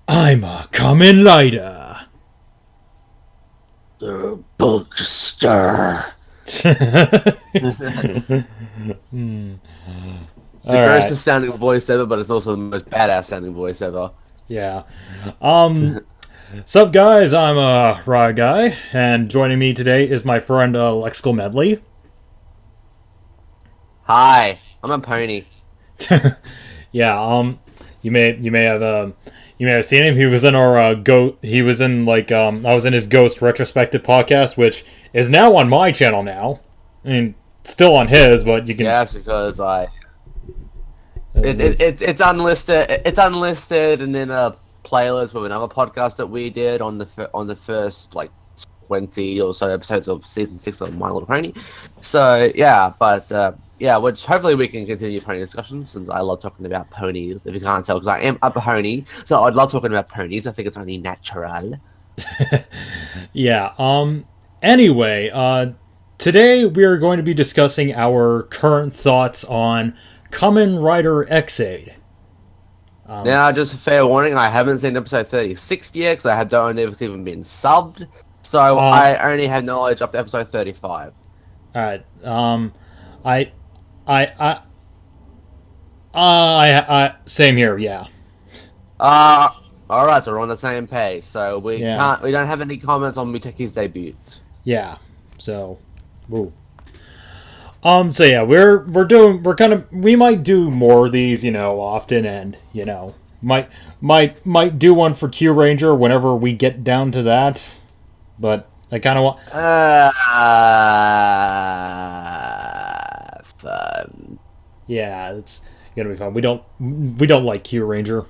I'm a Kamen Rider. The bugster. It's the All right. grossest sounding voice ever, but it's also the most badass sounding voice ever. Yeah. Um. Sup, guys? I'm Ryeguy, and joining me today is my friend Lexical Medley. Hi, I'm a pony. Yeah. You may have seen him. He was in our He was in I was in his Ghost retrospective podcast, which is now on my channel now. I mean, still on his, but you can. Yes, because It's, it's unlisted. It's unlisted, and in a playlist with another podcast that we did on the first like 20 or so episodes of season 6 of My Little Pony. So yeah, but yeah, which hopefully we can continue pony discussions since I love talking about ponies. If you can't tell, because I am a pony, so I'd love talking about ponies. I think it's only natural. yeah. Anyway, today we are going to be discussing our current thoughts on Kamen Rider Ex-Aid. Now, just a fair warning, I haven't seen episode 36 yet because I don't know if it's even been subbed. So I only have knowledge up to episode 35. All right. I, I, I, same here. Yeah. All right, so we're on the same page. So we Yeah. don't have any comments on Mitaki's debut. Yeah. So, woo. So yeah, we might do more of these, often, and might do one for Q Ranger whenever we get down to that. But I kind of want. Fun. Yeah, it's gonna be fun. We don't like Q Ranger.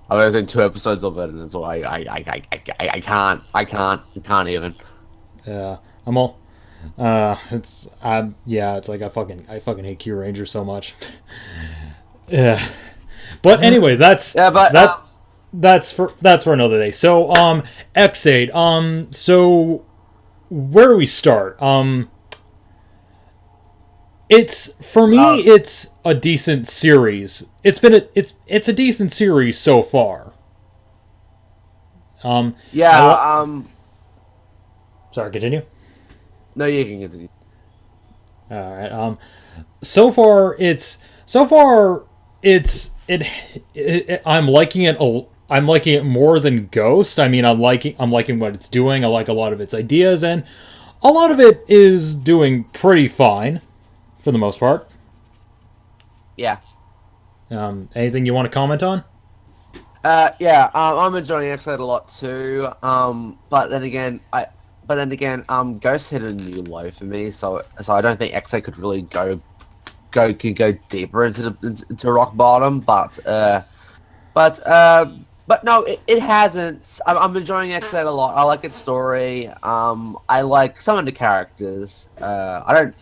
I've only seen 2 episodes of it, and it's all I can't even. Yeah, I'm all. Yeah, it's like I fucking hate Q Ranger so much. Yeah, but anyway, Yeah, but that's for another day. So Ex-Aid. So where do we start? It's for me. It's a decent series. It's a decent series so far. yeah, Sorry, continue. no, you can continue. All right. So far I'm liking it. I'm liking it more than Ghost. I mean, I'm liking what it's doing. I like a lot of its ideas, and a lot of it is doing pretty fine for the most part. Yeah. Anything you want to comment on? Yeah, I'm enjoying Ex-Aid a lot too. But then again, Ghost hit a new low for me, so I don't think Ex-Aid could really go deeper into rock bottom. But no, it hasn't. I'm enjoying Ex-Aid a lot. I like its story. I like some of the characters. I don't.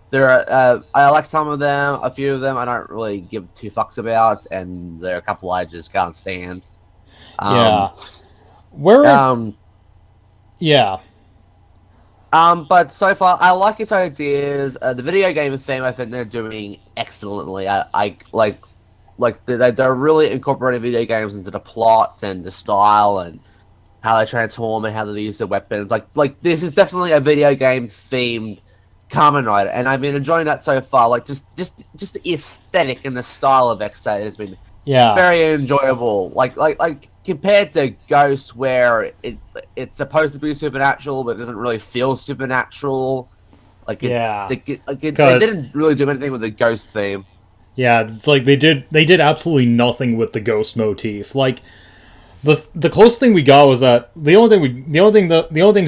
There are, I like some of them. A few of them I don't really give two fucks about, and there are a couple I just can't stand. Yeah. Where? Yeah. But so far I like its ideas. The video game theme I think they're doing excellently. I like they're really incorporating video games into the plot and the style and how they transform and how they use their weapons. Like this is definitely a video game themed Kamen Rider, and I've been enjoying that so far. Like just the aesthetic and the style of Ex-Aid has been very enjoyable. Like compared to Ghost, where it's supposed to be supernatural, but it doesn't really feel supernatural. They didn't really do anything with the Ghost theme. Yeah, it's like they did absolutely nothing with the Ghost motif. Like the closest thing we got was that the only things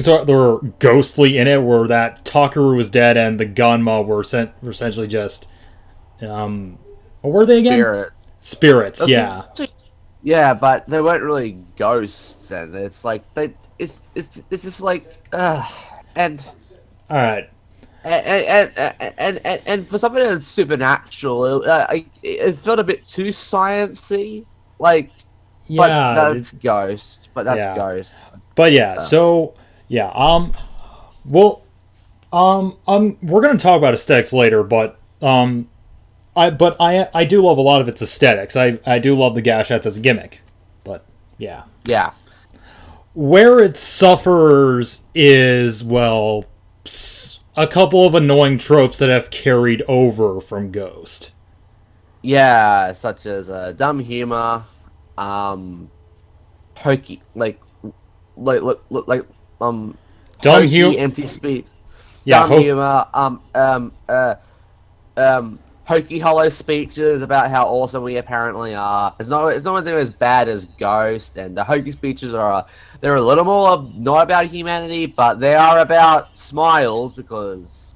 that were ghostly in it were that Takaru was dead and the Ganma were essentially just what were they again? Spirits, yeah. Yeah, but they weren't really ghosts, and it's like it's just like and all right. And for something that's supernatural, it felt a bit too sciencey. Like, yeah, but that's Ghost. But that's Ghost. But yeah, so yeah, well, we're gonna talk about aesthetics later, but I do love a lot of its aesthetics. I do love the Gashettes as a gimmick, but Yeah. Yeah. Where it suffers is, well, a couple of annoying tropes that have carried over from Ghost. Yeah, such as dumb humor, um, hokey, like Dumb hokey, humor. empty speech, Yeah, dumb humor, hokey hollow speeches about how awesome we apparently are. It's not as bad as Ghost, and the hokey speeches they're a little more not about humanity, but they are about smiles because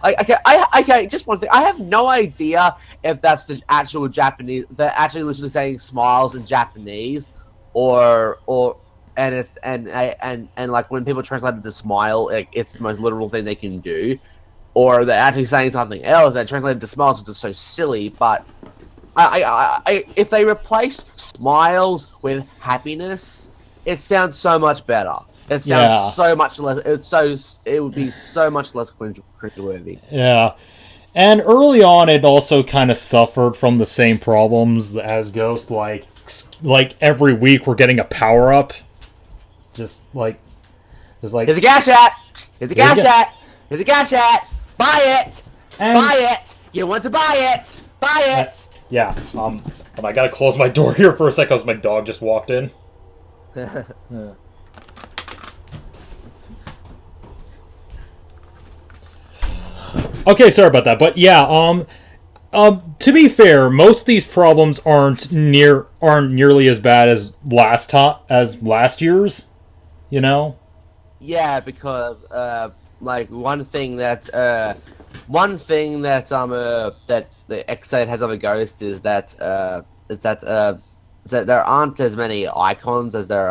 yeah, okay, just one thing. I have no idea if that's the actual Japanese. They're actually literally saying smiles in Japanese, or and it's and like when people translate it to smile, it's the most literal thing they can do, or they're actually saying something else that translated to smiles is just so silly. But if they replace smiles with happiness, it sounds so much better. It sounds yeah, so much less. It would be so much less cringeworthy. yeah. And early on, it also kind of suffered from the same problems as Ghost. Like every week, we're getting a power up. Just like, just like Here's a gas hat. Here's a Here you gas go. hat. Here's a gas hat. Buy it. and Buy it. You want to buy it. Buy it. yeah. I gotta close my door here for a second because my dog just walked in. Yeah. Okay, sorry about that, but yeah, to be fair, most of these problems aren't nearly as bad as last year's. You know? Yeah, because like one thing that the Ex-Aid has of a Ghost is that there aren't as many icons as there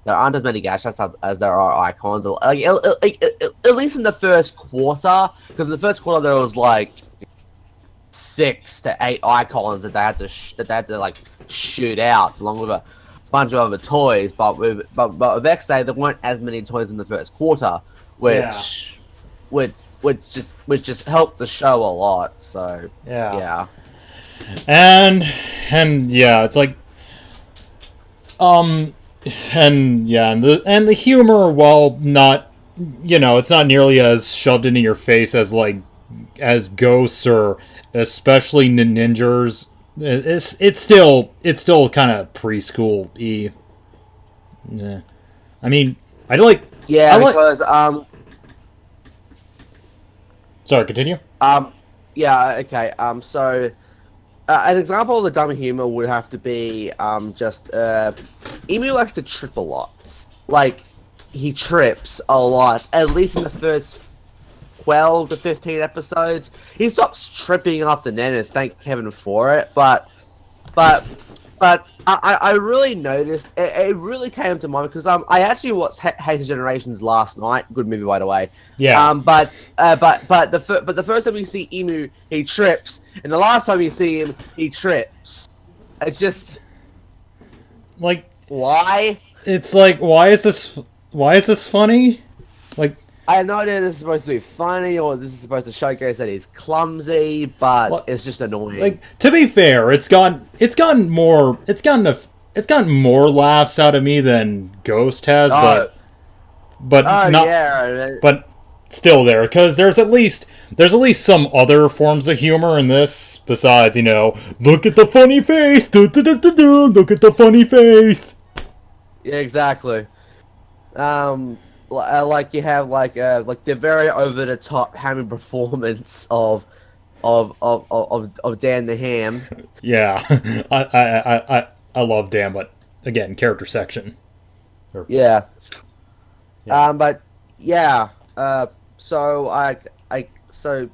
aren't as many gadgets as there are icons. At least in the first quarter, because in the first quarter there was like 6 to 8 icons that they had to like shoot out, along with a bunch of other toys. But with X-Day, there weren't as many toys in the first quarter, which just helped the show a lot. So yeah. And yeah, it's like um and the humor, while not, it's not nearly as shoved into your face as as Ghosts, or especially Ninjas. It's still kind of preschool y. Yeah. I mean, Yeah, I like because sorry, continue. yeah, okay. So an example of the dumb humor would have to be just Emu likes to trip a lot. Like he trips a lot, at least in the first 12 to 15 episodes. He stops tripping after then, and thank heaven for it. But I really noticed it really came to mind because I actually watched Hated Generations last night. Good movie, by the way. Yeah. But the first time you see Emu, he trips, and the last time you see him, he trips. It's just Like, why? it's like, why is this funny? Like, I have no idea if this is supposed to be funny or this is supposed to showcase that he's clumsy, but Well, it's just annoying. like, to be fair, it's gotten more laughs out of me than Ghost has, but oh not yeah. but still there, because there's at least some other forms of humor in this besides, look at the funny face, look at the funny face. Yeah, exactly. Like you have like the very over the top hammy performance of Dan the Ham. Yeah. I love Dan, but again, character section. Yeah. Yeah. But yeah. So so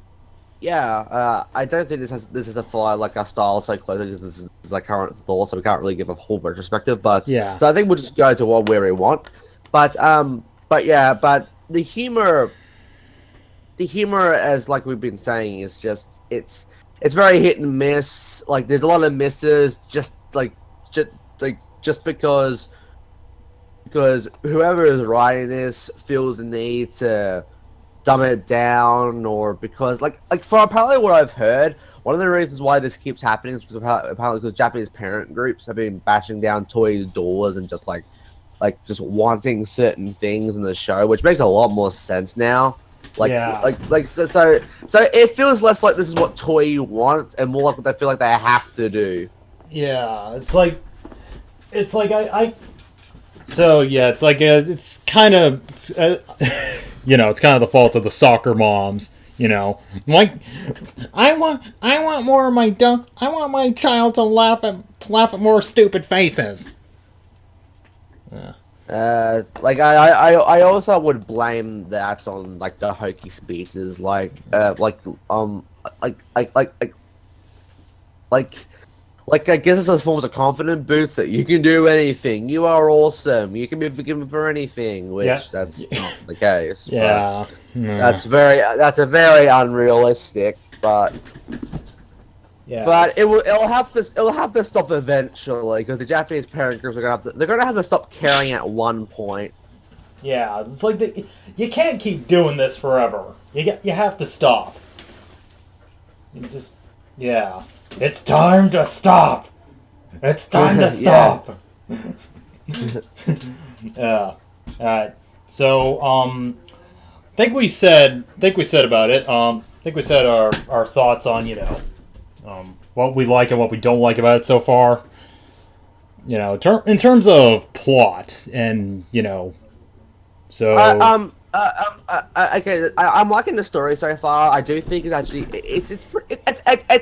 yeah. I don't think this is a fly like our style so closely because this is like current thought, so we can't really give a whole retrospective. But Yeah. so I think we'll just go to where we want. But yeah. But the humor, as like we've been saying, is just it's very hit and miss. Like there's a lot of misses, just because whoever is writing this feels the need to dumb it down, or because like for apparently what I've heard, one of the reasons why this keeps happening is because apparently because Japanese parent groups have been bashing down toys' doors and just just wanting certain things in the show, which makes a lot more sense now. So it feels less like this is what Toei wants and more like what they feel like they have to do. Yeah, it's like I so yeah, it's like it's kind of you know, it's kind of the fault of the soccer moms. You know, like I want more of my I want my child to laugh at more stupid faces. Yeah. I also would blame that on like the hokey speeches, like I guess it's those forms of confident boots that you can do anything. You are awesome. You can be forgiven for anything, which that's not the case. Yeah, that's a very unrealistic. But it'll have to stop eventually because the Japanese parent groups they're gonna have to stop caring at one point. Yeah, it's like you can't keep doing this forever. You have to stop. It's just it's time to stop. It's time to stop. Yeah. All right. So think we said about it. Think we said our thoughts on what we like and what we don't like about it so far. You know, in terms of plot and so. Okay, I'm liking the story so far. I do think it's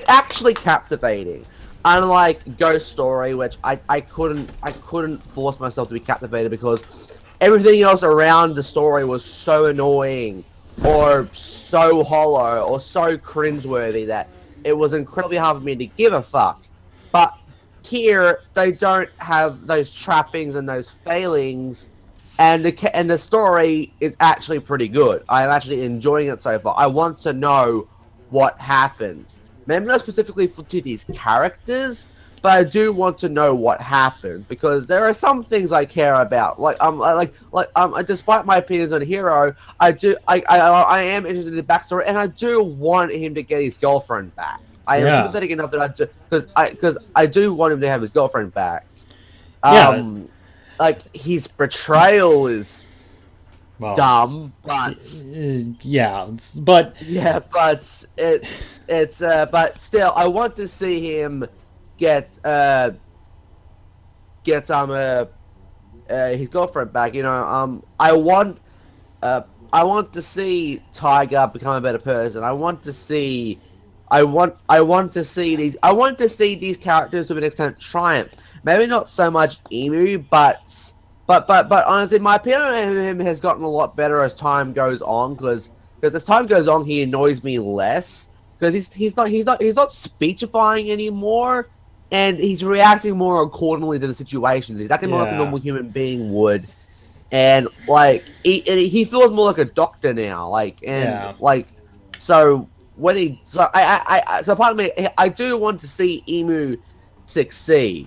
actually captivating. Unlike Ghost Story, which I couldn't force myself to be captivated because everything else around the story was so annoying or so hollow or so cringeworthy that it was incredibly hard for me to give a fuck. But here, they don't have those trappings and those failings. And the story is actually pretty good. I'm actually enjoying it so far. I want to know what happens. Maybe not specifically to these characters, but I do want to know what happens because there are some things I care about. Despite my opinions on Hero, I am interested in the backstory, and I do want him to get his girlfriend back. I am sympathetic enough that because I do want him to have his girlfriend back. Like his betrayal is dumb, but but still, I want to see him get his girlfriend back. I want to see Tiger become a better person. I want to see these characters to an extent triumph. Maybe not so much Emu, but honestly, my opinion of him has gotten a lot better as time goes on. Because as time goes on, he annoys me less. Because he's not speechifying anymore, and he's reacting more accordingly to the situations. He's acting more like a normal human being would, and he feels more like a doctor now. So when so part of me, I do want to see Emu succeed.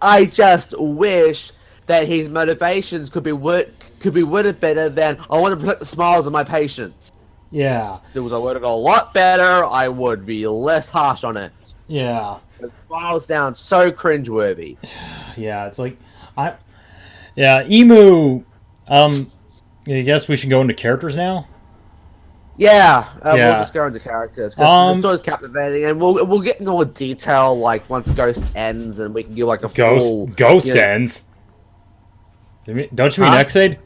I just wish that his motivations could be worded better than I want to protect the smiles of my patients. Yeah. If it was worded a lot better, I would be less harsh on it. Yeah. The smiles sound so cringeworthy. Yeah, it's like Emu. I guess we should go into characters now. We'll just go into characters. The story's captivating, and we'll get into more detail once Ghost ends, and we can give a full Ghost ends. Don't you mean Ex-Aid?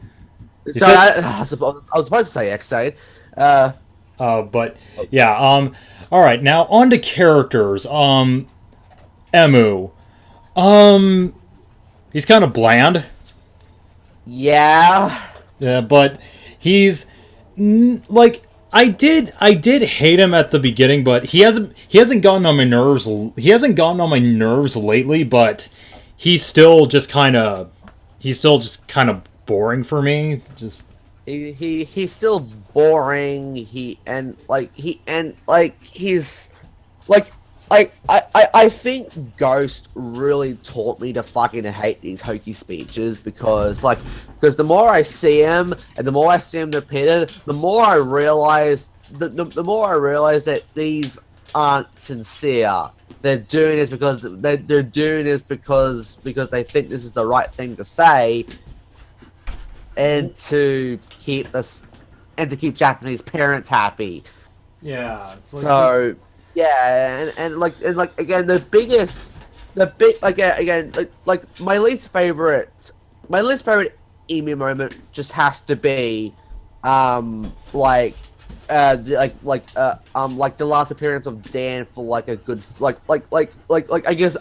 I was supposed to say Ex-Aid. But yeah. All right, now on to characters. Emu. He's kind of bland. Yeah. Yeah, but he's I did hate him at the beginning, but he hasn't gotten on my nerves. He hasn't gotten on my nerves lately, but he's still just kind of boring for me. Just he's still boring. I think Ghost really taught me to fucking hate these hokey speeches because the more I see him and the more I see him repeated, the more I realize the more I realize that these aren't sincere. They're doing this because they're doing this because they think this is the right thing to say, and to keep Japanese parents happy. Yeah. It's like So yeah, and like again, the big again like my least favorite emu moment just has to be like the last appearance of Dan for like a good I guess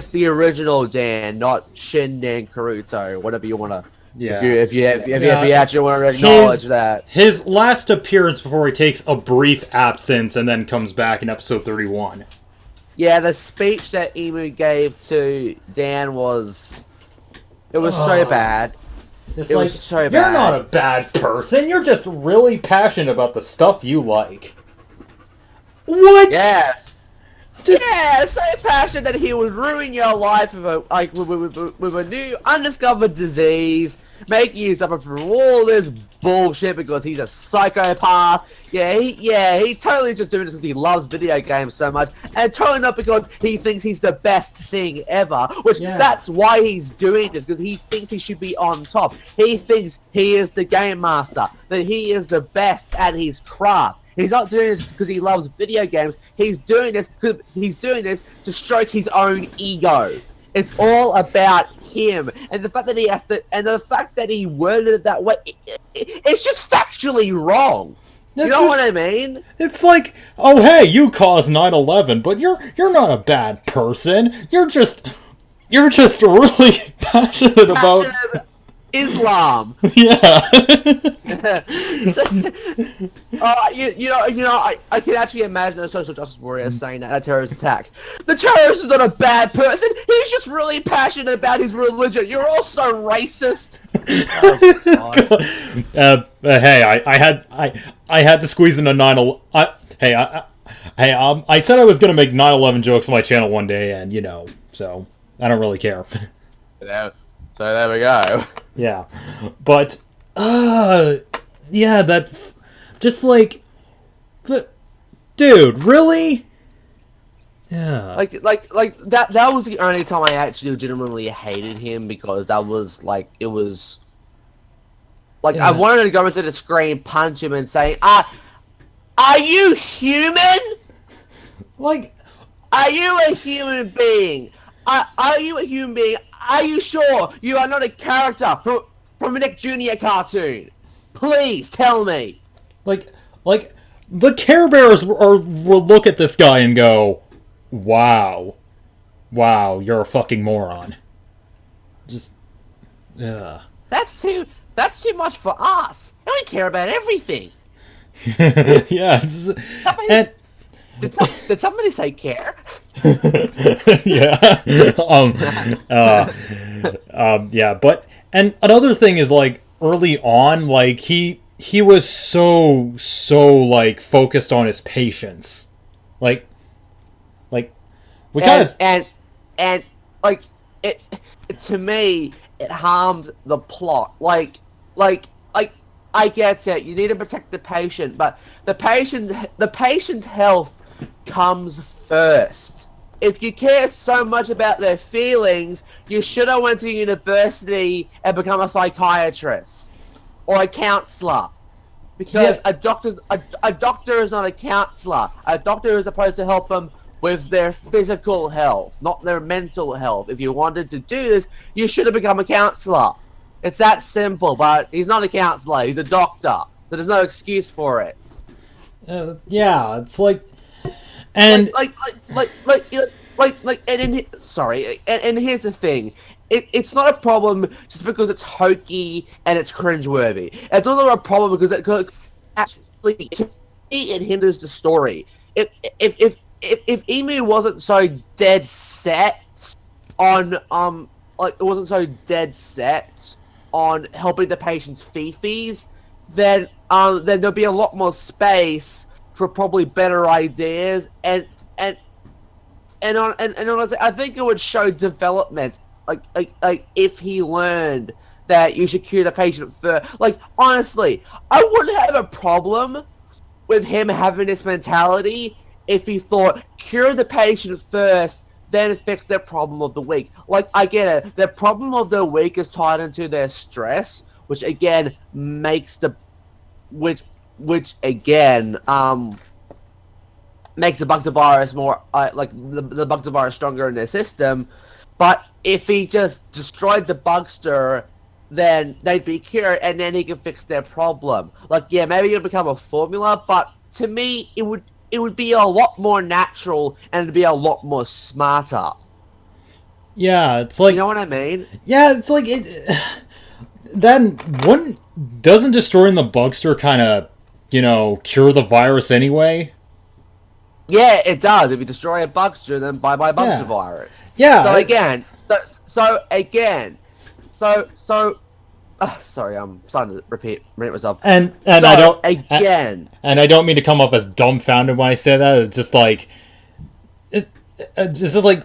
the original Dan, not Shin Dan Kuroto, whatever you wanna. yeah. If you actually want to acknowledge that his last appearance before he takes a brief absence and then comes back in episode 31. Yeah, the speech that Emu gave to Dan was so bad. Just It like, was so you're bad. not a bad person. You're just really passionate about the stuff you like. What? Yes. Yeah, so passionate that he would ruin your life with a new undiscovered disease, making you suffer from all this bullshit because he's a psychopath. He totally just doing this because he loves video games so much, and totally not because he thinks he's the best thing ever. That's why he's doing this, because he thinks he should be on top. He thinks he is the game master, that he is the best at his craft. He's not doing this because he loves video games. He's doing this because he's doing this to stroke his own ego. It's all about him, and the fact that he has to, and the fact that he worded it that way, it's just factually wrong. You know what I mean? It's like, oh hey, you caused 9/11, but you're not a bad person. You're just really passionate about Islam. Yeah. I can actually imagine a social justice warrior saying that a terrorist attack. The terrorist is not a bad person. He's just really passionate about his religion. You're all so racist. Oh, hey, I had to squeeze in a 9/11. I said I was gonna make 9/11 jokes on my channel one day, and so I don't really care. So there we go. Yeah, but yeah, that just like, but dude, really? Yeah, Like that was the only time I actually legitimately hated him, because that was like, it was like, I wanted to go into the screen, punch him, and say, are you human? like, are you a human being? Are you a human being? Are you sure you are not a character from a Nick Jr. cartoon? Please tell me. Like the Care Bears will look at this guy and go, "Wow, you're a fucking moron." Just, yeah. That's too much for us. And we care about everything. Yeah. Did somebody say care? Yeah. Yeah, but, and another thing is, like, early on, like, he was so like focused on his patience. Like we kind of, and like, it to me, it harmed the plot. Like I get it. You need to protect the patient, but the patient's health comes first. If you care so much about their feelings, you should have went to university and become a psychiatrist or a counselor. Because a doctor is not a counselor. A doctor is supposed to help them with their physical health, not their mental health. If you wanted to do this, you should have become a counselor. It's that simple. But he's not a counselor. He's a doctor. So there's no excuse for it. yeah, it's like, and and here's the thing. It's not a problem just because it's hokey and it's cringeworthy. It's also a problem because it actually, it hinders the story. If Emu wasn't so dead set on helping the patient's fifis, then there'd be a lot more space for probably better ideas, and honestly, I think it would show development. Like if he learned that you should cure the patient first. Like, honestly, I wouldn't have a problem with him having this mentality, if he thought cure the patient first, then fix their problem of the week. Like, I get it. The problem of the week is tied into their stress, which again makes the which again makes the bugster virus more like the bugster virus stronger in their system. But if he just destroyed the bugster, then they'd be cured, and then he can fix their problem. Like, yeah, maybe it'd become a formula, but to me, it would be a lot more natural and it'd be a lot more smarter. Yeah, it's like, You know what I mean? yeah, it's like it. Then wouldn't doesn't destroying the bugster kind of, cure the virus anyway? Yeah, it does. If you destroy a bugster, then bye bye bugster Yeah. virus. Yeah. So again, sorry, I'm starting to repeat myself. And So I don't again, and I don't mean to come off as dumbfounded when I say that. It's just like it's just like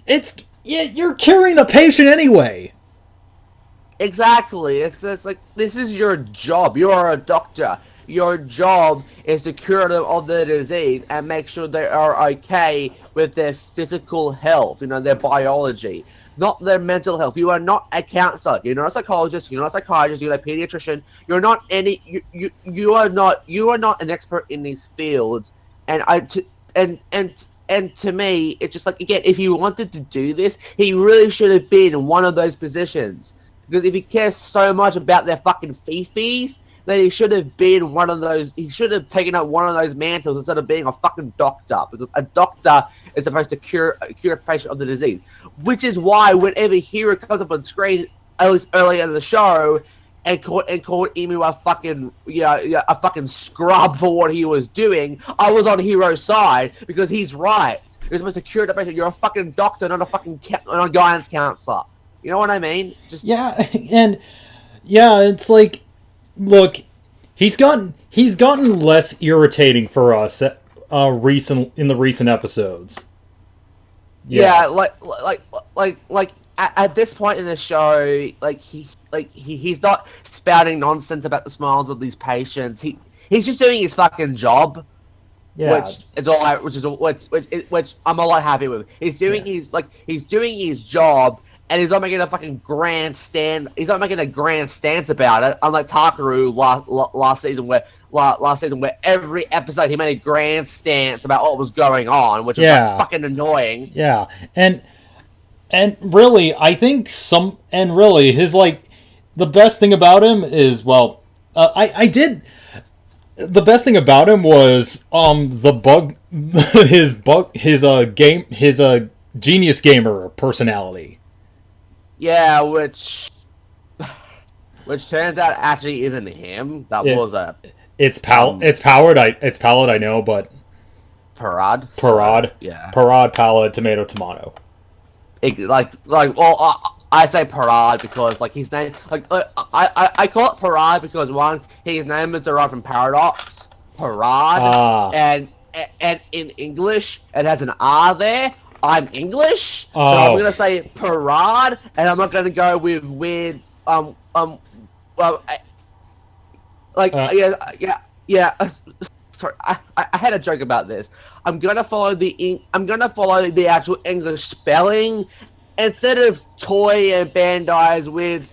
it's yeah, you're curing the patient anyway. exactly. It's like this is your job. You are a doctor. Your job is to cure them of the disease and make sure they are okay with their physical health, their biology, not their mental health. You are not a counselor. You're not a psychologist. You're not a psychiatrist. You're not a pediatrician. You're not any. You are not an expert in these fields. And and to me, it's just like, again, if he wanted to do this, he really should have been in one of those positions. Because if he cares so much about their fucking fifis, then he should have been one of those. He should have taken up one of those mantles instead of being a fucking doctor. Because a doctor is supposed to cure a patient of the disease. Which is why whenever Hero comes up on screen, at least early in the show, and called Emu a fucking a fucking scrub for what he was doing, I was on Hero's side because he's right. You're supposed to cure the patient. You're a fucking doctor, not a fucking not a guidance counselor. You know what I mean? Just Yeah, and yeah, it's like, look, he's gotten less irritating for us in the recent episodes. yeah, at this point in the show, he's not spouting nonsense about the smiles of these patients. He's just doing his fucking job. Yeah. Which I'm a lot happy with. He's doing his job, and he's not making a fucking grandstand. He's not making a grand stance about it, unlike Takaru last season, where every episode he made a grand stance about what was going on, which was like, fucking annoying. Yeah, and really, I think his the best thing about him is, well, the best thing about him was his genius gamer personality. Yeah, which turns out actually isn't him. That was a it's powered. I know, but Parad. Parad. Yeah. Parad, palette, tomato. I say Parad because his name, I call it Parad because one, his name is derived from paradox, Parad, and in English it has an R there. I'm English, so I'm gonna say Parad, and I'm not gonna go with weird sorry, I had a joke about this. I'm gonna follow the actual English spelling instead of Toy and Bandai's with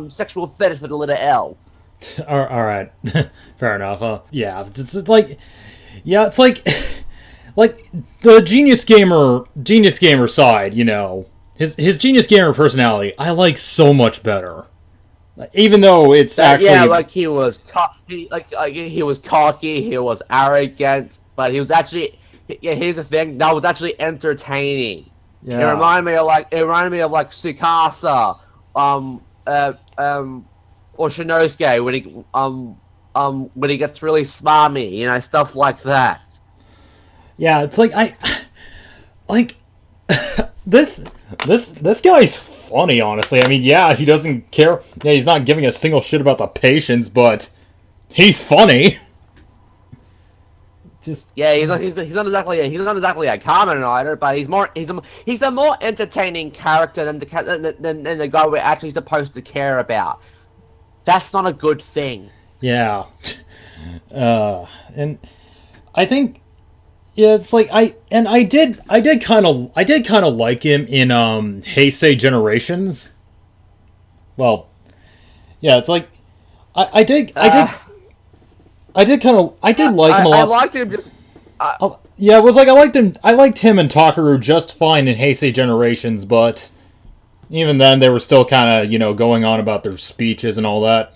sexual fetish for the letter L. All right, fair enough. Yeah, it's like the genius gamer side. His genius gamer personality, I like so much better. Even though it's actually he was he was cocky, he was arrogant, but he was actually here's the thing, that was actually entertaining. Yeah. It reminded me of Tsukasa, or Shinosuke when he gets really smarmy, stuff like that. Yeah, it's this guy's funny, honestly. I mean, yeah, he doesn't care. Yeah, he's not giving a single shit about the patients, but he's funny. He's not exactly a Kamen Rider, but he's a more entertaining character than the guy we're actually supposed to care about. That's not a good thing. Yeah. And I think yeah, it's like I did kind of like him in Heisei Generations. Well, yeah, it's like Uh, I did like him a I lot. liked him just. Yeah, it was like I liked him and Takaru just fine in Heisei Generations, but even then they were still kind of, going on about their speeches and all that.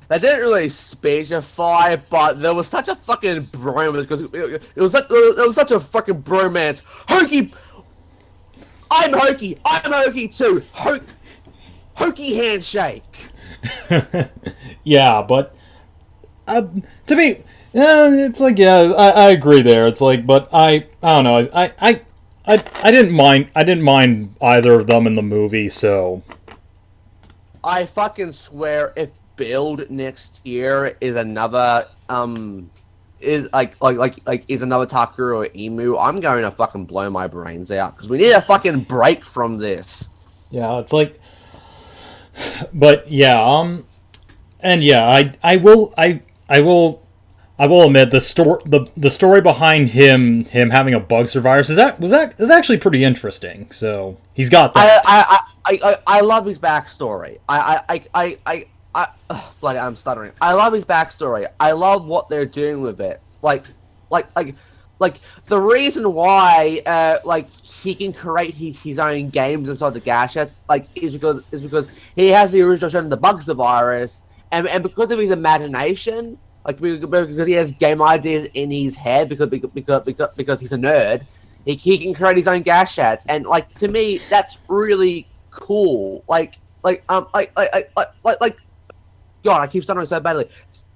They didn't really speechify, but there was such a fucking bromance because it was such a fucking bromance. Hokey, I'm Hokey too. Hokey handshake. Yeah, but to me, it's like yeah, I agree there. It's like, but I don't know. I didn't mind either of them in the movie. So I fucking swear, if Build next year is another is is another Takuru or Emu, I'm going to fucking blow my brains out because we need a fucking break from this. yeah, it's like, but yeah, and yeah, I will admit the story behind him having a bugster virus is actually pretty interesting. So he's got that. I love his backstory. Like I'm stuttering. I love his backstory. I love what they're doing with it. Like, like the reason why, he can create his own games inside the gadgets, is because he has the original strain of the bugster virus, and because of his imagination, because he has game ideas in his head, because he's a nerd, he can create his own gadgets, and to me that's really cool. God, I keep stuttering so badly.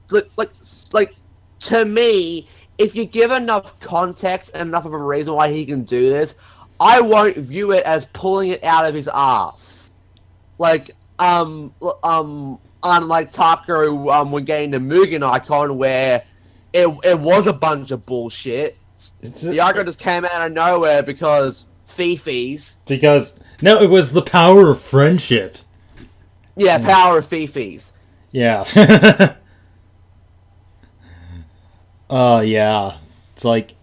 To me, if you give enough context and enough of a reason why he can do this, I won't view it as pulling it out of his ass. Unlike Takaru, when getting the Mugen icon, where it was a bunch of bullshit. The icon just came out of nowhere because Fifis. Because no, it was the power of friendship. Yeah, power of Fifis. Yeah. Yeah. It's like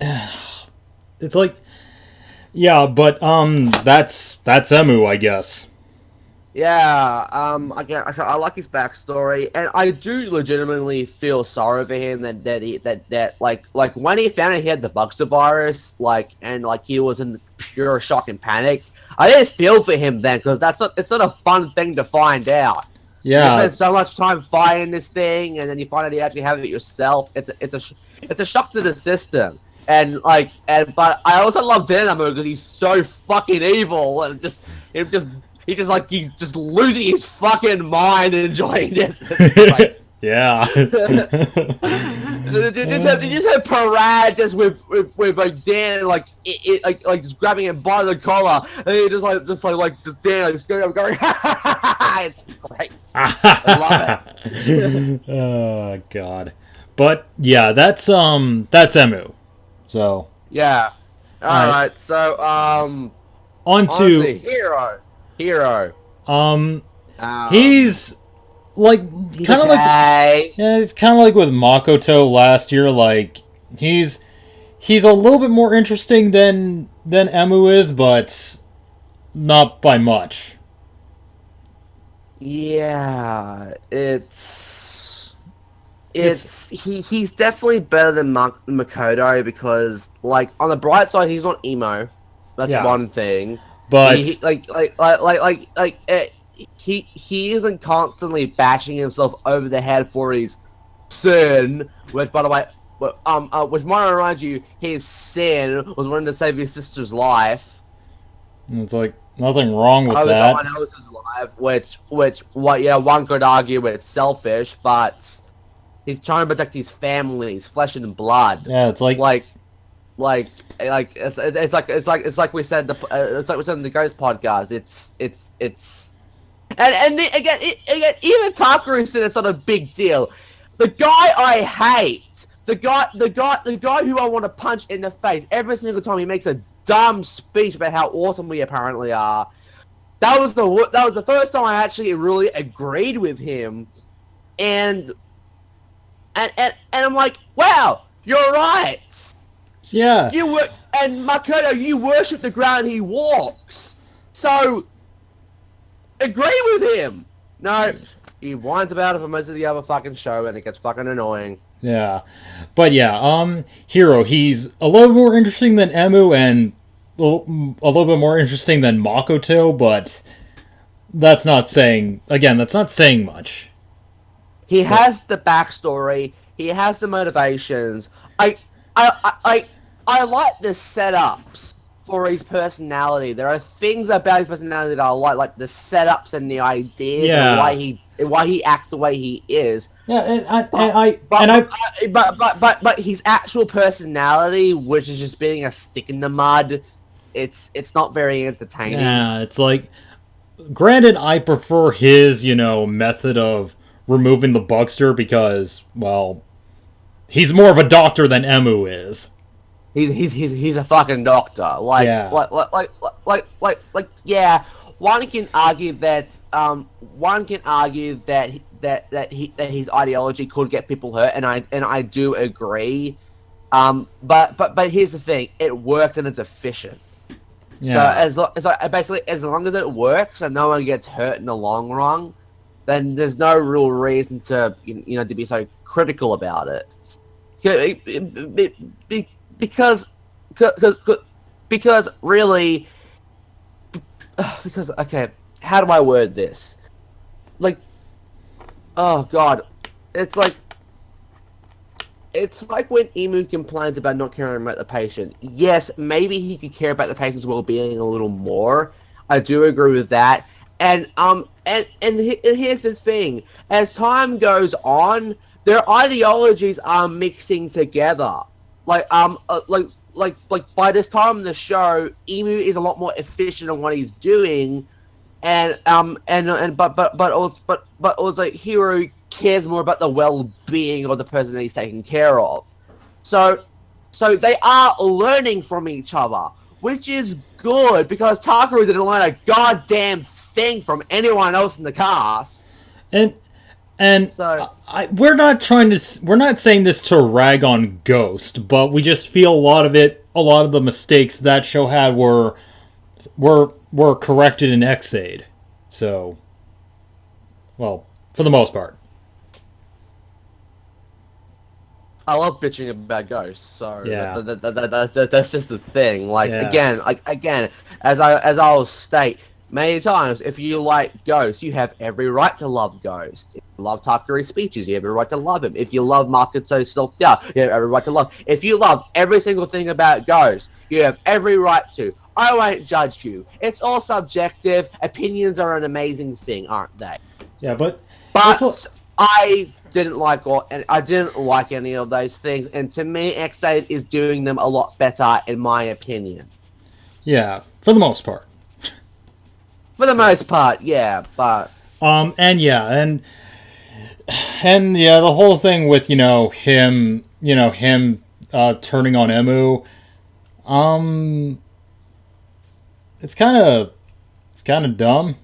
it's like yeah, but that's Emu, I guess. Yeah, so I like his backstory, and I do legitimately feel sorry for him that when he found out he had the bugster virus, and he was in pure shock and panic. I didn't feel for him then because it's not a fun thing to find out. Yeah. You spend so much time fighting this thing, and then you find out you actually have it yourself. It's a shock to the system, but I also love Dynamo because he's so fucking evil and he's just losing his fucking mind and enjoying this. Yeah. Did you say Parad just with Dan just grabbing him by the collar and he just Dan just going it's great. I love it. Oh god. But yeah, that's Emu. So yeah. All right. So on to Hero. He's kind of okay. he's kind of like with Makoto last year. He's a little bit more interesting than Emu is, but not by much. Yeah, he's definitely better than Makoto because on the bright side he's not emo. That's one thing. But he isn't constantly bashing himself over the head for his sin, which by the way, which might remind you, his sin was wanting to save his sister's life. It's nothing wrong with that. Someone else's life, which one could argue it's selfish, but he's trying to protect his family, his flesh and blood. Yeah, it's like it's like we said in the Ghost podcast. It's and again even Takaru said it's not a big deal. The guy I hate, the guy who I want to punch in the face every single time he makes a dumb speech about how awesome we apparently are. That was the first time I actually really agreed with him. and I'm like, wow, you're right. Yeah. And Makoto, you worship the ground he walks. So agree with him. No, he whines about it for most of the other fucking show, and it gets fucking annoying. Yeah. But yeah, Hero, he's a little more interesting than Emu and a little bit more interesting than Makoto, but that's not saying much. He has the backstory. He has the motivations. I like the setups for his personality. There are things about his personality that I like the setups and the ideas and why he acts the way he is. Yeah, But his actual personality, which is just being a stick in the mud, it's not very entertaining. yeah, it's like, granted, I prefer his, method of removing the bugster because, well, he's more of a doctor than Emu is. He's a fucking doctor. Yeah. Yeah. One can argue that his ideology could get people hurt, and I do agree. But here's the thing: it works and it's efficient. Yeah. So basically, as long as it works and no one gets hurt in the long run, then there's no real reason to to be so critical about it. Because really, because okay, how do I word this? Like, oh god, it's like when Emu complains about not caring about the patient. Yes, maybe he could care about the patient's well-being a little more. I do agree with that. And here's the thing: as time goes on, their ideologies are mixing together. Like by this time in the show, Emu is a lot more efficient in what he's doing, but also Hero cares more about the well-being of the person that he's taking care of. So they are learning from each other, which is good because Takaru didn't learn a goddamn thing from anyone else in the cast. And So we're not saying this to rag on Ghost, but we just feel a lot of the mistakes that show had were corrected in Ex-Aid. So, well, for the most part. I love bitching about ghosts, so Yeah. that's just the thing. Like Yeah. again, as I will state many times, if you like Ghost, you have every right to love Ghost. If you love Takari's speeches, you have every right to love him. If you love Makoto's self-doubt, you have every right to love. If you love every single thing about Ghost, you have every right to. I won't judge you. It's all subjective. Opinions are an amazing thing, aren't they? Yeah, but I didn't like any of those things, and to me, Ex-Aid is doing them a lot better, in my opinion. yeah, for the most part. For the most part, yeah, but and the whole thing with him turning on Emu, it's kind of dumb.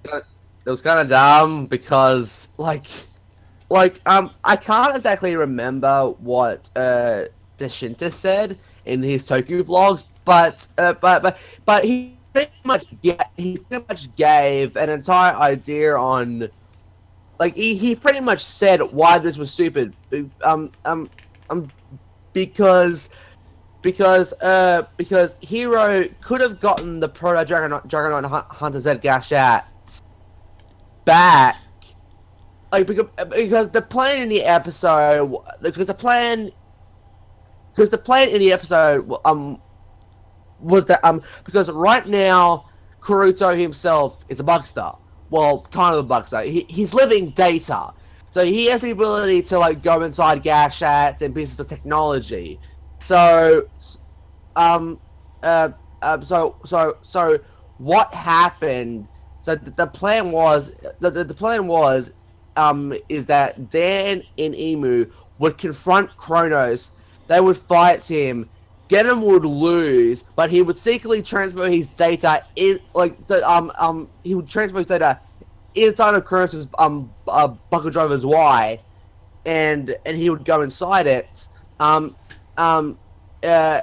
it was kind of dumb because I can't exactly remember what Deshinta said in his Tokyo vlogs, but he pretty much gave an entire idea on, like, he pretty much said why this was stupid. Because Hero could have gotten the Proto Juggernaut Hunter Z Gashat back, like, because the plan in the episode was that because right now Kuroto himself is a bugster. Well, kind of a bugster. He's living data, so he has the ability to, like, go inside Gashats and pieces of technology. So what happened? So the plan was is that Dan and Emu would confront Chronos. They would fight him. Genom would lose, but he would secretly transfer his data he would transfer his data inside of Chronos' bucket driver's Y, and he would go inside it. Um, um, and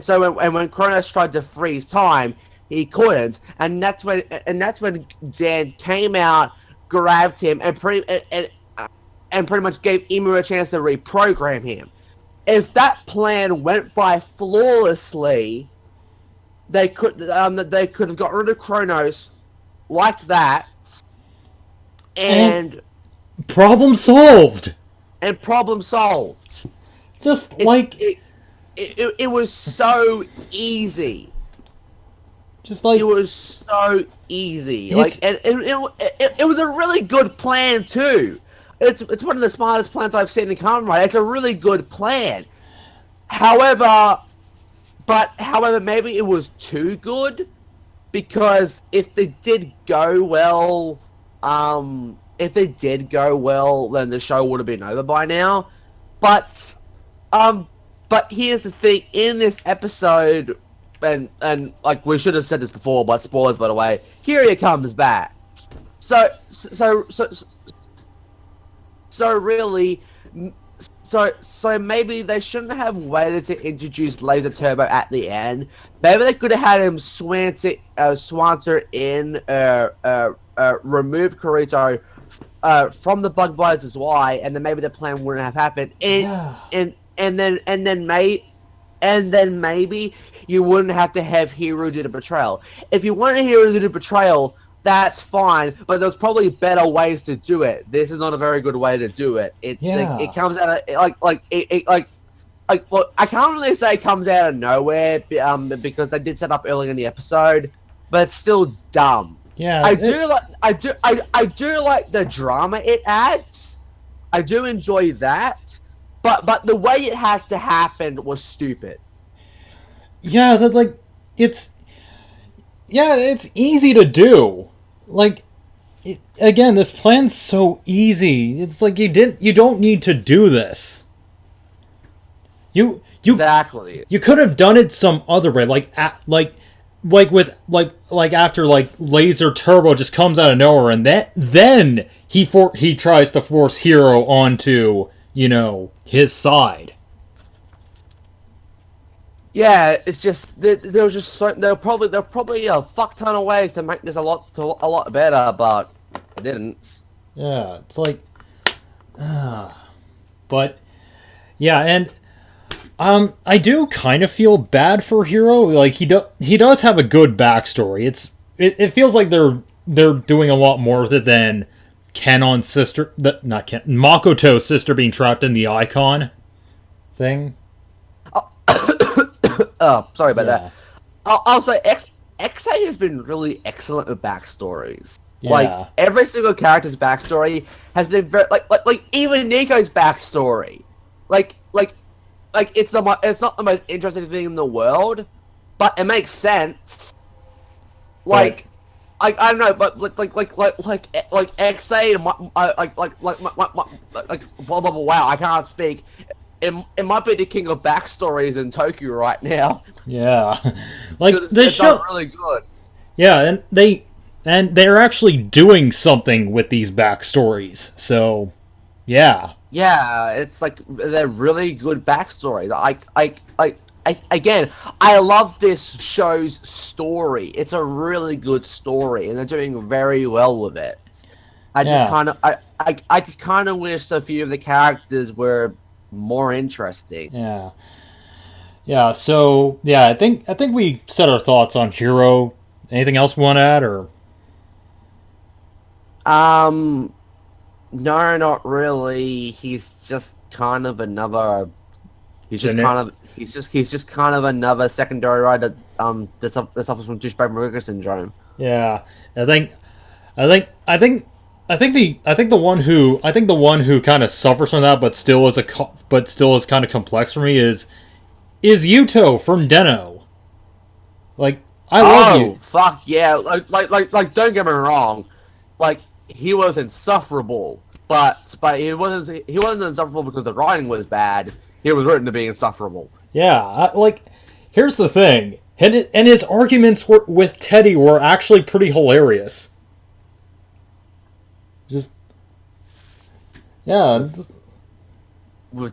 so when Chronos tried to freeze time, he couldn't, and that's when Dan came out, grabbed him, and pretty much gave Emu a chance to reprogram him. If that plan went by flawlessly, they could have got rid of Chronos like that, and problem solved. And problem solved. Just like it was so easy. Just like it was so easy. Like and it was a really good plan too. It's one of the smartest plans I've seen in Kamen Rider. It's a really good plan. However, maybe it was too good, because if they did go well, then the show would have been over by now. But here's the thing: in this episode, and like we should have said this before, but spoilers by the way, Kiryu comes back. So maybe they shouldn't have waited to introduce Laser Turbo at the end. Maybe they could have had him swanter in, remove Kuroto from the Bug Blazers Y, and then maybe the plan wouldn't have happened. And then maybe you wouldn't have to have Hero do the betrayal. If you wanted Hero to do the betrayal, that's fine, but there's probably better ways to do it. This is not a very good way to do it. It comes out of well, I can't really say it comes out of nowhere, because they did set up early in the episode, but it's still dumb. Yeah, I do like the drama it adds. I do enjoy that, but the way it had to happen was stupid. Yeah, it's easy to do. Like, again, this plan's so easy. It's like you don't need to do this. Exactly. You could have done it some other way, like after Laser Turbo just comes out of nowhere, and then he tries to force Hero onto his side. Yeah, it's just there are probably a fuck ton of ways to make this a lot better, but it didn't. Yeah, it's like, but yeah, and I do kind of feel bad for Hero. Like he does have a good backstory. It feels like they're doing a lot more with it than Makoto's sister being trapped in the icon thing. Oh, sorry about that. I'll say Ex-Aid has been really excellent with backstories. Yeah. Like every single character's backstory has been very like even Nico's backstory. Like it's not the most interesting thing in the world, but it makes sense. Like I don't know, but like Ex-Aid, wow, I can't speak. It might be the king of backstories in Tokyo right now. Yeah, like this show really good. Yeah, and they're actually doing something with these backstories. So, yeah. Yeah, it's like they're really good backstories. Again, I love this show's story. It's a really good story, and they're doing very well with it. I just kind of wish a few of the characters were more interesting. Yeah. So I think we said our thoughts on Hero. Anything else we want to add, or? No, not really. He's just kind of another. He's just kind of another secondary rider. That suffers from douchebag McGregor syndrome. Yeah, I think the one who kind of suffers from that, but still is kind of complex for me is Yuto from Den-O. Like, I love you. Oh fuck yeah! Like don't get me wrong, like he was insufferable, but he wasn't insufferable because the writing was bad. He was written to be insufferable. Yeah, here's the thing, and his arguments with Teddy were actually pretty hilarious. Just yeah. Well,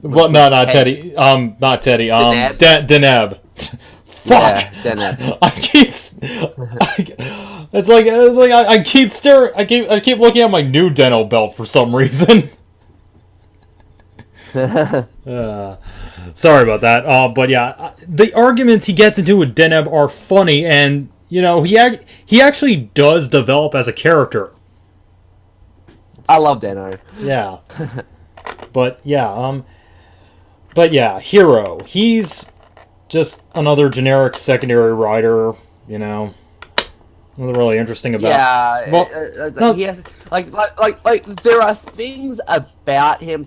No, not Teddy. Not Teddy. Deneb. Fuck. Yeah, Deneb. It's like I keep staring. I keep looking at my new Deno belt for some reason. Sorry about that. But yeah, the arguments he gets into with Deneb are funny, and you know he actually does develop as a character. I love Deno. Yeah. But yeah, Hero. He's just another generic secondary rider. You know, nothing really interesting about. Yeah, Well, he has like there are things about him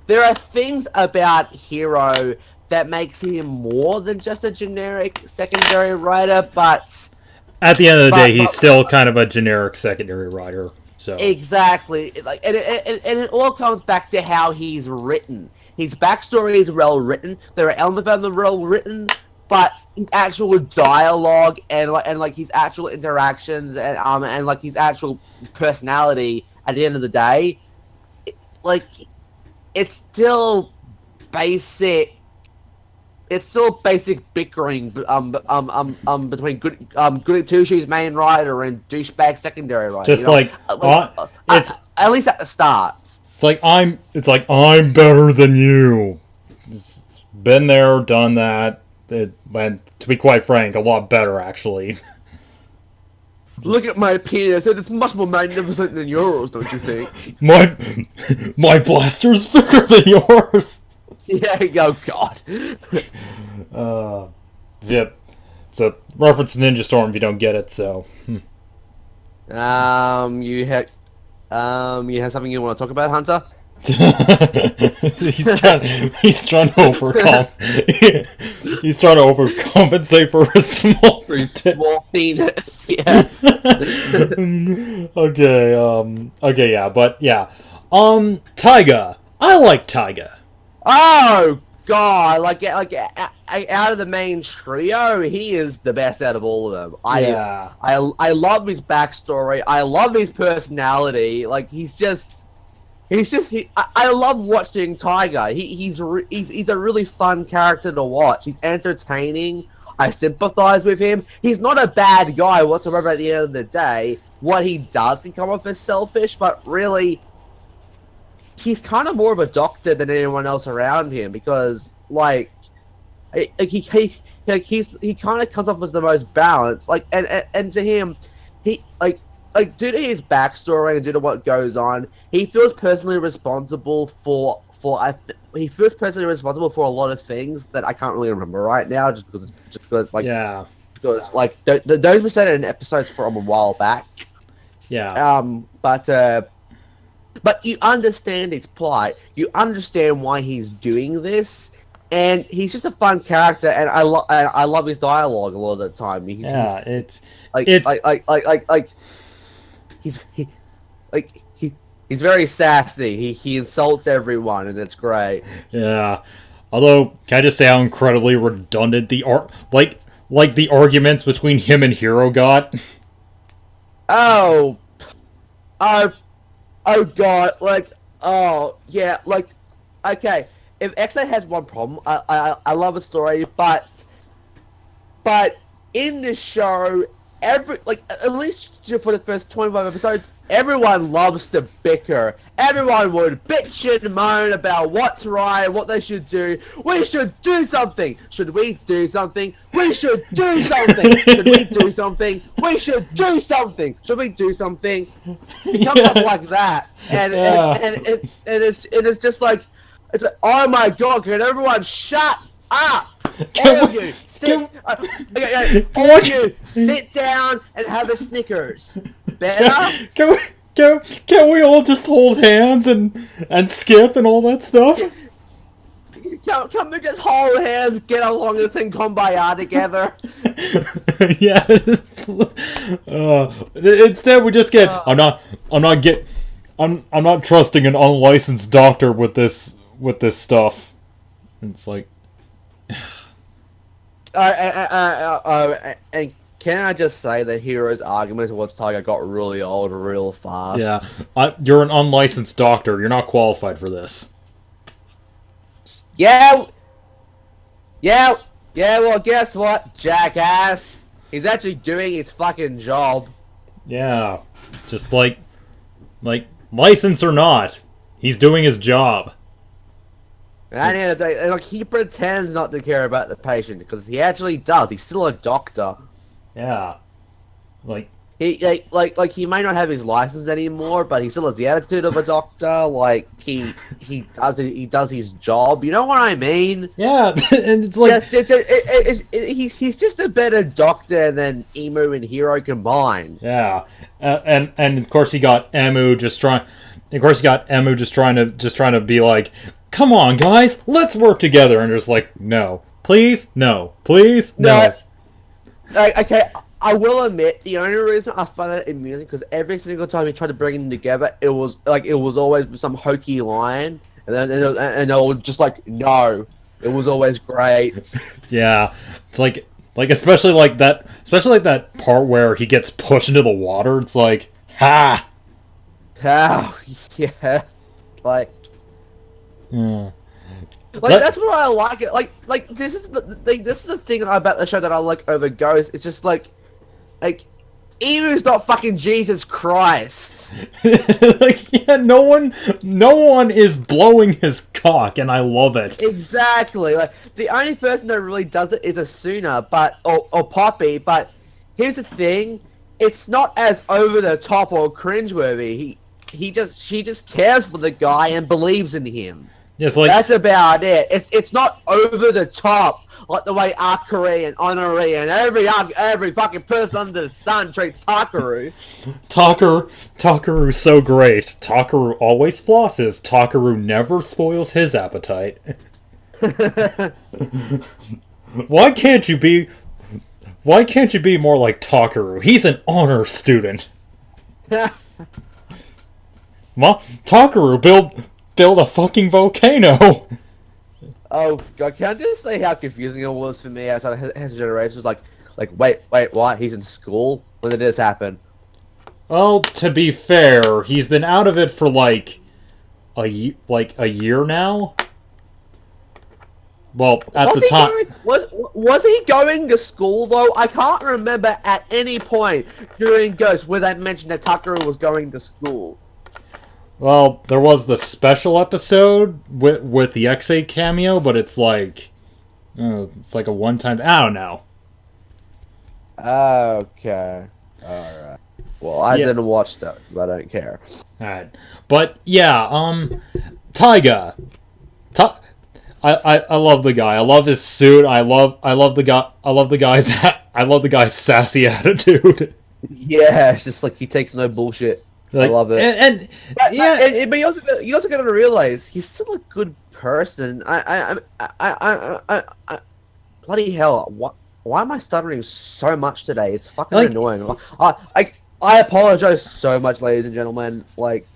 there are things about Hero that makes him more than just a generic secondary rider, but at the end of the day, he's still kind of a generic secondary rider. So exactly, like, and it all comes back to how he's written. His backstory is well written. There are elements about them well written, but his actual dialogue and his actual interactions and like his actual personality at the end of the day, it's still basic. It's still basic bickering between Goody Two Shoes main rider and douchebag secondary rider. Just it's at least at the start. It's like I'm better than you. Just been there, done that. And to be quite frank, a lot better actually. Look at my penis. It's much more magnificent than yours, don't you think? My blaster's bigger than yours. Yeah, oh god. Yep. It's a reference to Ninja Storm if you don't get it, so. You have something you want to talk about, Hunter? he's trying to overcompensate for a small penis, yes. Okay, yeah, but yeah. Taiga. I like Taiga. Oh god, like out of the main trio, he is the best out of all of them. I love his backstory. I love his personality. Like I love watching Taiga. He's a really fun character to watch. He's entertaining. I sympathize with him. He's not a bad guy whatsoever at the end of the day. What he does can come off as selfish, but really, he's kind of more of a doctor than anyone else around him because, he kind of comes off as the most balanced. Like, and to him, he due to his backstory and due to what goes on, he feels personally responsible for a lot of things that I can't really remember right now, just because those were said in episodes from a while back. Yeah. But you understand his plight. You understand why he's doing this, and he's just a fun character. And I love his dialogue a lot of the time. He's very sassy. He insults everyone, and it's great. Yeah. Although, can I just say how incredibly redundant the arguments between him and Hero got? Oh god, okay. If Ex-Aid has one problem, I love a story, but in the show, at least for the first 25 episodes, everyone loves to bicker. Everyone would bitch and moan about what's right, what they should do. We should do something. Should we do something? We should do something. Should we do something? We should do something. Should we do something? It comes up like that, and it's just like, it's like, oh my god, can everyone shut up? All of you, sit down and have a Snickers. Better? Can we all just hold hands and skip and all that stuff? Can we just hold hands, get along and sing Kumbaya together? Yeah. Instead, we just get. I'm not trusting an unlicensed doctor with this stuff. And it's like. can I just say that Hero's argument towards Tiger got really old real fast? Yeah, you're an unlicensed doctor. You're not qualified for this. Yeah, yeah, yeah. Well, guess what, jackass? He's actually doing his fucking job. Yeah, just like license or not, he's doing his job. And at the end of the day, like he pretends not to care about the patient because he actually does. He's still a doctor. Yeah, like Like he may not have his license anymore, but he still has the attitude of a doctor. Like he does his job. You know what I mean? yeah, and it's like He's just a better doctor than Emu and Hero combined. yeah, and of course he got Emu just trying. Of course, he got Emu just trying to be like, "Come on, guys, let's work together." And just like, "No, please, no, please, no." Okay, I will admit the only reason I find it amusing because every single time he tried to bring them together, it was always some hokey line, and they were just like, "No." It was always great. Yeah, it's like especially like that part where he gets pushed into the water. It's like, ha. Oh, yeah. Like, Yeah. that's what I like it. Like this is the thing about the show that I like over Ghost. It's just like Emu's not fucking Jesus Christ. Like, yeah, no one is blowing his cock, and I love it. Exactly. Like the only person that really does it is Asuna, or Poppy. But here's the thing: it's not as over the top or cringeworthy. She just cares for the guy and believes in him. It's like That's about it. It's not over the top like the way Akari and Honori and every fucking person under the sun treats Takaru. Takaru's so great. Takaru always flosses. Takaru never spoils his appetite. Why can't you be more like Takaru? He's an honor student. Takaru build a fucking volcano. Oh god, can I just say how confusing it was for me outside of his generations? Like wait, what? He's in school? When did this happen? Well, to be fair, he's been out of it for like a year now. Well, at the time, was he going to school though? I can't remember at any point during Ghost where they mentioned that Takaru was going to school. well, there was the special episode with the Ex-Aid cameo, but it's like a one-time. I don't know. Okay, all right. Well, I didn't watch that because I don't care. All right, but yeah, Taiga. I love the guy. I love his suit. I love the guy. I love the guy's sassy attitude. Yeah, it's just like he takes no bullshit. Like, I love it. But you also gotta realize he's still a good person. Bloody hell! Why am I stuttering so much today? It's fucking annoying. I apologize so much, ladies and gentlemen. Like,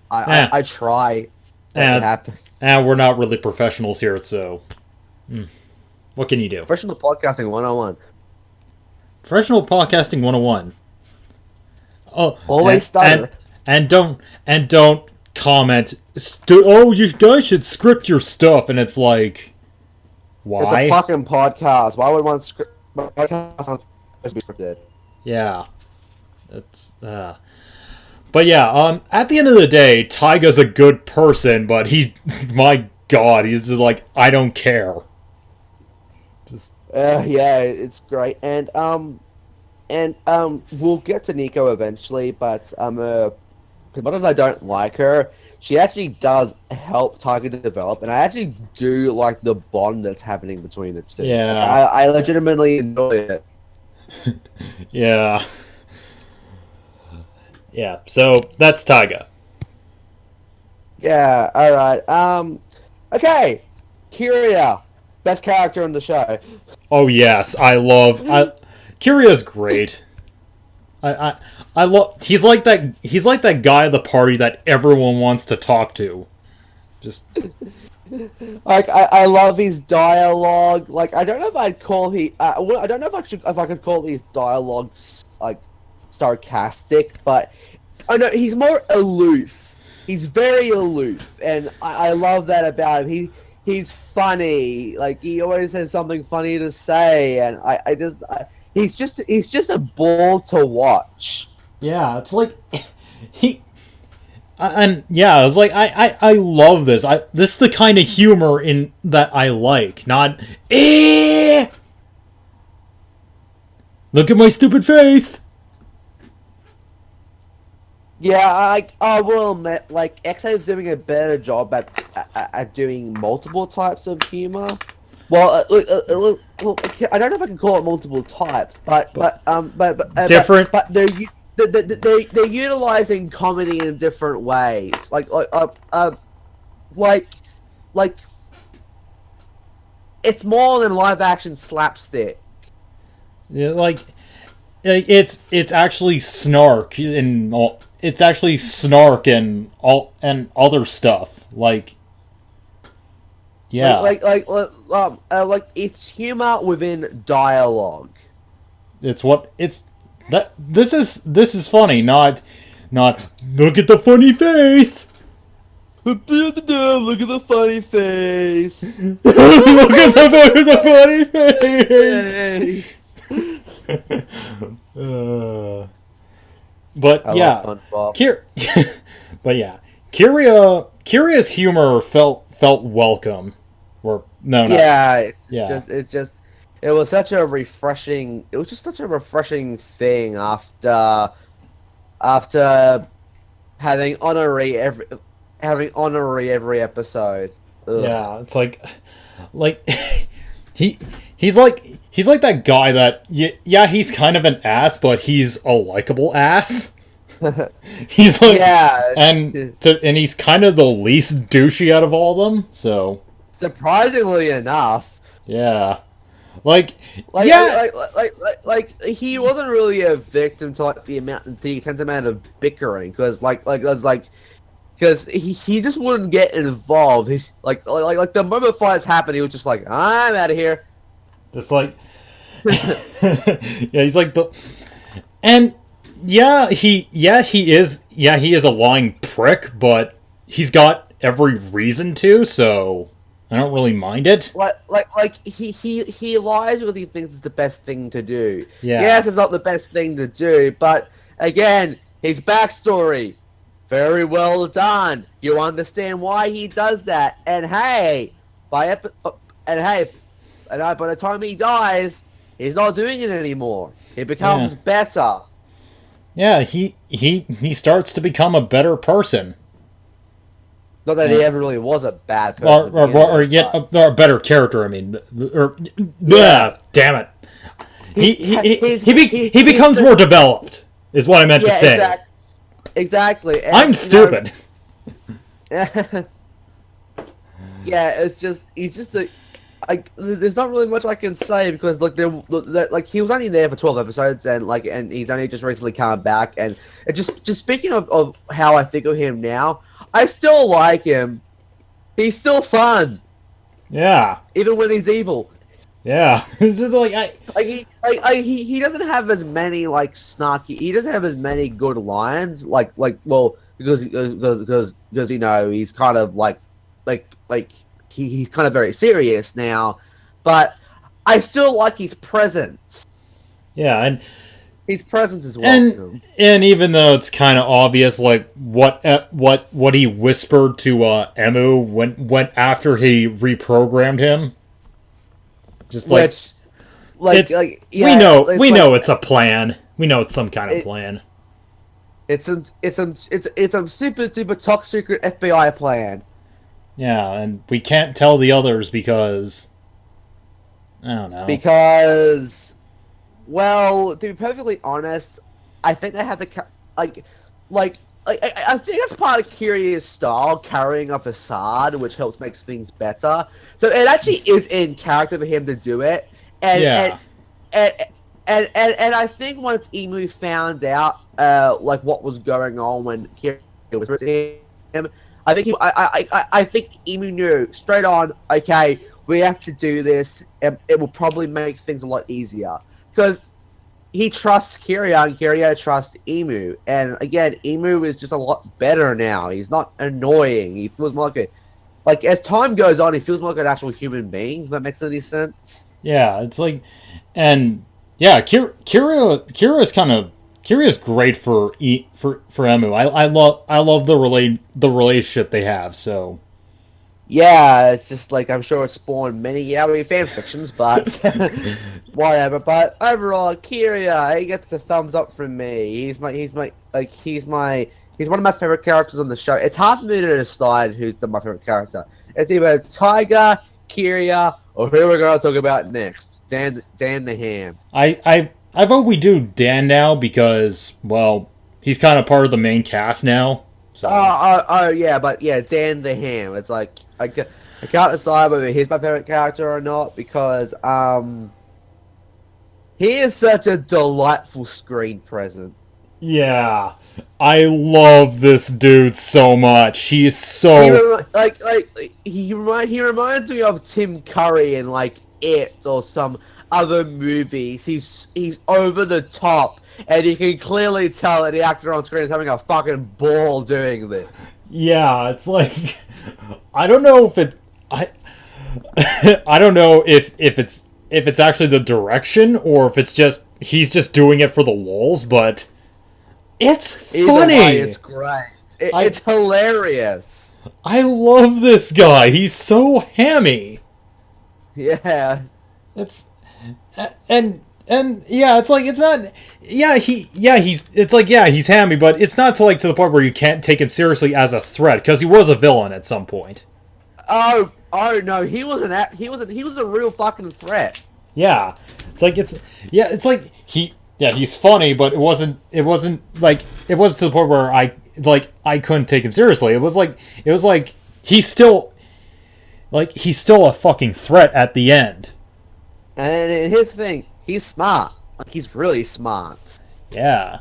I try. It happens. And we're not really professionals here, so what can you do? Professional podcasting 101. Professional podcasting 101. Oh, always stutter. And don't comment. Oh, you guys should script your stuff, and it's like, why? It's a fucking podcast. Why would one script podcast not supposed to be scripted? Yeah, that's But yeah, at the end of the day, Taiga's a good person, but my god, he's just like, I don't care. Just yeah, it's great, and we'll get to Nico eventually, but as much as I don't like her, she actually does help Taiga to develop, and I actually do like the bond that's happening between the two. Yeah, like, I legitimately enjoy it. Yeah. Yeah, so that's Taiga. Yeah, alright. Okay. Kiria. Best character in the show. Oh yes, Kiria's great. I love he's like that guy at the party that everyone wants to talk to. Just Like I love his dialogue. Like I don't know if I'd call I don't know if I could call his dialogue like sarcastic, but I know he's more aloof. He's very aloof, and I love that about him. He's funny. Like he always has something funny to say, and he's just a ball to watch. Yeah, it's like he and yeah, it's like I love this. This is the kind of humor in that I like, not eh. Look at my stupid face. Yeah, I will admit, like Ex-Aid is doing a better job at doing multiple types of humor. Well, I don't know if I can call it multiple types, Different. but they're utilizing comedy in different ways. Like it's more than live action slapstick. Yeah, like it's actually snark and all. It's actually snark and all and other stuff. Like yeah, Like it's humor within dialogue. it's what it's that. This is funny. Not look at the funny face. Look at the funny face. Look at the funny face. But I yeah, love SpongeBob. but yeah, Kiria's humor felt welcome. Or no, Yeah, it was such a refreshing. It was just such a refreshing thing after having honorary every episode. Ugh. yeah, it's like he's like that guy that yeah, he's kind of an ass, but he's a likable ass. He's like Yeah, and he's kind of the least douchey out of all of them. So surprisingly enough, yeah, like like yeah, like he wasn't really a victim to like the intense amount of bickering because because he just wouldn't get involved. He's like the moment fights happened, he was just like, I'm out of here. just like yeah, he's like the and he is a lying prick, but he's got every reason to, so I don't really mind it. He lies because he thinks it's the best thing to do. Yeah. Yes, it's not the best thing to do, but again, his backstory, very well done. You understand why he does that, and hey, by the time he dies, he's not doing it anymore. He becomes better. Yeah, he starts to become a better person. Not that he ever really was a bad person. Or a better character, I mean. Yeah, damn it. He becomes more developed, is what I meant to say. Exactly. And, I'm stupid. Yeah, he's just there's not really much I can say because he was only there for 12 episodes and he's only just recently come back and just speaking of how I think of him now, I still like him. He's still fun. Yeah. Even when he's evil. Yeah. It's just he doesn't have as many snarky. He doesn't have as many good lines because you know he's kind of he's kind of very serious now, but I still like his presence. Yeah, and his presence is welcome. And even though it's kind of obvious, like what he whispered to Emu when after he reprogrammed him, just we know it's a plan. We know it's some kind of plan. It's a super duper top secret FBI plan. Yeah, and we can't tell the others because I don't know. Because, well, to be perfectly honest, I think they have the I think that's part of Kiria's style, carrying a facade, which helps make things better. So it actually is in character for him to do it, and I think once Emu found out what was going on when Kiria was with him, I think Emu knew straight on. Okay, we have to do this, and it will probably make things a lot easier because he trusts Kiryu, and Kiryu trusts Emu. And again, Emu is just a lot better now. He's not annoying. He feels more like as time goes on, he feels more like an actual human being. If that makes any sense. Yeah, it's like, and yeah, Kira is kind of Kira is great for Emu. I love the relationship they have. So Yeah, it's just like I'm sure it spawned many fan fictions, but whatever. But overall, Kiryu, he gets a thumbs up from me. He's one of my favorite characters on the show. It's hard for me to decide who's my favorite character. It's either Tiger, Kiryu, or who we're going to talk about next. Dan the Ham. I vote we do Dan now because well he's kind of part of the main cast now. So Yeah, but yeah, Dan the Ham. It's like I can't decide whether he's my favorite character or not because he is such a delightful screen presence. yeah, I love this dude so much. He's so He reminds me of Tim Curry in like It or some other movies. He's over the top, and you can clearly tell that the actor on screen is having a fucking ball doing this. yeah. It's like I don't know if it I don't know if it's actually the direction or if it's just he's just doing it for the lulz, but it's Either funny. way, it's great. It's hilarious. I love this guy. He's so hammy. Yeah. It's and yeah, it's like it's not. He's hammy, but it's not to the point where you can't take him seriously as a threat because he was a villain at some point. Oh no, he was a real fucking threat. Yeah, it's like he's funny, but it wasn't to the point where I couldn't take him seriously. It was like he's still a fucking threat at the end. And here's the thing, he's smart. Like he's really smart. Yeah,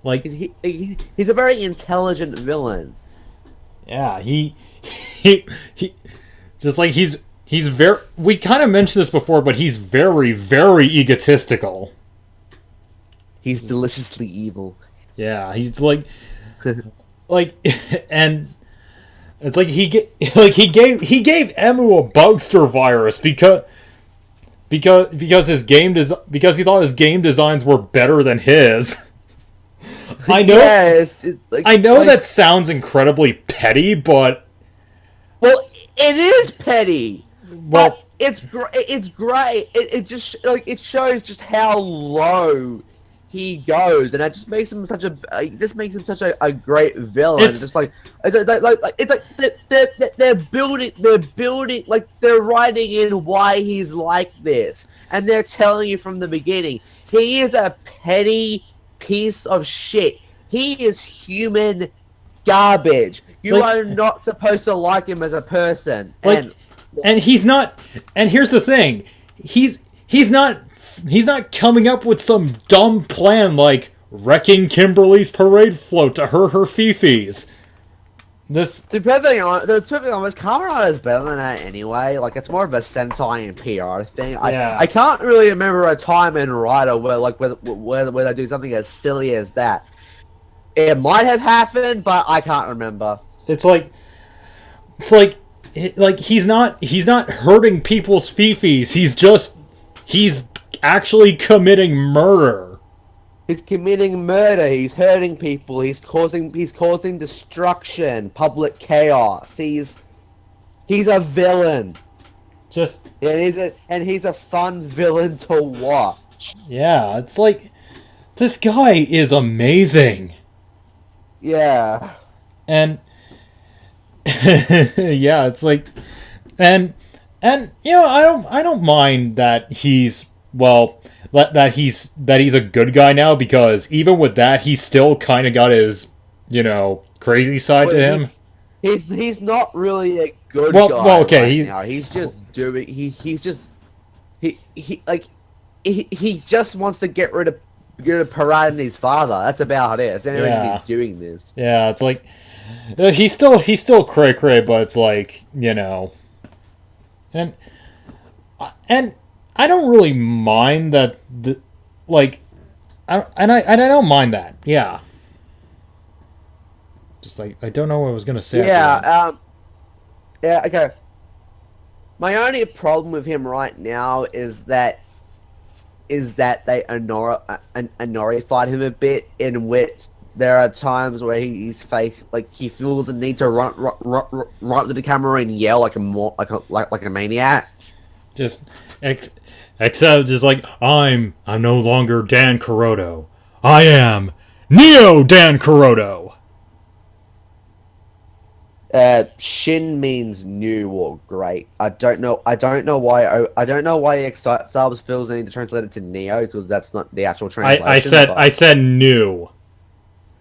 like he's a very intelligent villain. yeah, he just like he's very. We kind of mentioned this before, but he's very very egotistical. He's deliciously evil. Yeah, he's like and it's like he gave Emu a bugster virus because he thought his game designs were better than his. I know. Yeah, I know that sounds incredibly petty, but well, it is petty. well, but it's great. It just it shows just how low he goes, and it just makes him such a great villain. It's just they're building like they're writing in why he's like this, and they're telling you from the beginning he is a petty piece of shit. He is human garbage. You are not supposed to like him as a person. And he's not. And here's the thing: he's not coming up with some dumb plan like wrecking Kimberly's parade float to hurt her fifis. To be perfectly honest, Kamen Rider is better than that anyway. Like it's more of a Sentai and PR thing. I can't really remember a time in Rider where they do something as silly as that. It might have happened, but I can't remember. It's like he's not hurting people's fifis. He's actually committing murder. He's committing murder. He's hurting people. He's causing destruction, public chaos. He's a villain. And he's a fun villain to watch. Yeah, it's like this guy is amazing. Yeah. And yeah, it's like and you know, I don't mind that he's that he's a good guy now, because even with that he still kind of got his, you know, crazy side to him. He's not really a good guy. Well, okay, now. He's just doing he just wants to get rid of Parade and his father. That's about it. That's the only reason he's doing this. Yeah, it's like He's still cray cray, but it's like, and and I don't really mind that like I don't mind that. Yeah. Just like I don't know what I was gonna say at the Yeah, end. yeah, okay. My only problem with him right now is that they honorified him a bit, in which there are times where he's faced like he feels the need to run to the camera and yell like a maniac. Just ex- except just like I'm no longer Dan Kuroto. I am Neo Dan Kuroto. Shin means new or great. I don't know. I don't know why Subs feels the need to translate it to Neo, because that's not the actual I translation. said But I said new.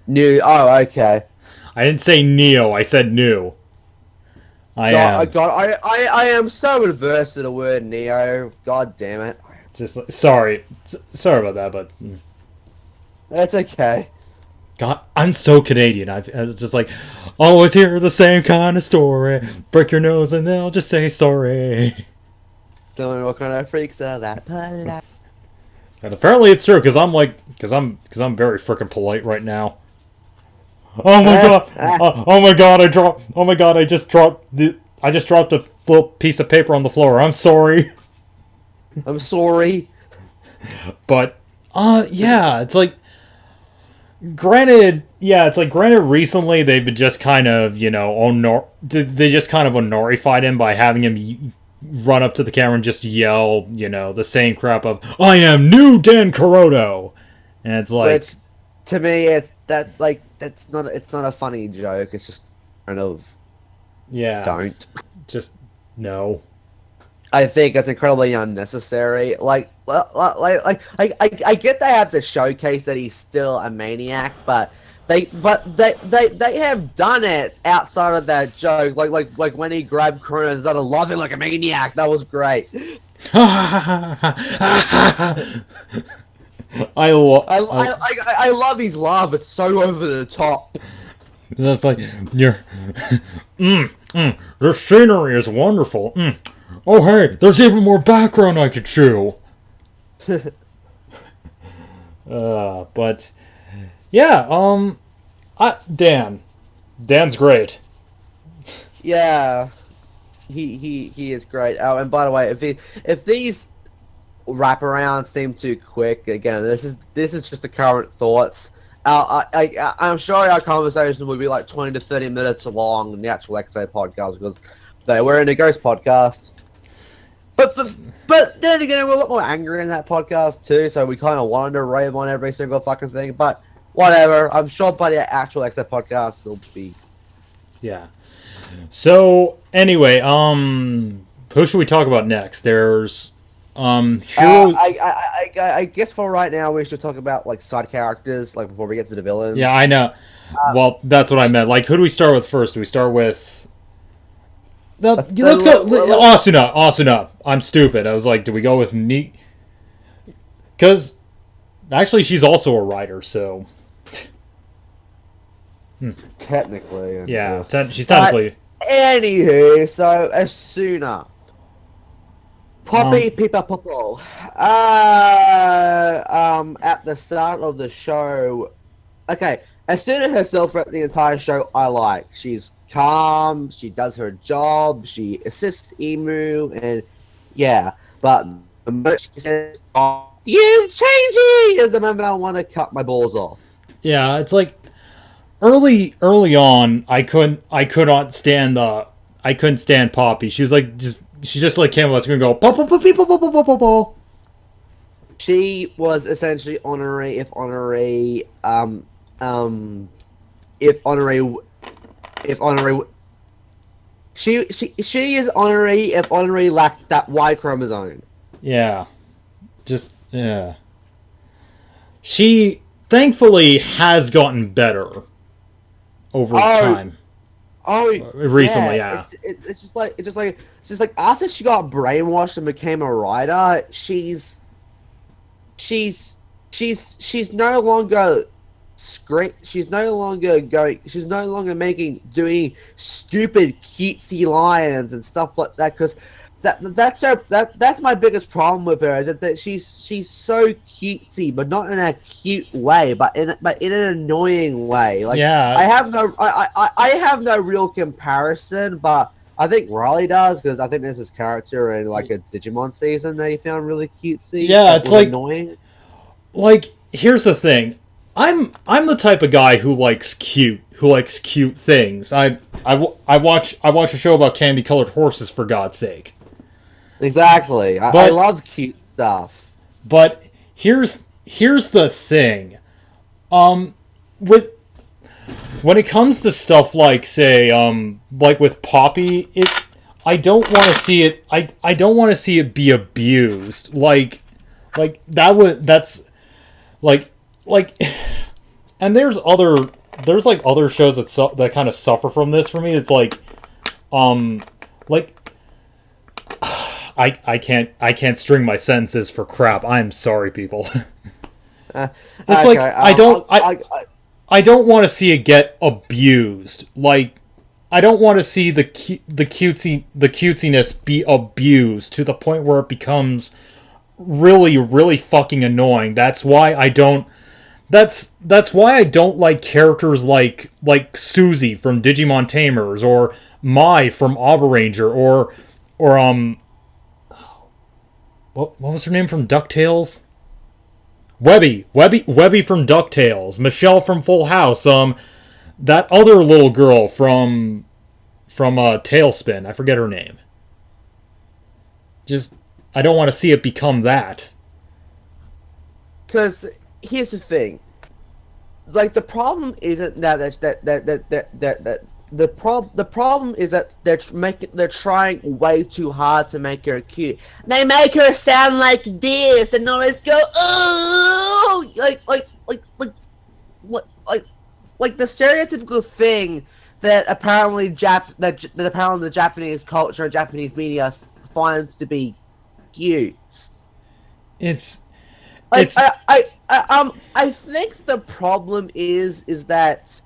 new. Oh, okay. I didn't say Neo. I said new. I am. I am so adverse to the word Neo. God damn it. Just sorry, sorry about that, but That's okay. God, I'm so Canadian. It's just like always hear the same kind of story. Break your nose and they'll just say sorry. Tell me what kind of freaks are that polite. And apparently it's true because I'm very freaking polite right now. Oh my god! Oh my god! Oh my god! I just dropped a little piece of paper on the floor. I'm sorry, I'm sorry. but yeah, it's like granted recently they've been just kind of they just kind of honorified him by having him run up to the camera and just yell the same crap of I am new Dan Kuroto, and it's like Which, to me, it's not a funny joke. It's just kind of yeah, don't. just no. I think it's incredibly unnecessary. I get they have to showcase that he's still a maniac, but they have done it outside of that joke. Like when he grabbed Chronos and started laughing like a maniac. That was great. I love. I love his laugh. It's so over the top. That's like you're. The scenery is wonderful. Oh hey, there's even more background I could chew. But yeah, Dan's great. Yeah, he is great. Oh, and by the way, if these wraparounds seem too quick, again, this is just the current thoughts. I'm sure our conversation will be like 20 to 30 minutes long in the actual Ex-Aid podcast, because we're in a ghost podcast. But then again, we're a lot more angry in that podcast too, so we kind of wanted to rave on every single fucking thing. But whatever, I'm sure by the actual Ex-Aid podcast it'll be. Yeah. So anyway, who should we talk about next? There's Hero. I guess for right now we should talk about like side characters, like before we get to the villains. Yeah, I know. Well, that's what I meant. Like, who do we start with first? Do we start with? Let's go. Asuna. I'm stupid. I was like, do we go with me? Because actually, she's also a writer, so. Technically. Yeah, she's technically. Anywho, so Asuna. Poppy Pippa Popo. At the start of the show. Okay, Asuna herself throughout the entire show, I like. She's calm, she does her job, she assists Emu, and yeah. But the moment she says, oh, you changing, is the moment I want to cut my balls off. Yeah, it's like early on, I couldn't stand Poppy. She was like she just like came up and go pop pop pop pop pop pop pop pop. She was essentially honorary if honorary if honorary she is honorary if honorary lacked that Y chromosome. Yeah. Just yeah. She thankfully has gotten better over time. Oh, recently, yeah. It's just like after she got brainwashed and became a writer, she's no longer She's no longer going. She's no longer doing stupid cutesy lines and stuff like that. Because that's my biggest problem with her. Is that she's so cutesy, but not in a cute way, but in an annoying way. Like Yeah. I have no real comparison, but I think Riley does, because I think there's this character in like a Digimon season that he found really cutesy. Yeah, it's like annoying. Like, here's the thing. I'm the type of guy who likes cute things. I watch a show about candy colored horses, for God's sake. Exactly. I love cute stuff. But here's the thing. With when it comes to stuff like, say, like with Poppy, I don't want to see it. I don't want to see it be abused. Like that's like and there's like other shows that kind of suffer from this for me. It's like I can't string my sentences for crap. I'm sorry, people. It's okay, like I don't want to see it get abused. Like, I don't want to see the cutesiness be abused to the point where it becomes really, really fucking annoying. That's why I don't. That's why I don't like characters like Susie from Digimon Tamers, or Mai from Abaranger, or what was her name from DuckTales? Webby from DuckTales, Michelle from Full House, that other little girl from Tailspin, I forget her name. Just, I don't want to see it become that. Because here's the thing, like the problem isn't that the problem is that they're trying way too hard to make her cute. They make her sound like this and always go oh like the stereotypical thing that apparently the Japanese culture and Japanese media finds to be cute. I think the problem is that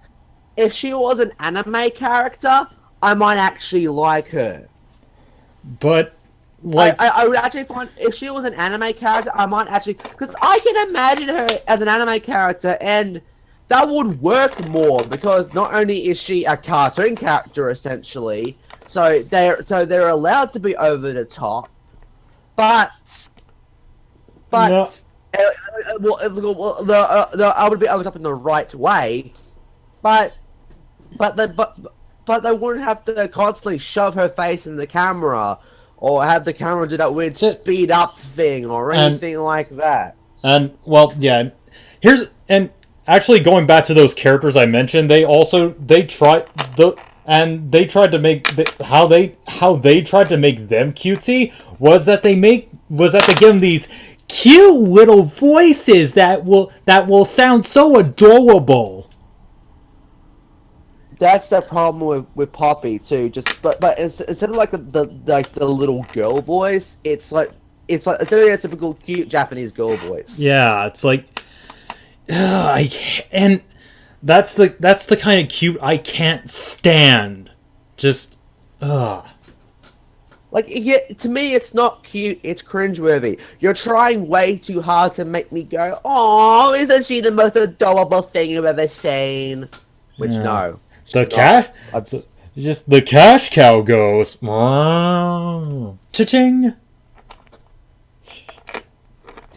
if she was an anime character, I might actually like her. But like, I would actually find, if she was an anime character, I might actually, because I can imagine her as an anime character, and that would work more, because not only is she a cartoon character essentially, so they're allowed to be over the top, but no. I would be over the top in the right way, but they wouldn't have to constantly shove her face in the camera, or have the camera do that weird speed up thing, or anything like that. And well, yeah. And actually, going back to those characters I mentioned, they tried to make how they tried to make them cutesy was that they give them these cute little voices that will sound so adorable. That's the problem with Poppy too. But instead of like the little girl voice, it's like a stereotypical cute Japanese girl voice. Yeah, it's like, and that's the kind of cute I can't stand. Just, Like, yeah, to me, it's not cute. It's cringeworthy. You're trying way too hard to make me go, "Oh, isn't she the most adorable thing you've ever seen?" Which no. The cat, just the cash cow goes, cha-ching.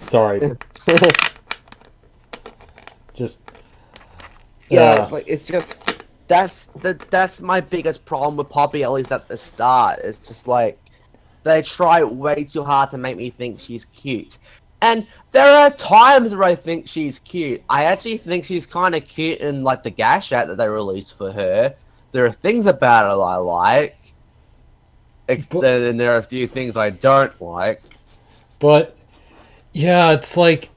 Sorry. Just yeah, like it's just that's my biggest problem with Poppy, at least at the start. It's just like they try way too hard to make me think she's cute. And there are times where I think she's cute. I actually think she's kind of cute in like the Gashat that they released for her. There are things about her I like. Then there are a few things I don't like. But yeah, it's like,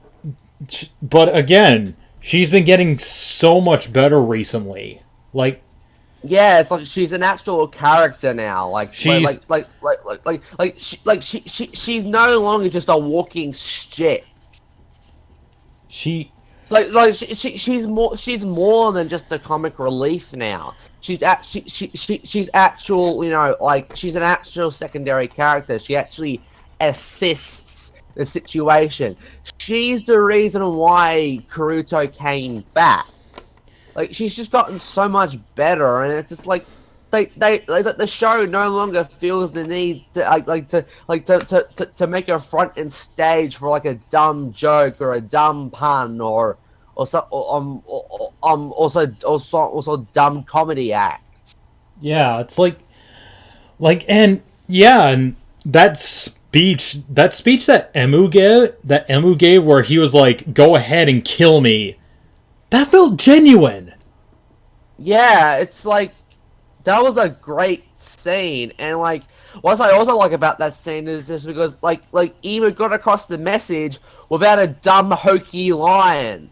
but again, she's been getting so much better recently. Like, yeah, it's like she's an actual character now. Like she's she's no longer just a walking shit. She She's more than just a comic relief now. She's actual, you know, like she's an actual secondary character. She actually assists the situation. She's the reason why Kuroto came back. Like she's just gotten so much better, and it's just like the show no longer feels the need to make a front and stage for like a dumb joke or a dumb pun or also dumb comedy act. Yeah, it's and yeah, and that speech that Emu gave, where he was like, "Go ahead and kill me," that felt genuine. Yeah, it's like that was a great scene, and like what I also like about that scene is just because like Emu got across the message without a dumb hokey line.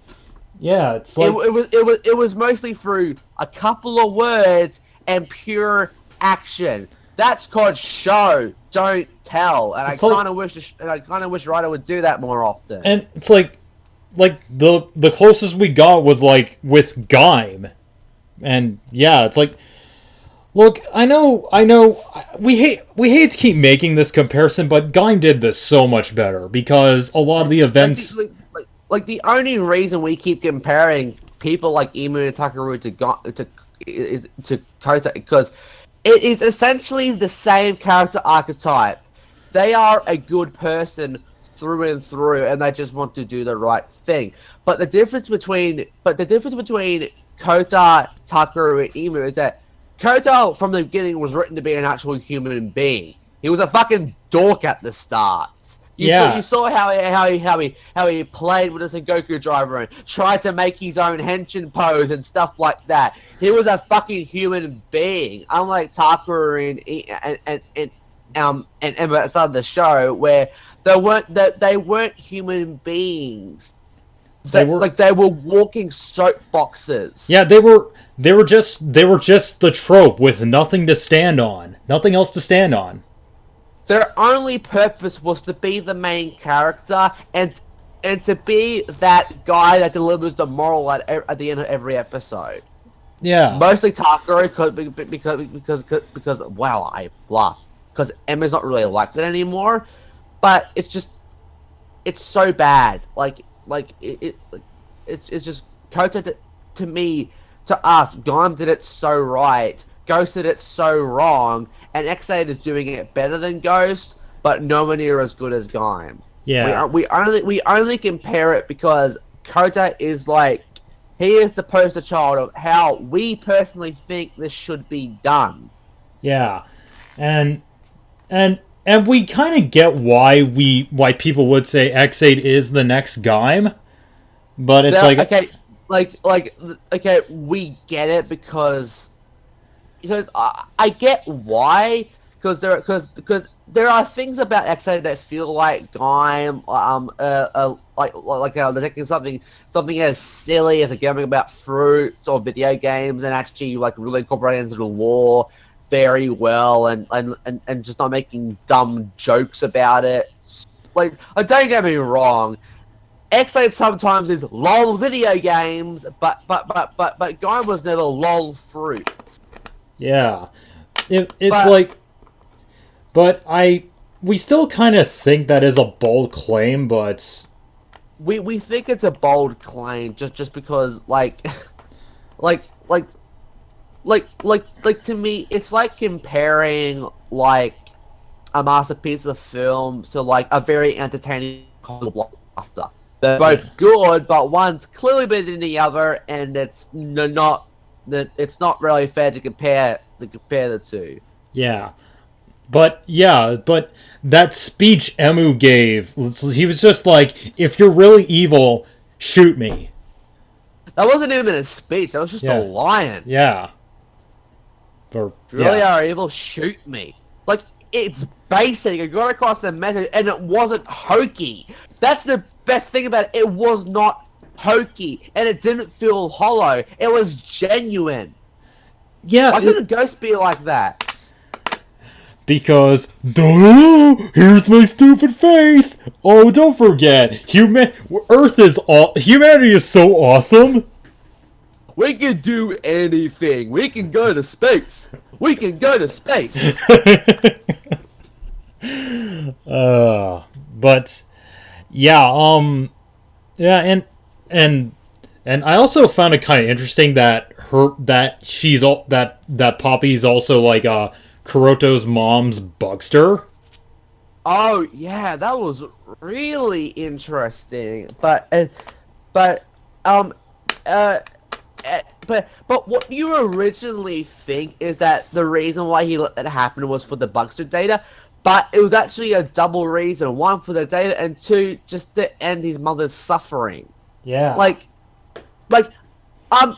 Yeah, it's like It was mostly through a couple of words and pure action. That's called show, don't tell. And I kind of wish Ryder would do that more often. And it's like the closest we got was like with Gaim, and yeah, it's like, look, I know, we hate to keep making this comparison, but Gaim did this so much better because a lot of the events. Like the only reason we keep comparing people like Emu and Takaru to Kota because it is essentially the same character archetype. They are a good person through and through, and they just want to do the right thing. But the difference between Kota, Takaru, and Emu is that Kota from the beginning was written to be an actual human being. He was a fucking dork at the start. You saw how he played with a Sengoku driver and tried to make his own henshin pose and stuff like that. He was a fucking human being, unlike Takaru and Emma at the start of the show, where they weren't human beings. They were walking soapboxes. Yeah, they were just the trope with nothing to stand on, nothing else to stand on. Their only purpose was to be the main character and to be that guy that delivers the moral at the end of every episode. Yeah. Mostly Takaru because wow, because Emma's not really like that anymore. But it's so bad. It's just Kota to me, to us. Gaim did it so right. Ghost did it so wrong, and Ex-Aid is doing it better than Ghost, but nowhere near as good as Gaim. Yeah. We only compare it because Kota is like, he is the poster child of how we personally think this should be done. Yeah, and we kind of get why people would say Ex-Aid is the next Gaim, but it's okay, we get it because I get why, because there are things about Ex-Aid that feel like Gaim, they're taking something as silly as a game about fruits or video games and actually like really incorporating into the lore very well and just not making dumb jokes about it. Like, don't get me wrong, Ex-Aid sometimes is lol video games, but Gaim was never lol fruit. Yeah, we still kind of think that is a bold claim, but we think it's a bold claim just because like to me it's like comparing like a masterpiece of film to like a very entertaining blockbuster. They're both good, but one's clearly better than the other, and it's not really fair to compare the two. Yeah, but that speech Emu gave, he was just like, "If you're really evil, shoot me." That wasn't even a speech. That was just a line. Yeah. If you really are evil, shoot me. Like, it's basic. It got across the message, and it wasn't hokey. That's the best thing about it. It was not hokey, and it didn't feel hollow. It was genuine. Yeah. Why couldn't Ghost be like that? because duh, here's my stupid face. Oh, don't forget, humanity is so awesome. We can do anything. We can go to space. We can go to space. But yeah, yeah, and I also found it kind of interesting that that Poppy's also like Kuroto's mom's bugster. Oh yeah, that was really interesting. But um uh. But what you originally think is that the reason why he let that happen was for the bugster data, but it was actually a double reason: one for the data, and two just to end his mother's suffering. Yeah. Like, like, and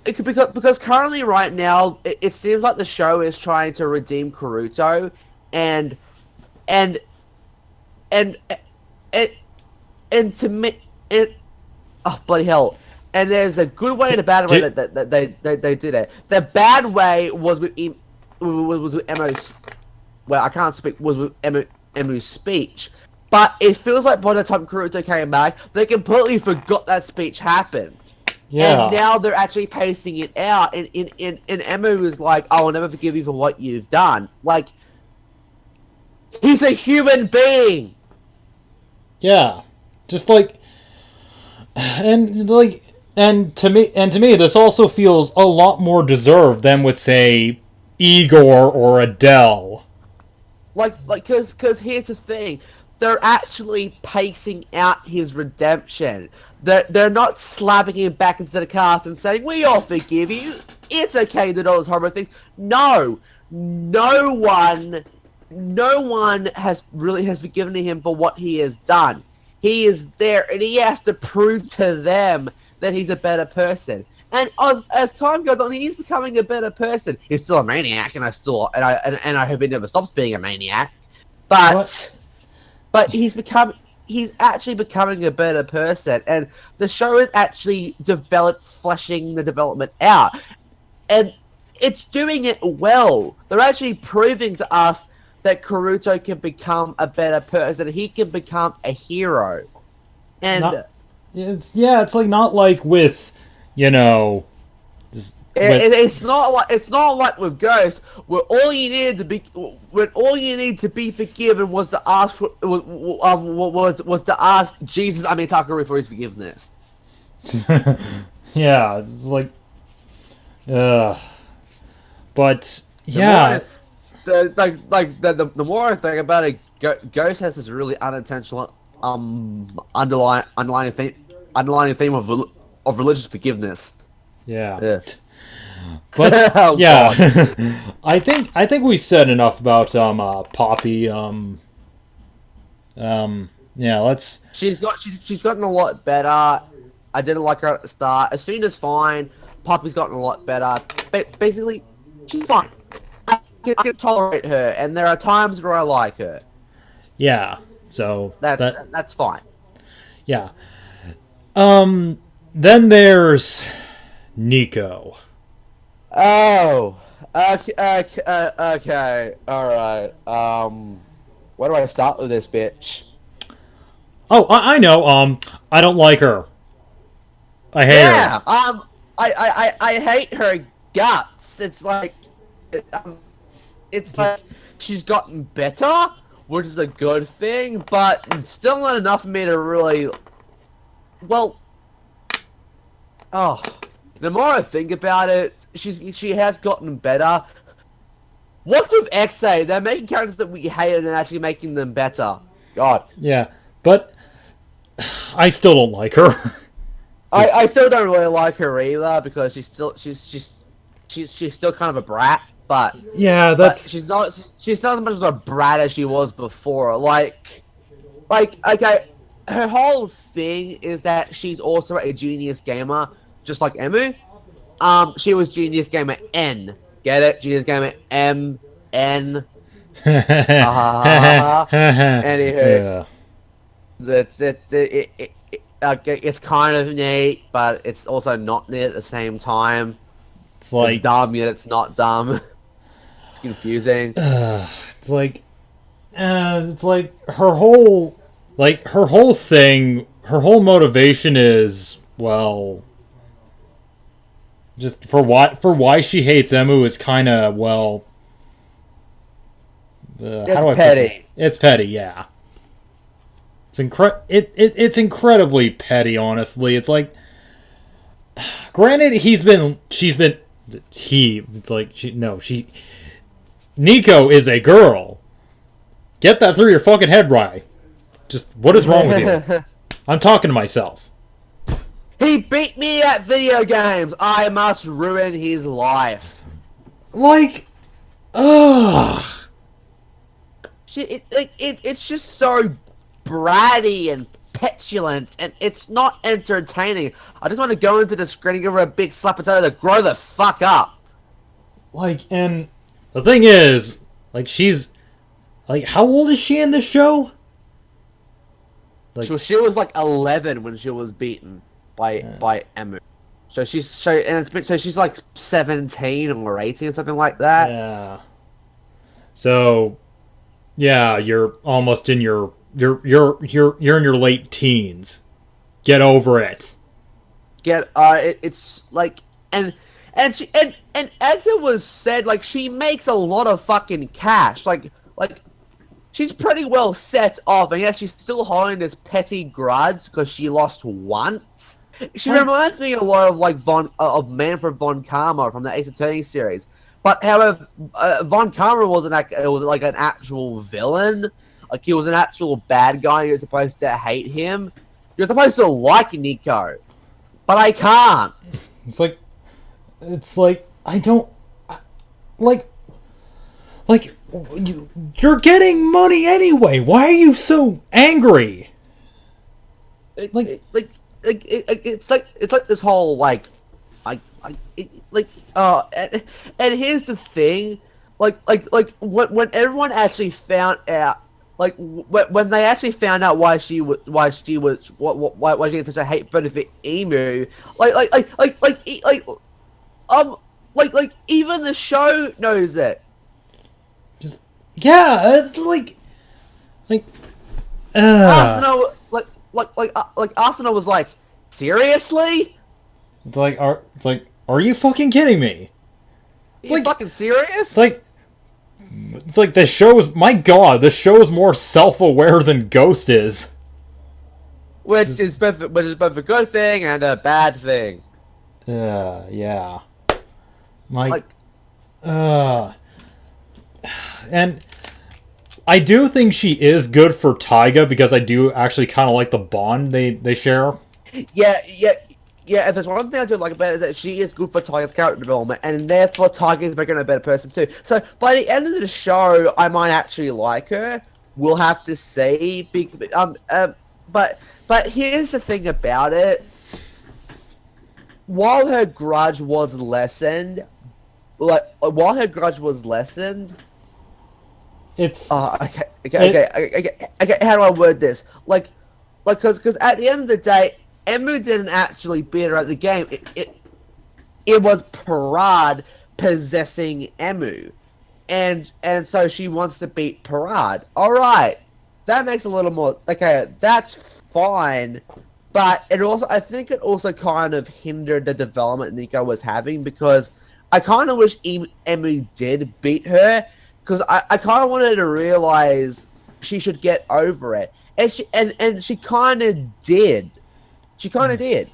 because currently right now it seems like the show is trying to redeem Kuruto, and and and and, and to me it, oh bloody hell. And there's a good way and a bad way that they did it. The bad way was with Emo's. Well, I can't speak. Was with Emu's speech, but it feels like by the time Kuruto came back, they completely forgot that speech happened. Yeah. And now they're actually pacing it out. And Emu is like, "I will never forgive you for what you've done." Like, he's a human being. Yeah. Just like, and to me, this also feels a lot more deserved than with, say, Igor or Adele. Because here's the thing, they're actually pacing out his redemption. They're not slapping him back into the cast and saying, "We all forgive you. It's okay to do all the horrible things." No, no one has forgiven him for what he has done. He is there, and he has to prove to them that he's a better person. And as time goes on, he's becoming a better person. He's still a maniac, and I hope he never stops being a maniac. But he's actually becoming a better person, and the show is actually fleshing the development out, and it's doing it well. They're actually proving to us that Kuruto can become a better person. He can become a hero, and it's like not like with, just it's not like with Ghost, where all you needed to be forgiven was to ask was to ask Jesus, I mean Takari, for his forgiveness. Yeah, it's like, but yeah. The more I think about it, Ghost has this really unintentional underlying theme of religious forgiveness. Yeah. But Oh, yeah, I think we said enough about Poppy. Yeah, let's. She's gotten a lot better. I didn't like her at the start. As soon as fine, Poppy's gotten a lot better. Basically, she's fine. I can tolerate her, and there are times where I like her. Yeah, so that's fine. Yeah. Then there's Nico. Oh, okay, all right. Where do I start with this bitch? Oh, I know. I don't like her. I hate her. I hate her guts. It's like she's gotten better, which is a good thing, but still not enough for me to really. Well, the more I think about it, she has gotten better. What's with Ex-Aid? They're making characters that we hated and actually making them better. God. Yeah, but I still don't like her. I still don't really like her either because she's still kind of a brat. But yeah, but she's not as much of a brat as she was before. Like okay, her whole thing is that she's also a genius gamer, just like Emu. She was Genius Gamer N. Get it? Genius Gamer M N. Anywho, it's kind of neat, but it's also not neat at the same time. It's like it's dumb yet it's not dumb. confusing. It's like her whole thing, her whole motivation is, well, just for why she hates Emu is kind of, well, how It's do I put petty. it? It's petty, yeah. It's incredibly petty, honestly. It's like, granted, Nico is a girl. Get that through your fucking head, Rye. Just, what is wrong with you? I'm talking to myself. He beat me at video games. I must ruin his life. Like, ugh. It's just so bratty and petulant, and it's not entertaining. I just want to go into the screen and give her a big slap and tell her to grow the fuck up. Like, and the thing is, like, she's, like, how old is she in this show? Like, she was like 11 when she was beaten by Emu. So she's like 17 or 18 or something like that. Yeah. So, yeah, you're almost in you're in your late teens. Get over it. It's like and as it was said, like, she makes a lot of fucking cash. Like she's pretty well set off, and yet she's still holding this petty grudge because she lost once. She reminds me a lot of like of Manfred von Karma from the Ace Attorney series. But however, von Karma was like an actual villain. Like, he was an actual bad guy. You're supposed to hate him. You're supposed to like Nico, but I can't. It's like I don't like you're getting money anyway. Why are you so angry? It's like this whole and here's the thing, when everyone actually found out, like when they actually found out why she had such a hate for Emu, even the show knows it. Just, yeah, it's like Arsenal, Arsenal was like, seriously? It's like, are you fucking kidding me? Are you fucking serious? It's like the show's, my god, the show's more self-aware than Ghost is. Which is both a good thing and a bad thing. Yeah. And I do think she is good for Taiga because I do actually kind of like the bond they share. Yeah. If there's one thing I do like about it is that she is good for Taiga's character development, and therefore Taiga is making her a better person too. So by the end of the show, I might actually like her. We'll have to see. But here's the thing about it. While her grudge was lessened, it's okay. How do I word this? Because at the end of the day, Emu didn't actually beat her at the game. It was Parade possessing Emu, and so she wants to beat Parade. All right, so that makes a little more okay. That's fine, but I think it also kind of hindered the development Nico was having, because I kind of wish Emu did beat her, because I kind of wanted to realize she should get over it, and she kind of did. She kind of did.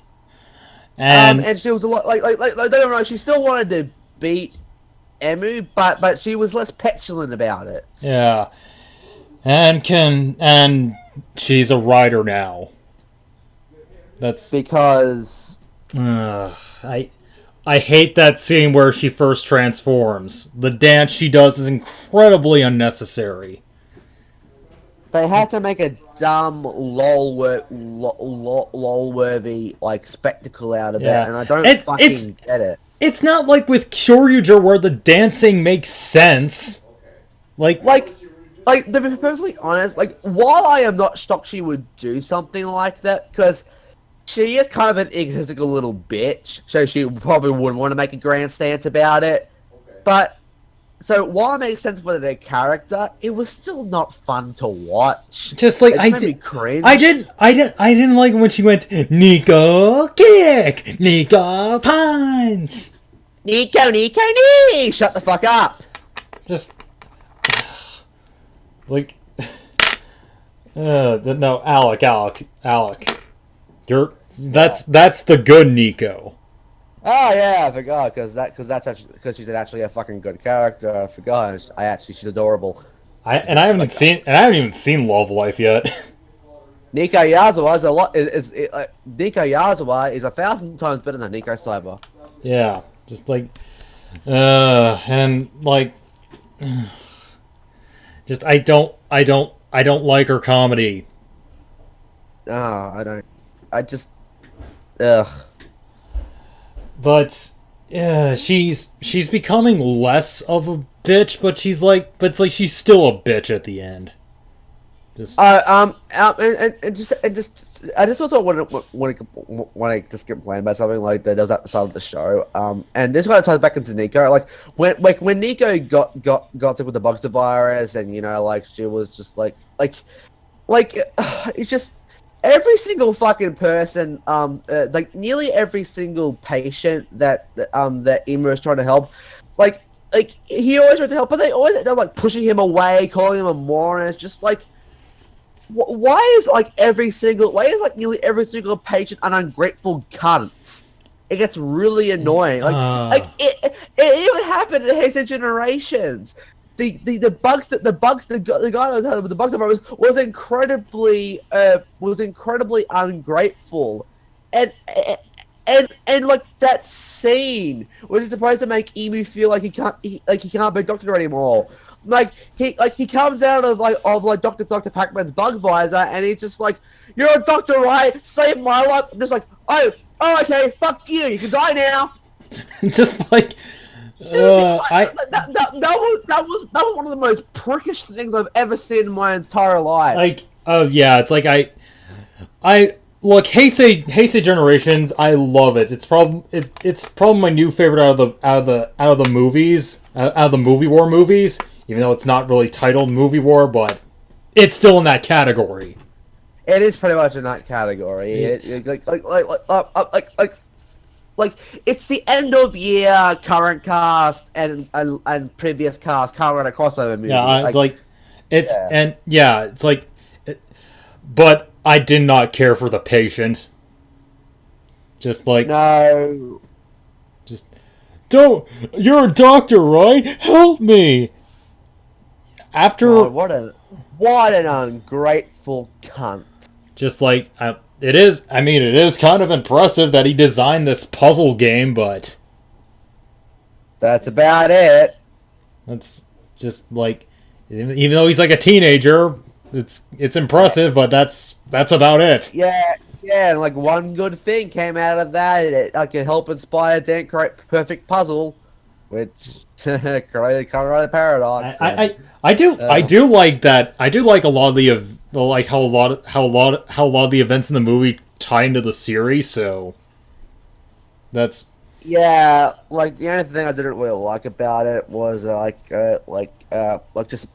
And she was a lot don't get me wrong, she still wanted to beat Emu, but she was less petulant about it. Yeah. And she's a rider now. That's because I hate that scene where she first transforms. The dance she does is incredibly unnecessary. They had to make a dumb lol-worthy like spectacle out of it, and I don't fucking get it. It's not like with Kyoryuger where the dancing makes sense. Like to be perfectly honest, while I am not shocked she would do something like that, because she is kind of an egotistical little bitch, so she probably wouldn't want to make a grand stance about it. But So while it makes sense for their character, it was still not fun to watch. Just like It just made me cringe. I didn't like when she went Nico kick, Nico punch. Nico, Nico, Nico! Shut the fuck up! Just like no, Alec. You're that's the good Nico. Oh yeah, I forgot because she's actually a fucking good character. I forgot. She's adorable. I haven't even seen Love Life yet. Nico Yazawa is a lot. Nico Yazawa is 1,000 times better than Nico Cyber. Yeah, just like and like just I don't like her comedy. Oh, I don't. I just. Ugh. But yeah, she's becoming less of a bitch, but it's like she's still a bitch at the end. Just I just also want to just complain about something like that was at the start of the show. And this kind of ties back into Nico. Like when Nico got sick with the bugster virus, and like she was just like it's just every single fucking person, like nearly every single patient that Ema is trying to help, like he always tried to help, but they always end up like pushing him away, calling him a moron. It's just like. Why is nearly every single patient an ungrateful cunt? It gets really annoying. It even happened in Heisei Generations. The guy that was having the bugster virus was incredibly ungrateful, and like that scene which is supposed to make Emu feel like he can't be a doctor anymore. Like he comes out of Dr. Pac-Man's bug visor, and he's just like, "You're a doctor, right? Save my life." I'm just like, oh, okay, fuck you. You can die now. Just like that was one of the most prickish things I've ever seen in my entire life. like yeah, it's like I look Heisei Generations. I love it. It's probably my new favorite out of the movies, out of the movie war movies. Even though it's not really titled Movie War, but it's still in that category. It is pretty much in that category. Like it's the end of year current cast and previous cast Kamen Rider crossover movie. Yeah, it's like, but I did not care for the patient. Just like no, just don't. You're a doctor, right? Help me. After what an ungrateful cunt. Just like it is. I mean, it is kind of impressive that he designed this puzzle game, but that's about it. That's just like, even though he's like a teenager, it's impressive, but that's about it. Yeah, and like one good thing came out of that. It could help inspire Dan to create perfect puzzle, which created Kamen Rider Paradox. I do like that. I do like a lot of how a lot of the events in the movie tie into the series. So that's like the only thing I didn't really like about it was just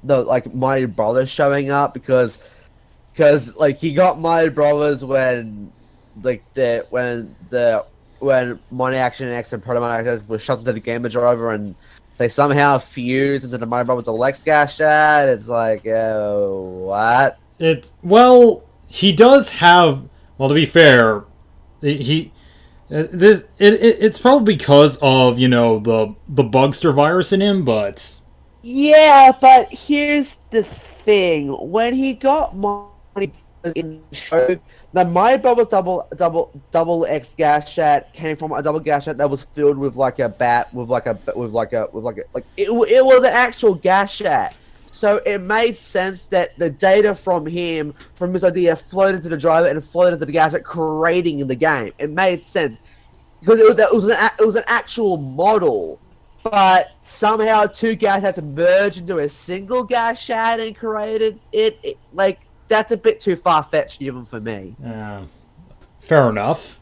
the Mighty Brothers showing up because like he got Mighty Brothers when Money Action X and Proto Money Action was shot into the Game Driver, and they somehow fused into the Mighty Brothers Alex Gashat. It's like, what? He does have. Well, to be fair, it's probably because of the bugster virus in him, but yeah. But here's the thing: when he got Money in the show, the Mighty Brothers double X Gashat came from a double Gashat that was filled with like a bat it was an actual Gashat. So it made sense that the data from his idea floated to the driver and floated to the Gashat, creating in the game. It made sense because it was an actual model. But somehow two Gashats merged into a single Gashat and created it like. That's a bit too far-fetched even for me. fair enough.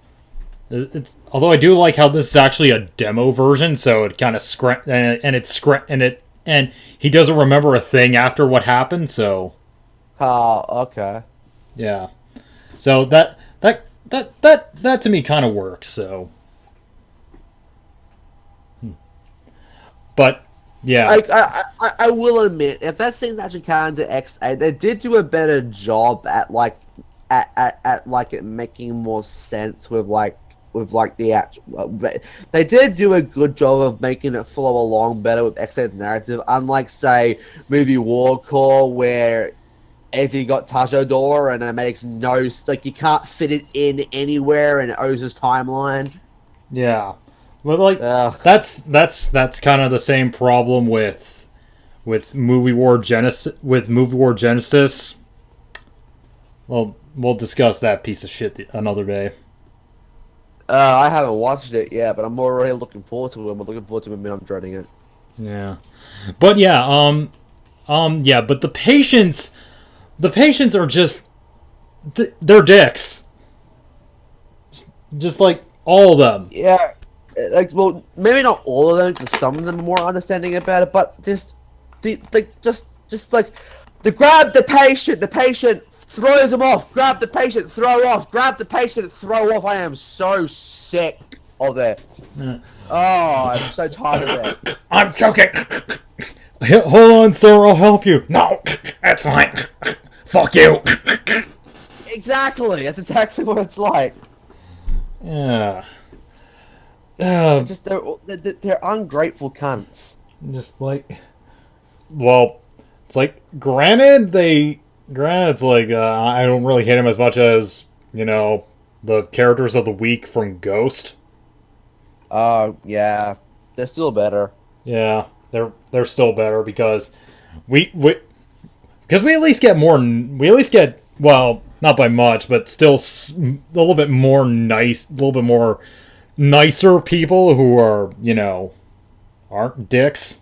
Although I do like how this is actually a demo version, so it kind of and he doesn't remember a thing after what happened. So Oh, okay. yeah, so that to me kind of works. So, but yeah, I will admit, if that seems actually kind of X8, they did do a better job at like at like it making more sense with like the actual. They did do a good job of making it follow along better with X8's narrative, unlike say movie War Core where Eddie got Tajodor and it makes no like you can't fit it in anywhere in Oz's timeline. yeah. Well, like Ugh. that's kind of the same problem with Movie War Genesis. Well, we'll discuss that piece of shit another day. I haven't watched it yet, but I'm already looking forward to it. I'm looking forward to it, and I'm dreading it. Yeah, but yeah, yeah, but the patients are just they're dicks. Just like all of them. Yeah, like well, maybe not all of them, because some of them are more understanding about it. But just just like to grab the patient throws him off. Grab the patient, throw off. Grab the patient, throw off. I am so sick of it. Yeah. Oh, I'm so tired of it. I'm choking. Hold on, sir. I'll help you. No, that's fine. Fuck you. Exactly. That's exactly what it's like. Yeah. Just they're ungrateful cunts. Just like, well, it's like granted it's like I don't really hate him as much as the characters of the week from Ghost. Oh yeah, they're still better. Yeah, they're still better because we because we at least get well, not by much, but still a little bit more nice, a little bit more nicer people who are aren't dicks.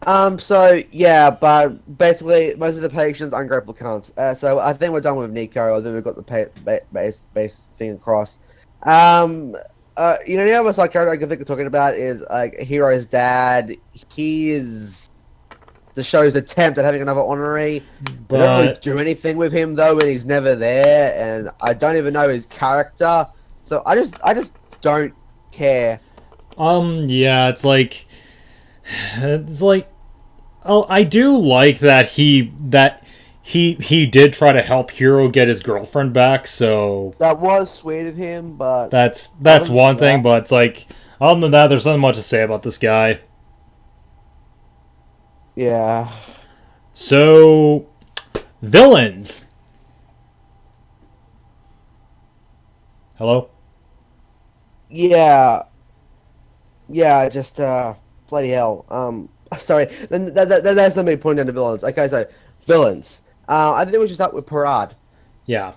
So yeah, but basically most of the patients ungrateful cunts. So I think we're done with Nico. I think we've got the base thing across. The other side character I can think of talking about is like Hero's dad. He is the show's attempt at having another honorary. They don't really do anything with him though, and he's never there. And I don't even know his character, so I just don't care. Yeah, it's like oh, I do like that he did try to help Hero get his girlfriend back, so That was sweet of him, but that's one thing, but it's like other than that there's nothing much to say about this guy. yeah. So villains. Hello? Yeah. Yeah, just bloody hell. Sorry. That's not me pointing down the villains. Okay, so villains. I think we should start with Parad. Yeah.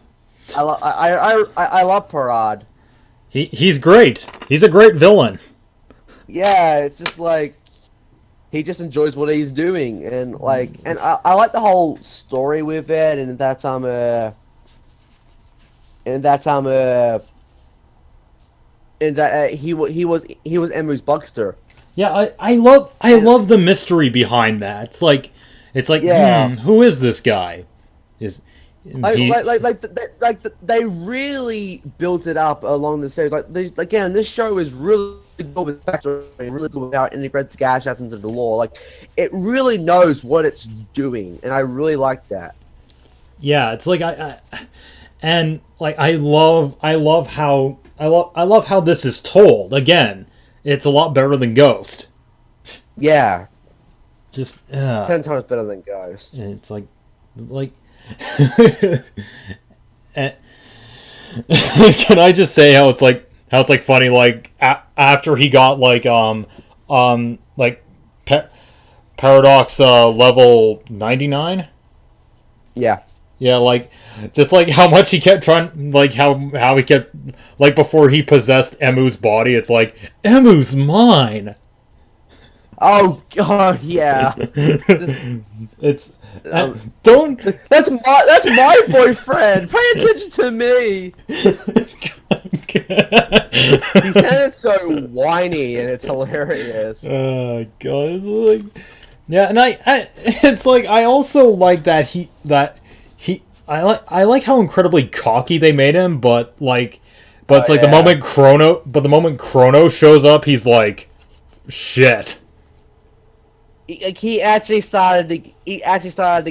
I love Parad. He's great. He's a great villain. Yeah, it's just like he just enjoys what he's doing, and I like the whole story with it, and that he was Emu's bugster. Yeah, I love the mystery behind that. It's like Yeah. who is this guy? Is he, They really built it up along the series. Again, this show is really good with backstory, really good with how it integrates the gas shots into the lore. Like, it really knows what it's doing, and I really like that. yeah, it's like I love how this is told. Again, it's a lot better than Ghost. Yeah, Just 10 times better than Ghost. and it's like Eh, can I just say how it's like funny after he got paradox level 99. Yeah. Yeah, just like how much he kept trying, how he kept before he possessed Emu's body, it's like Emu's mine. Oh God, yeah. It's don't That's my boyfriend. Pay attention to me. He sounded so whiny, and it's hilarious. Oh god, it's like, yeah, and it's like I also like I like how incredibly cocky they made him, but it's like Yeah. the moment Chrono shows up, he's like, shit. He actually started to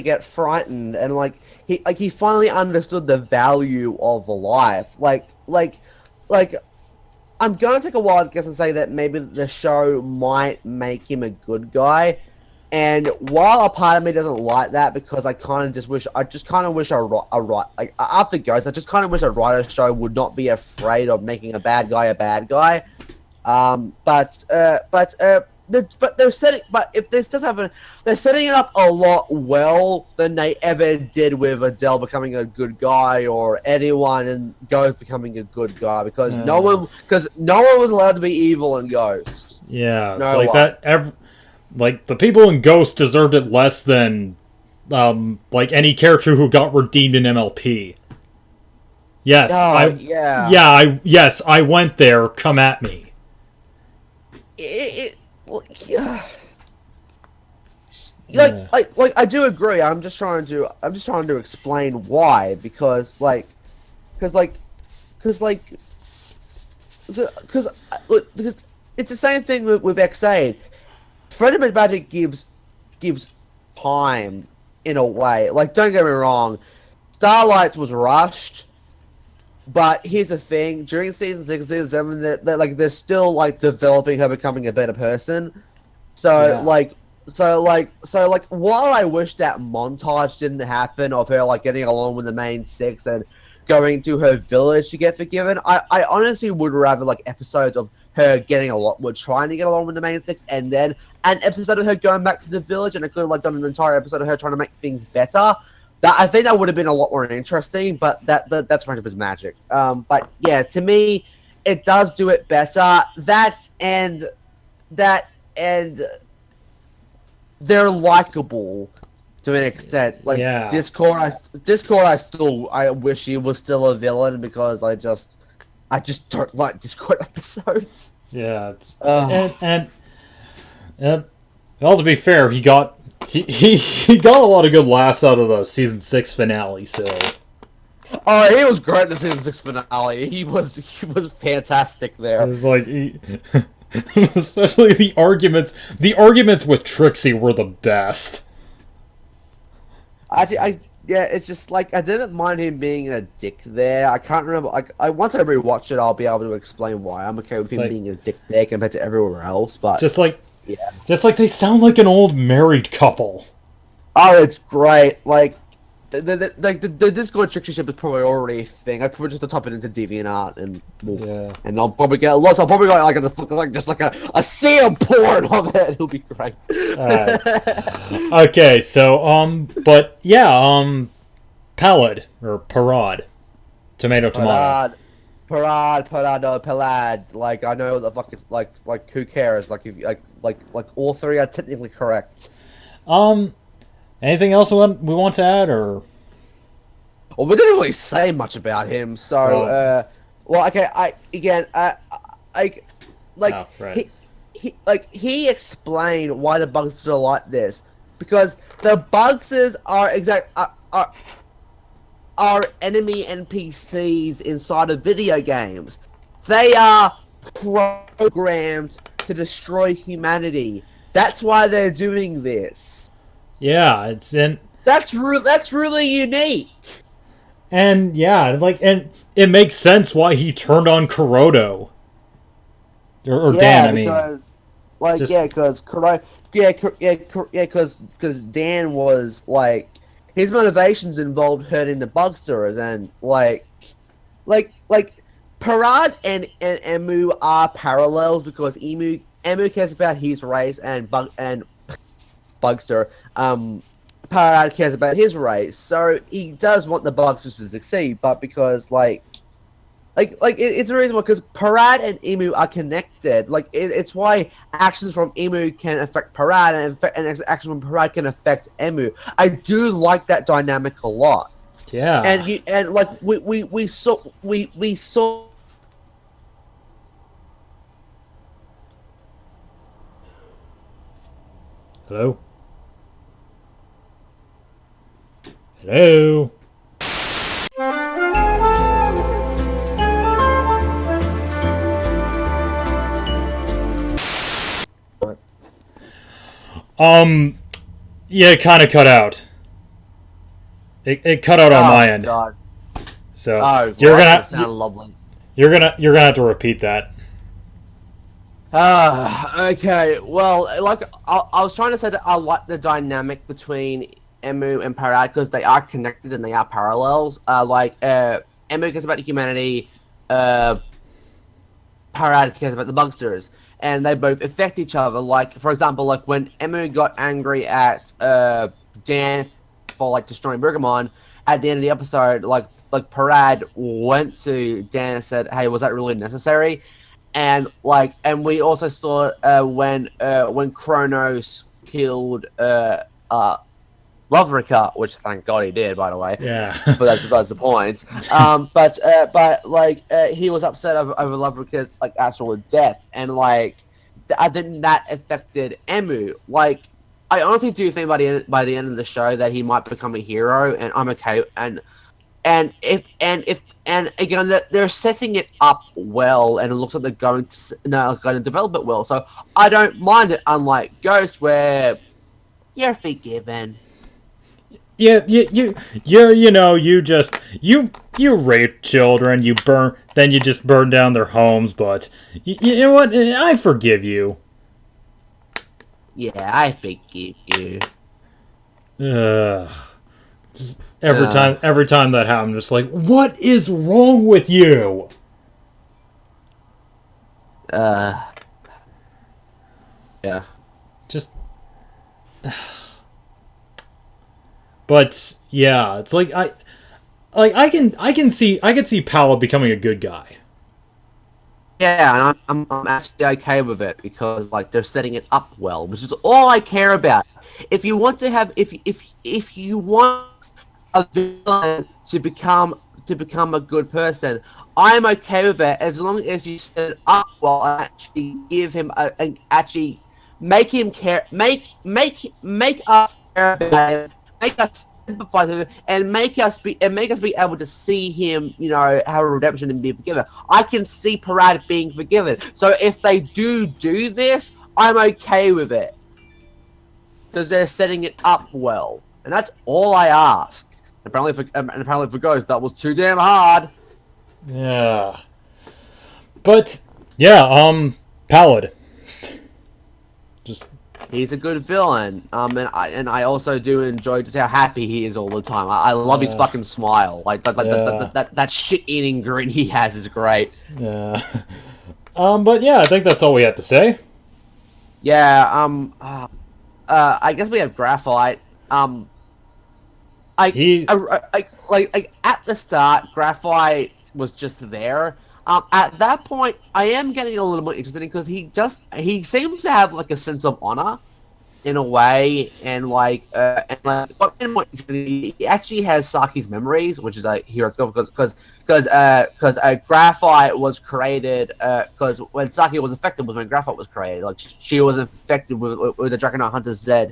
get frightened, and he finally understood the value of life. Like I'm gonna take a wild guess and say that maybe the show might make him a good guy. And while a part of me doesn't like that, because I just kind of wish after Ghost, I just kind of wish a writer show would not be afraid of making a bad guy a bad guy. But if this does happen, they're setting it up a lot well than they ever did with Adele becoming a good guy or anyone in Ghost becoming a good guy, because no one was allowed to be evil in Ghost. Yeah, it's No like one. that. Like the people in Ghost deserved it less than like any character who got redeemed in MLP. Yes, yes, I went there. Come at me. Like I do agree. I'm just trying to explain why, because it's the same thing with Ex-Aid. Freedom and Magic gives time in a way. Like, don't get me wrong, Starlights was rushed, but here's the thing: during season 6, season 7, they're still like developing her becoming a better person. So Yeah. while I wish that montage didn't happen of her like getting along with the main 6 and going to her village to get forgiven, I honestly would rather like episodes of her getting trying to get along with the main 6, and then an episode of her going back to the village, and I could have like done an entire episode of her trying to make things better. That I think that would have been a lot more interesting, but that's Friendship is Magic. But yeah, to me, it does do it better. That and they're likable to an extent. Like, Yeah. Discord, I wish he was still a villain, because I just don't like Discord episodes. Yeah, Ugh. and well, to be fair, he got a lot of good laughs out of the season 6 finale. So Oh, he was great in the season 6 finale. He was fantastic it there. was like, especially the arguments with Trixie were the best. Actually, it's just like I didn't mind him being a dick there. I can't remember. Once I rewatch it, I'll be able to explain why I'm okay with him being a dick there compared to everywhere else. But Just like yeah. they sound like an old married couple. Oh, it's great. Like the Discord Trixie ship is probably already a thing. I probably just have to type it into DeviantArt and I'll probably get lots. I'll probably get just like a sea of porn of it. It'll be great. Okay, so but yeah, Palad or Parad, tomato. Parado, Palad. Like, I know the fucking like who cares? Like, if like all three are technically correct. Anything else we want to add, or? Well, we didn't really say much about him, so well, okay. Right. He explained why the bugsters are like this, because the bugsters are enemy NPCs inside of video games. They are programmed to destroy humanity. That's why they're doing this. Yeah, That's really unique. And yeah, and it makes sense why he turned on Kuroto. Or Dan, I mean. Because, because Dan was like, his motivations involved hurting the bugsters, and Parad and Emu are parallels, because Emu cares about his race, and Bugster, Parad cares about his race, so he does want the Bugsters to succeed, but because it's a reason why, because Parad and Emu are connected. Like, it's why actions from Emu can affect Parad, and actions from Parad can affect Emu. I do like that dynamic a lot. Yeah. And we saw Hello? Hello? Yeah, it kind of cut out. It cut out on my end. God. So Oh, you're well, gonna that sounded lovely. you're gonna have to repeat that. Okay. Well, like I was trying to say that I like the dynamic between Emu and Parad because they are connected and they are parallels. Emu cares about humanity, uh, Parad cares about the bugsters, and they both affect each other. Like, for example, like when Emu got angry at Dan for like destroying Bergamon at the end of the episode, like Parad went to Dan and said, "Hey, was that really necessary?" And we also saw when Chronos killed Lovrika, which thank God he did, by the way. Yeah. But that's besides the point. He was upset over Lovrika's like actual death, and I think that affected Emu. Like, I honestly do think by the end of the show that he might become a hero, and I'm okay. And again, they're setting it up well, and it looks like they're going to develop it well. So I don't mind it. Unlike Ghost, where you're forgiven. Yeah, you know, you rape children, then you just burn down their homes, but you know what? I forgive you. Yeah, I forgive you. Just every time that happens, I'm just like, what is wrong with you? Yeah. Just, but yeah, it's like I can see Paolo becoming a good guy. Yeah, and I'm actually okay with it because like they're setting it up well, which is all I care about. If you want to have if you want a villain to become a good person, I'm okay with it as long as you set it up well and actually give him and actually make him care, make us care about him, make us sympathize with him, and make us be able to see him, you know, have a redemption and be forgiven. I can see Parad being forgiven. So if they do this, I'm okay with it because they're setting it up well, and that's all I ask. Apparently for Ghost, that was too damn hard. Yeah, but yeah, Pallid. Just He's a good villain. And I also do enjoy just how happy he is all the time. I love his fucking smile. Like that shit-eating grin he has is great. Yeah. But yeah, I think that's all we have to say. Yeah. I guess we have Graphite. At the start, Graphite was just there. At that point, I am getting a little more interested in because he seems to have like a sense of honor in a way, and he actually has Saki's memories, which is a hero because Graphite was created because when Saki was affected was when Graphite was created. Like she was infected with the Dragonite Hunter Z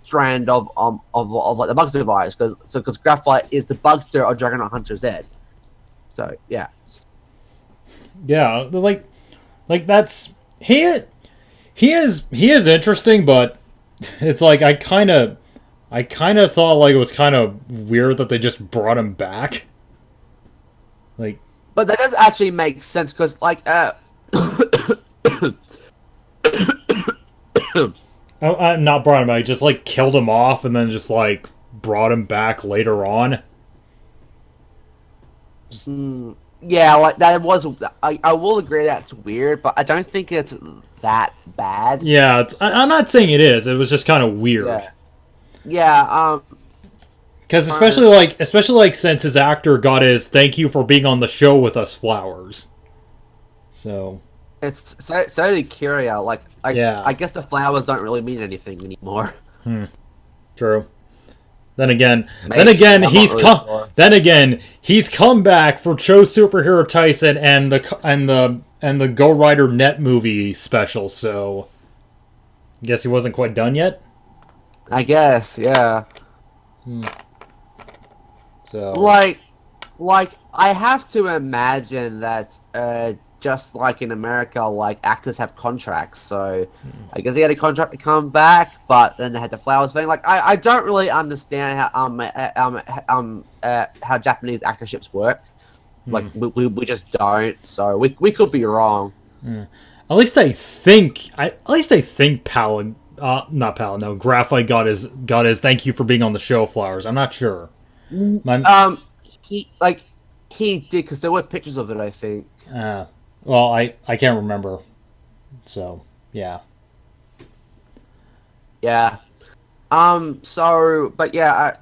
strand of like the Bugster virus because Graphite is the Bugster of Dragonite Hunter Z. So yeah. Yeah, like that's he is interesting, but it's like I kind of thought like it was kind of weird that they just brought him back. Like, but that does actually make sense because like I'm not brought him back, just like killed him off and then just like brought him back later on. Yeah, like that was. I will agree that's weird, but I don't think it's that bad. Yeah, I'm not saying it is. It was just kind of weird. Yeah. Yeah. Because especially like since his actor got his "thank you for being on the show with us" flowers. So. It's so did Curia. Like, I guess the flowers don't really mean anything anymore. True. Then again, he's come back for Cho Superhero Tyson and the Go Rider Net movie special. So, I guess he wasn't quite done yet. I guess, yeah. So Like I have to imagine that just like in America, like actors have contracts, so I guess he had a contract to come back, but then they had the flowers thing. Like I don't really understand how Japanese actorships work. Like we just don't, so we could be wrong. at least I think Pal not Pal, no, Graphite got his thank you for being on the show flowers. I'm not sure. Mm, My he like he did because there were pictures of it, I think. uh, well, I can't remember. So yeah. Yeah. So, but yeah,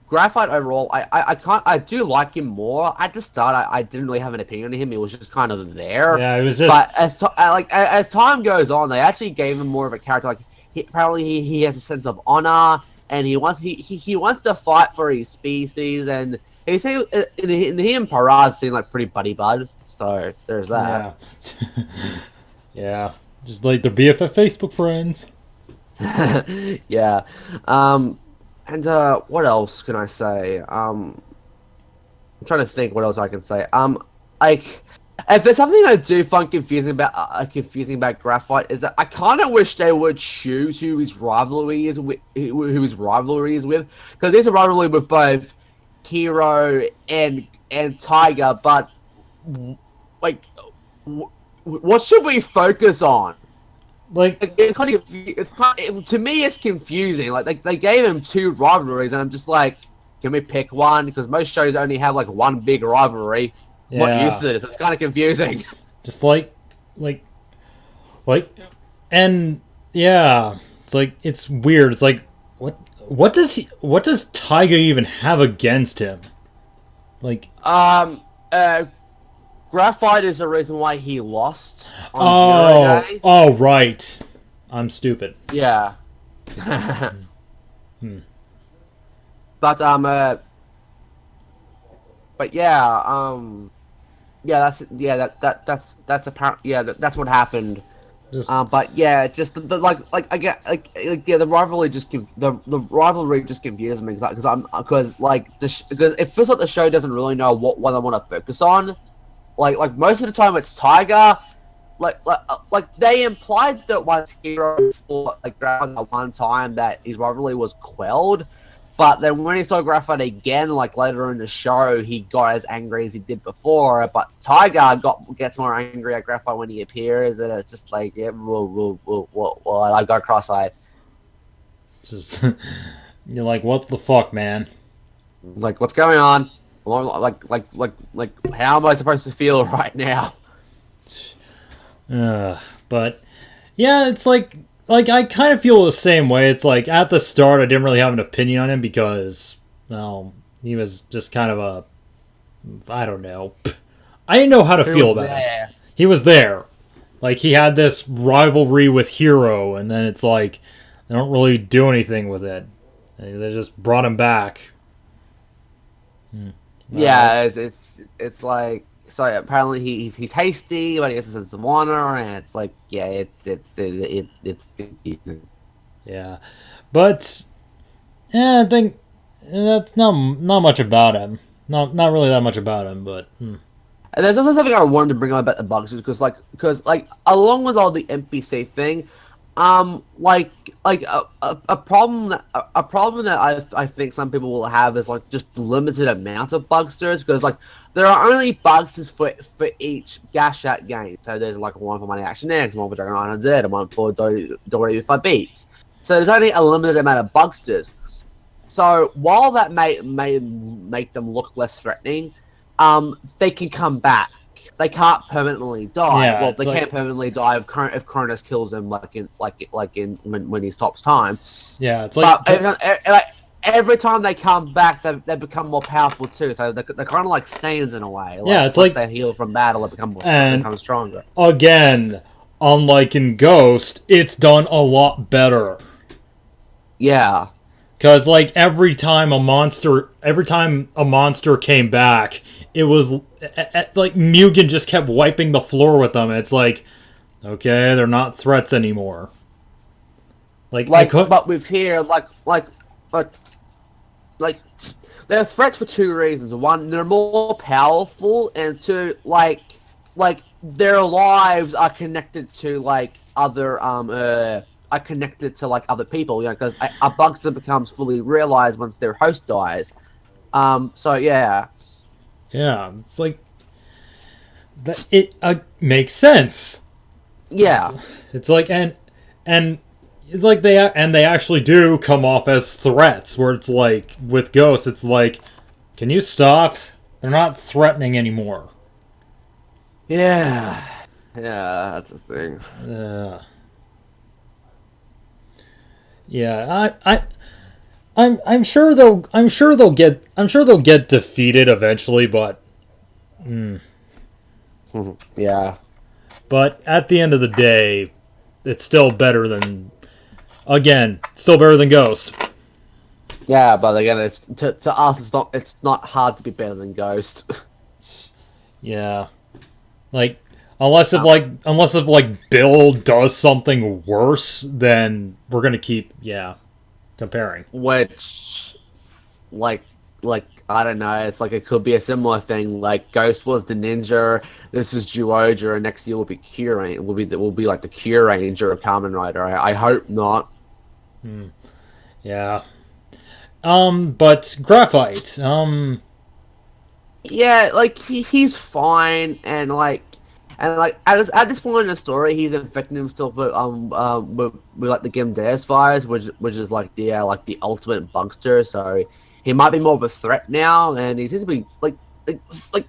Graphite overall, I can't. I do like him more. At the start, I didn't really have an opinion on him. He was just kind of there. Yeah, it was just But as time goes on, they actually gave him more of a character. Like apparently he has a sense of honor, and he wants to fight for his species. And he seems he and Parad seem like pretty buddy bud. So there's that. yeah. Yeah. Just like their BFF Facebook friends. Yeah. And what else can I say? I'm trying to think what else I can say. Like if there's something I do find confusing about Graphite is that I kind of wish they would choose who his rivalry is with, because there's a rivalry with both Hero and Tiger, but like, what should we focus on? Like To me, it's confusing. Like they gave him two rivalries, and I'm just like, can we pick one? Because most shows only have like one big rivalry. I'm not used yeah. to this. It's kind of confusing. Just like like and yeah. It's like it's weird. It's like what does Taiga even have against him? Like Um, uh, Graphite is the reason why he lost on Zero oh Day. oh right. I'm stupid. Yeah. Hmm. But but yeah, that's apparent. Yeah, that's what happened. Just But yeah, just like I get yeah, the rivalry the rivalry just confuses me because because it feels like the show doesn't really know what I want to focus on. Like most of the time it's Tiger. Like they implied that once Hero fought like Graphite at one time that his rivalry was quelled, but then when he saw Graphite again, like later in the show, he got as angry as he did before. But Tiger gets more angry at Graphite when he appears, and it's just like, yeah, I got cross-eyed. just you're like, what the fuck, man? Like, what's going on? How am I supposed to feel right now? But yeah, it's like I kind of feel the same way. It's like at the start I didn't really have an opinion on him because well, he was just kind of a I don't know. I didn't know how to feel about him. He was there. Like he had this rivalry with Hero and then it's like they don't really do anything with it. They just brought him back. Yeah, it's like so. Apparently, he's hasty, but he has a sense of honor, and it's like, yeah, it's confusing. Yeah. But yeah, I think that's not much about him. Not really that much about him, but And there's also something I wanted to bring up about the bugs because along with all the NPC thing, a problem that I think some people will have is like just limited amount of bugsters because like there are only bugsters for each Gashat game. So there's like one for Money Action X, one for Dragon Island Z, and one for WF5 Beats. So there's only a limited amount of bugsters. So while that may make them look less threatening, they can come back. They can't permanently die. Yeah, Well, they like- can't permanently die if Chronos kills them, when he stops time. yeah, it's like But every time they come back, they become more powerful too. So they're kind of like Saiyans in a way. Yeah, it's once like- they heal from battle, they become stronger. again, unlike in Ghost, it's done a lot better. Yeah. Cause like every time a monster came back, it was like Mugen just kept wiping the floor with them. It's like, okay, they're not threats anymore. Like I Like, could. but with here, like, like, they're threats for two reasons. One, they're more powerful, and two, like their lives are connected to like other are connected to like other people. You know, because a bugster becomes fully realized once their host dies. So yeah, Yeah, it's like that. It makes sense. It's, yeah, it's like and like they actually do come off as threats. Where it's like with ghosts, it's like, can you stop? They're not threatening anymore. yeah, yeah. That's the thing. Uh, yeah, I'm sure they'll get defeated eventually, Yeah. but at the end of the day, it's still better than still better than Ghost. Yeah, but again, it's to us, it's not hard to be better than Ghost. Yeah, like Um, unless if like Bill does something worse, then we're gonna keep comparing. which, like, I don't know. It's like it could be a similar thing. Like Ghost was the ninja. This is Juoja, and next year will be Cure. Will be like the Cure Ranger of Kamen Rider. I hope not. Yeah. But Graphite. Yeah, like he's fine, and like at this point in the story, he's infecting himself with like the Gimdes virus, which is like the ultimate bugster. So he might be more of a threat now, and he seems to be like, like, like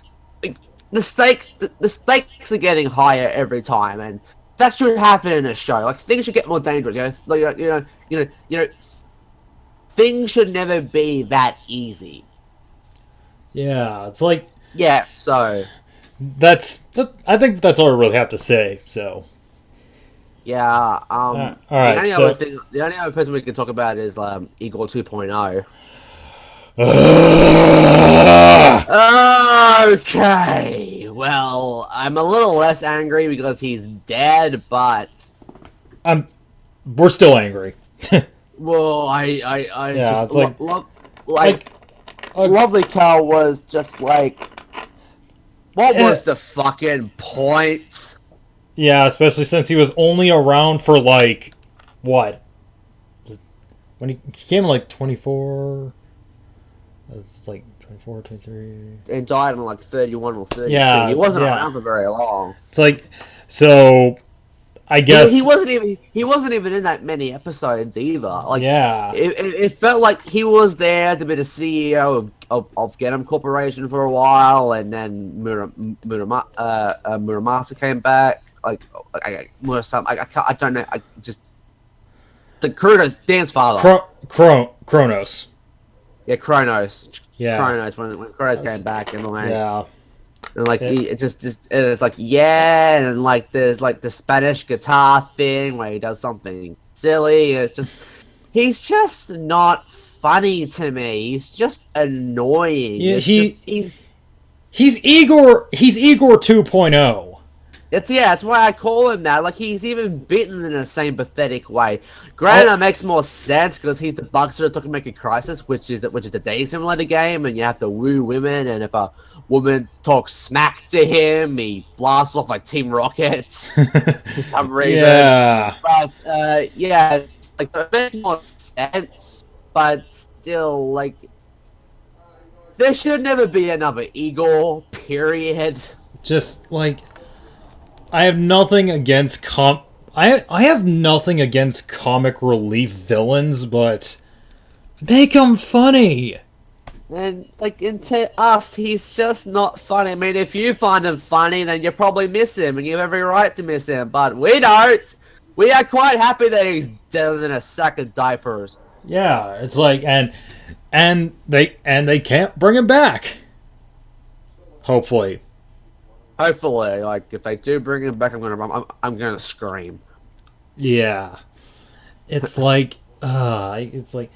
the stakes are getting higher every time, and that should happen in a show. Like things should get more dangerous. You know, like, you know, things should never be that easy. Yeah, it's like Yeah, so. I think that's all I really have to say. So, Yeah, all right. So, the only other person we can talk about is Igor 2.0. Okay, well, I'm a little less angry because he's dead, but I'm we're still angry. well, I Yeah, just it's like like uh, Lovely Cow was just like, what eh, was the fucking point? yeah, especially since he was only around for like what when he came in like 24. It's like 24, 23. And died in like 31 or 32. He Yeah, wasn't yeah. around for very long. It's like so. I guess He wasn't even in that many episodes either. Like yeah. it felt like he was there to be the CEO of Genom Corporation for a while, and then Muramasa came back. I don't know. I just the Kuroto Dan's father. Chronos. Yeah, Chronos. Yeah. Chronos when Chronos came back and like. Yeah. And like it just and it's like yeah, and like there's like the Spanish guitar thing where he does something silly. And it's just he's just not funny to me. He's just annoying. Yeah, It's just he's Igor 2.0. that's why I call him that. Like he's even bitten in the same pathetic way. Granted, Oh, it makes more sense because he's the bugster of Tokimeki Crisis, which is the dating simulator game, and you have to woo women, and if a woman talks smack to him, he blasts off like Team Rocket for some reason. yeah. But yeah, it's like it makes more sense, but still, like there should never be another Igor. Period. Just like I have nothing against I have nothing against comic relief villains, but make them funny. And like, and to us, he's just not funny. I mean, if you find him funny, then you probably miss him, and you have every right to miss him. But we don't. We are quite happy that he's dead in a sack of diapers. Yeah, it's like and they can't bring him back. Hopefully. Hopefully, like if they do bring him back, I'm gonna scream. Yeah. It's like it's like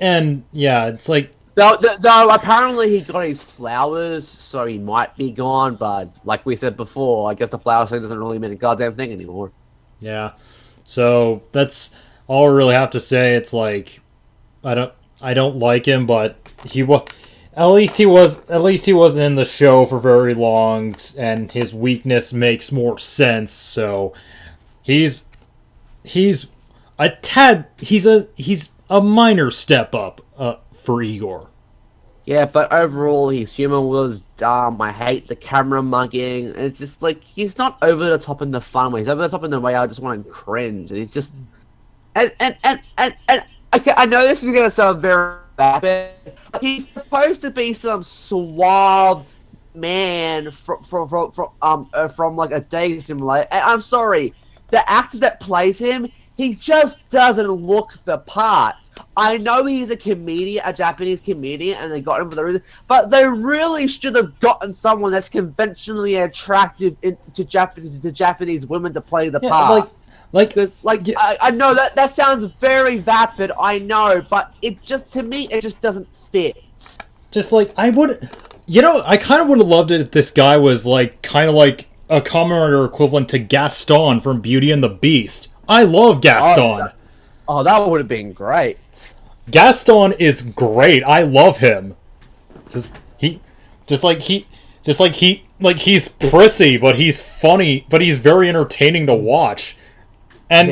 and yeah, it's like Though apparently he got his flowers, so he might be gone. But like we said before, I guess the flower thing doesn't really mean a goddamn thing anymore. yeah. So that's all I really have to say. It's like I don't like him, but he was at least he wasn't in the show for very long, and his weakness makes more sense. So he's he's he's a minor step up for Igor. Yeah, but overall, his humor was dumb. I hate the camera mugging. It's just like he's not over the top in the fun way. He's over the top in the way I just want to cringe. And he's just and okay, I know this is gonna sound very bad, but he's supposed to be some suave man from like a dating simulator. And I'm sorry, the actor that plays him, he just doesn't look the part. I know he's a comedian, a Japanese comedian, and they got him for the reason, but they really should have gotten someone that's conventionally attractive to Japanese women to play the part. Because yeah. I know that sounds very vapid, I know, but it just, to me, it just doesn't fit. Just like, I kind of would have loved it if this guy was like, kind of like a Kamen Rider equivalent to Gaston from Beauty and the Beast. I love Gaston. Oh, that would have been great. Gaston is great. I love him. He's prissy, but he's funny, but he's very entertaining to watch. And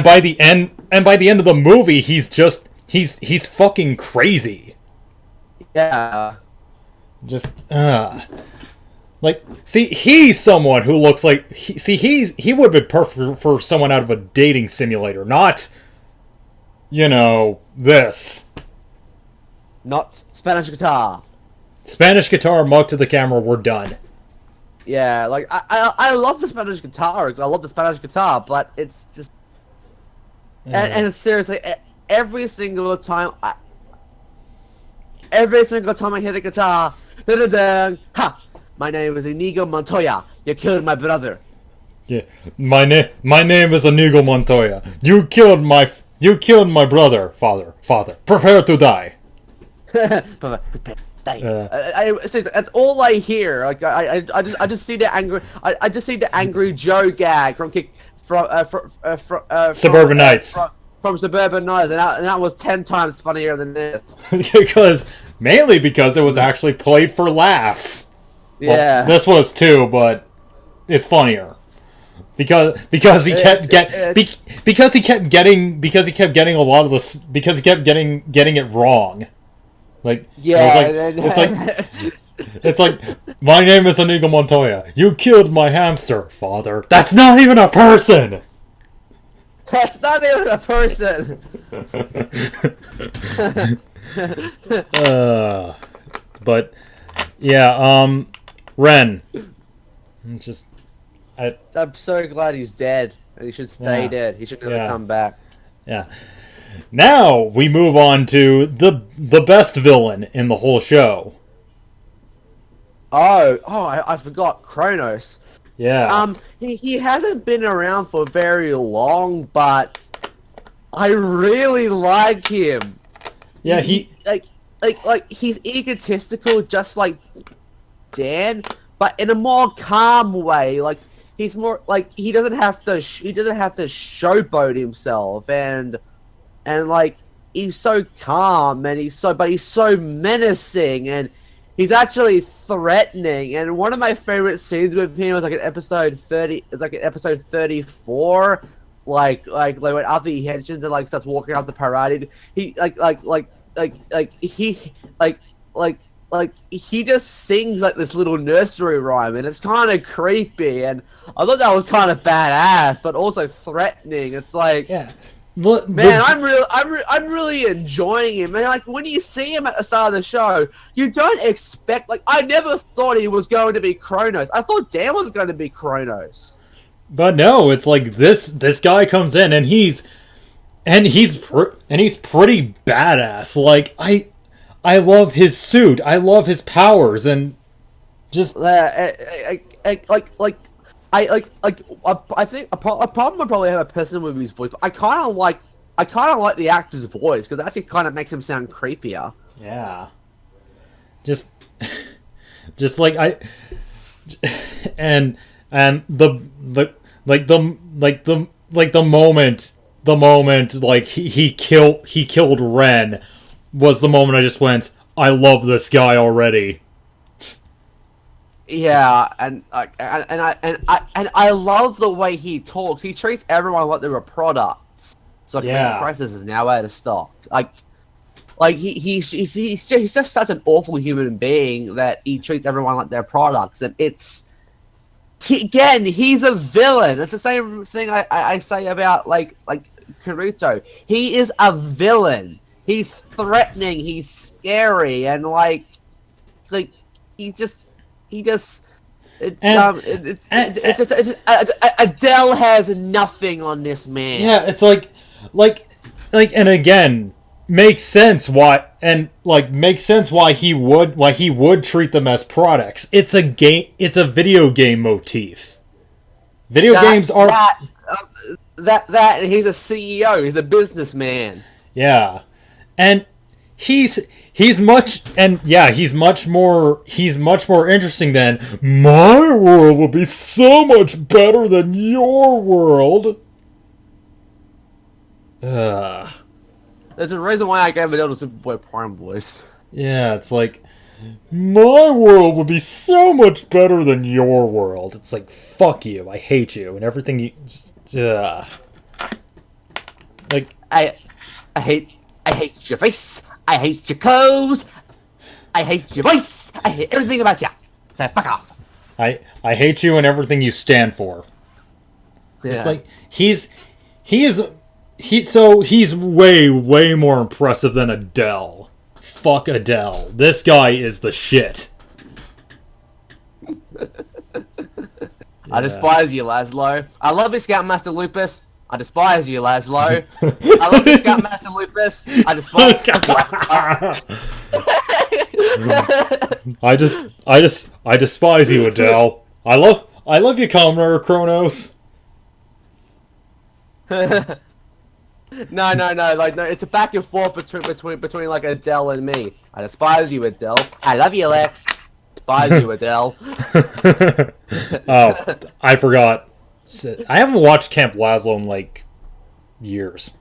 by the end of the movie, he's fucking crazy. Yeah. He's someone who looks like he would be perfect for someone out of a dating simulator, not this. Not Spanish guitar. Spanish guitar, mug to the camera, we're done. Yeah, like I love the Spanish guitar. I love the Spanish guitar, but it's just and seriously, every single time I hit a guitar, ha! My name is Inigo Montoya. You killed my brother. Yeah, my name is Inigo Montoya. You killed my brother, father. Prepare to die. That's all I hear. Like I just see the angry. I just see the angry Joe gag from Suburban Nights. From Suburban Nights, and that was 10 times funnier than this. Mainly because it was actually played for laughs. Yeah, well, this was too, but it's funnier because he kept getting a lot of this because he kept getting it wrong. Like it's like my name is Inigo Montoya. You killed my hamster, father. That's not even a person. That's not even a person. But yeah, Ren. I'm so glad he's dead. He should stay dead. He should never come back. Yeah. Now we move on to the best villain in the whole show. I forgot Chronos. Yeah. He hasn't been around for very long, but I really like him. Yeah, like he's egotistical, just like Dan, but in a more calm way. Like he's more like he doesn't have to showboat himself, and like he's so calm, and he's so menacing, and he's actually threatening. And one of my favorite scenes with him was like in episode 30. It's like in episode 34. Like when after he henshins and like starts walking out the parade, he he just sings like this little nursery rhyme, and it's kind of creepy. And I thought that was kind of badass, but also threatening. It's like, man, I'm really enjoying him. And like when you see him at the start of the show, you don't expect. Like I never thought he was going to be Chronos. I thought Dan was going to be Chronos. But no, it's like this guy comes in and he's pretty badass. Like I love his suit. I love his powers, and just I think a problem would probably have a person with his voice. But I kind of like the actor's voice because it actually kind of makes him sound creepier. Yeah. Just like and the like the moment like he killed Ren was the moment I just went, I love this guy already. Yeah, and I love the way he talks. He treats everyone like they're a product. So like, Yeah. Crisis is now out of stock. Like he's just such an awful human being that he treats everyone like they're products, and he's a villain. It's the same thing I say about like Kuroto. He is a villain. He's threatening. He's scary, and like he just Adele has nothing on this man. Yeah, it's like, and again, makes sense why, he would treat them as products. It's a game. It's a video game motif. Video games are that he's a CEO. He's a businessman. Yeah, and he's much more interesting than my world will be so much better than your world. There's a reason why I gave Adele the Superboy Prime voice. Yeah, it's like, my world would be so much better than your world. It's like, fuck you, I hate you, and everything you like. I hate your face. I hate your clothes. I hate your voice. I hate everything about you. So fuck off. I hate you and everything you stand for. Yeah. It's like he's way more impressive than Adele. Fuck Adele. This guy is the shit. I despise you, Laszlo. I love you, Scoutmaster Lupus. I despise you, Laszlo. I love you, Scoutmaster Lupus. I despise you, Laszlo. I despise you, Adele. I love you, Kamen Rider Chronos. No. No. It's a back and forth between like Adele and me. I despise you, Adele. I love you, Lex. Despise you, Adele. Oh, I forgot. I haven't watched Camp Laszlo in like years.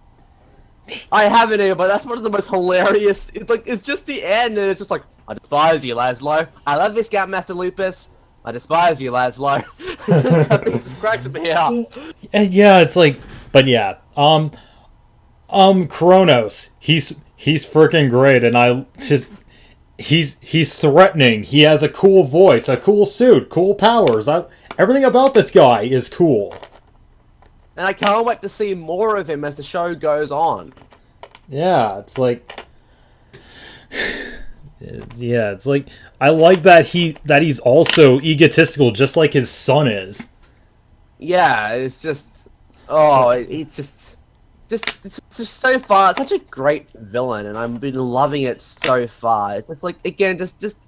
I haven't either, but that's one of the most hilarious. It's just the end, and it's just like, I despise you, Laszlo. I love you, Scoutmaster Lupus. I despise you, Laszlo. It just cracks me up. Yeah, it's like, but yeah, Chronos, he's freaking great, and he's threatening. He has a cool voice, a cool suit, cool powers. Everything about this guy is cool. And I can't wait to see more of him as the show goes on. Yeah, it's like, yeah, it's like, I like that he's also egotistical, just like his son is. Yeah, it's just, it's just so far. It's such a great villain, and I've been loving it so far. It's just like, again, just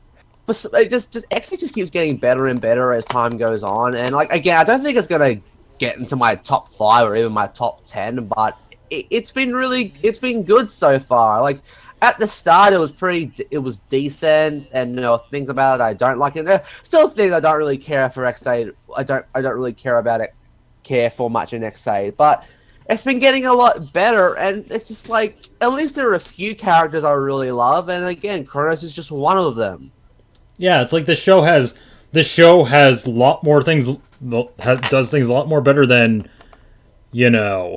Ex-Aid just keeps getting better and better as time goes on, and like, again, I don't think it's gonna get into my top 5 or even my top 10, but it's been good so far. Like, at the start, it was decent, and there were things about it I don't like, and there are still things I don't really care for Ex-Aid. I don't really care for much in Ex-Aid, but it's been getting a lot better, and it's just like, at least there are a few characters I really love, and again, Chronos is just one of them. Yeah, it's like the show has a lot more things, does things a lot more better than, yeah.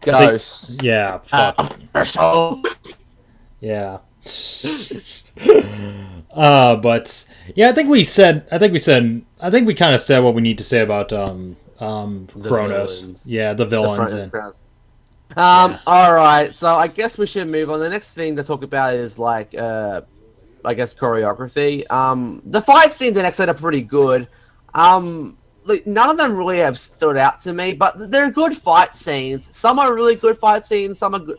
Ghosts. Yeah, fuck. Yeah. But yeah, I think we kind of said what we need to say about Chronos. Villains. Yeah, the villains. Alright, so I guess we should move on. The next thing to talk about is like I guess choreography. The fight scenes in Ex-Aid are pretty good. Like, none of them really have stood out to me, but they're good fight scenes. Some are really good fight scenes, some are good,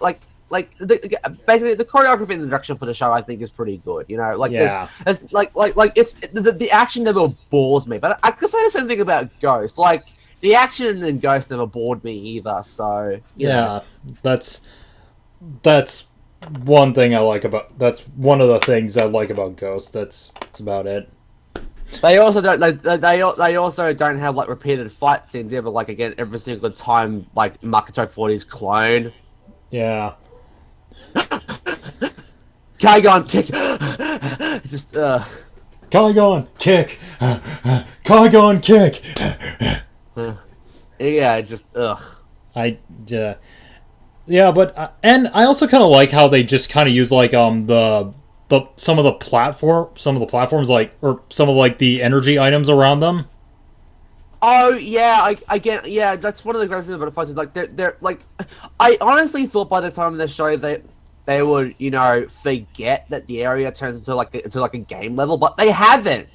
basically the choreography and the direction for the show I think is pretty good. You know, like, yeah, it's the action never bores me. But I could say the same thing about Ghost. Like, the action in Ghost never bored me either. So you know. that's one thing I like about. That's one of the things I like about Ghost. That's about it. They also don't. They also don't have like repeated fight scenes ever. Like again, every single time, like Makoto fought his clone. Yeah. Kaigon kick. Just Kaigon kick. Kaigon kick. yeah, just I yeah, but and I also kind of like how they just kind of use like the some of the platforms like or some of like the energy items around them. Oh yeah, I get yeah. That's one of the great things about the fights. Is like they're like, I honestly thought by the time of the show they would forget that the area turns into like a game level, but they haven't.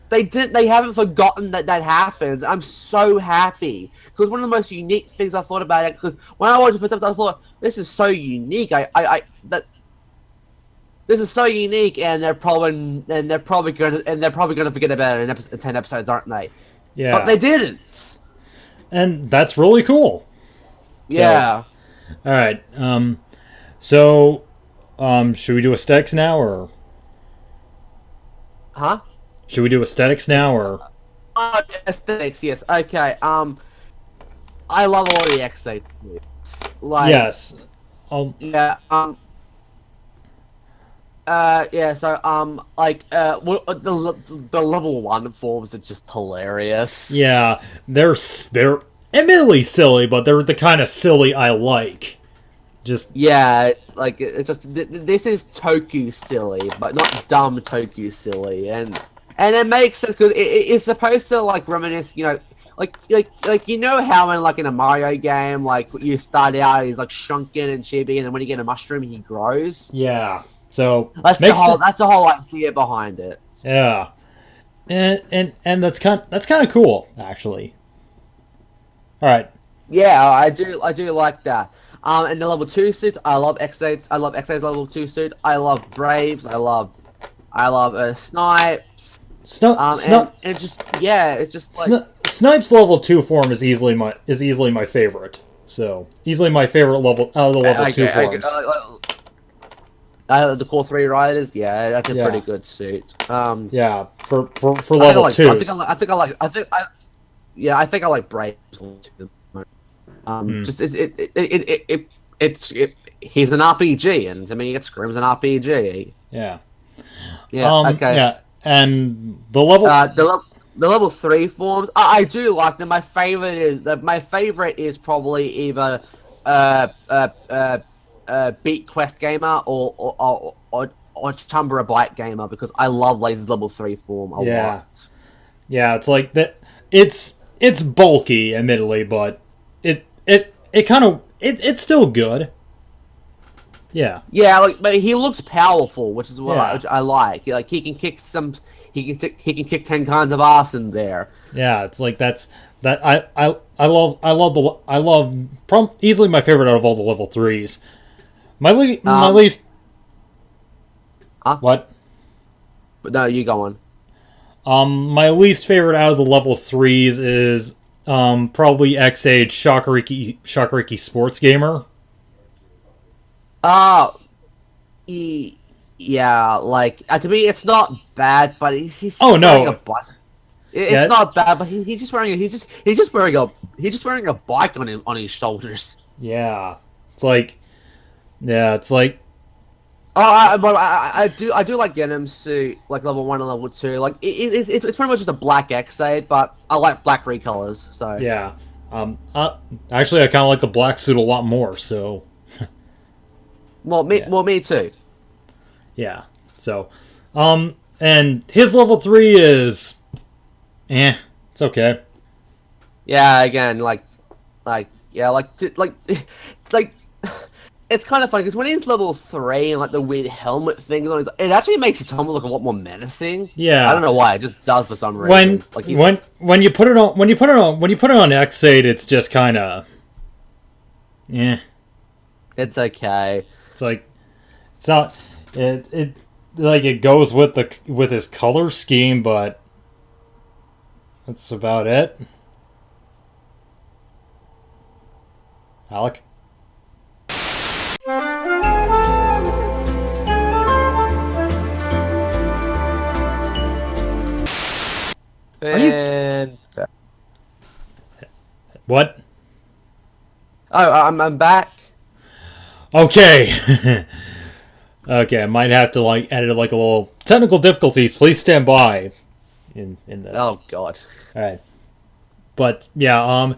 They didn't. They haven't forgotten that happens. I'm so happy because one of the most unique things I thought about it. Because when I watched it for the first time, I thought this is so unique. This is so unique, and they're probably going to forget about it in 10 episodes, aren't they? Yeah, but they didn't. And that's really cool. Yeah. So, all right. So, should we do aesthetics now, or? Huh? Should we do aesthetics now, or? Aesthetics, yes. Okay. I love all the Ex-Aid. Like. Yes. Yeah. Yeah. So, the level 1 forms are just hilarious. Yeah, they're admittedly silly, but they're the kind of silly I like. Just yeah, like it's just this is Toku silly, but not dumb Toku silly, and it makes sense because it's supposed to like reminisce, like how in a Mario game, like you start out he's like shrunken and chibi, and then when you get a mushroom, he grows. Yeah, so that's the whole idea behind it. Yeah, and that's kind of cool actually. All right. Yeah, I do like that. And the level 2 suits, I love Ex-Aid's. I love Ex-Aid's level 2 suit. I love Braves. I love Snipes. And just it's just like Snipes level 2 form is easily my favorite. So easily my favorite level out of the level 2 forms. The core 3 riders, yeah, that's a pretty good suit. Yeah, for level 2. I think I like Braves. Just he's an RPG, and to me, it screams an RPG. Yeah. Yeah. Okay. Yeah, and the level the level 3 forms, I do like them. My favorite is probably either Beat Quest Gamer or Chumbra Blight Gamer, because I love Laser's level 3 form a lot. Yeah, it's like that. It's bulky, admittedly, but it's still good. Yeah. Yeah, like, but he looks powerful, which is what I like. Like he can kick 10 kinds of ass in there. Yeah, it's like I love easily my favorite out of all the level 3s. My least. Huh? What? But no, you go on. My least favorite out of the level 3s is probably Ex-Aid Shakuriki Sports Gamer. Yeah, like to me, it's not bad, but he's just wearing a bus. It's not bad, but he's just wearing a bike on his shoulders. Yeah, it's like. But I do like Denim's suit, like level 1 and level 2. Like it's pretty much just a black Ex-Aid, but I like black recolors. So yeah, actually I kind of like the black suit a lot more. So. Me too. Yeah. So, and his level 3 is, it's okay. Yeah. Again, it's kind of funny because when he's level 3 and like the weird helmet thing on, it actually makes his helmet look a lot more menacing. Yeah. I don't know why, it just does for some reason. When you put it on Ex-Aid, it's just kind of, It's okay. It's like, it's not it goes with his color scheme, but that's about it. Alec? What? Oh, I'm back. Okay. Okay, I might have to like edit like a little technical difficulties. Please stand by in this. Oh God. All right. But yeah,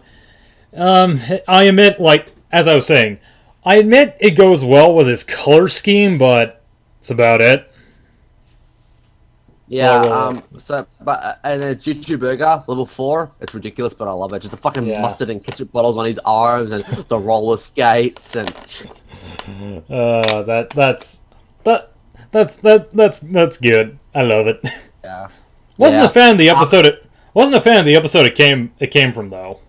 I admit, like as I was saying, I admit it goes well with his color scheme, but it's about it. Yeah. So, But and then Juju Burger level 4. It's ridiculous, but I love it. Just the fucking yeah. mustard and ketchup bottles on his arms and the roller skates and. That's that's good. I love it. Yeah. Wasn't Yeah. a fan of the episode. Wasn't a fan of the episode it came from though.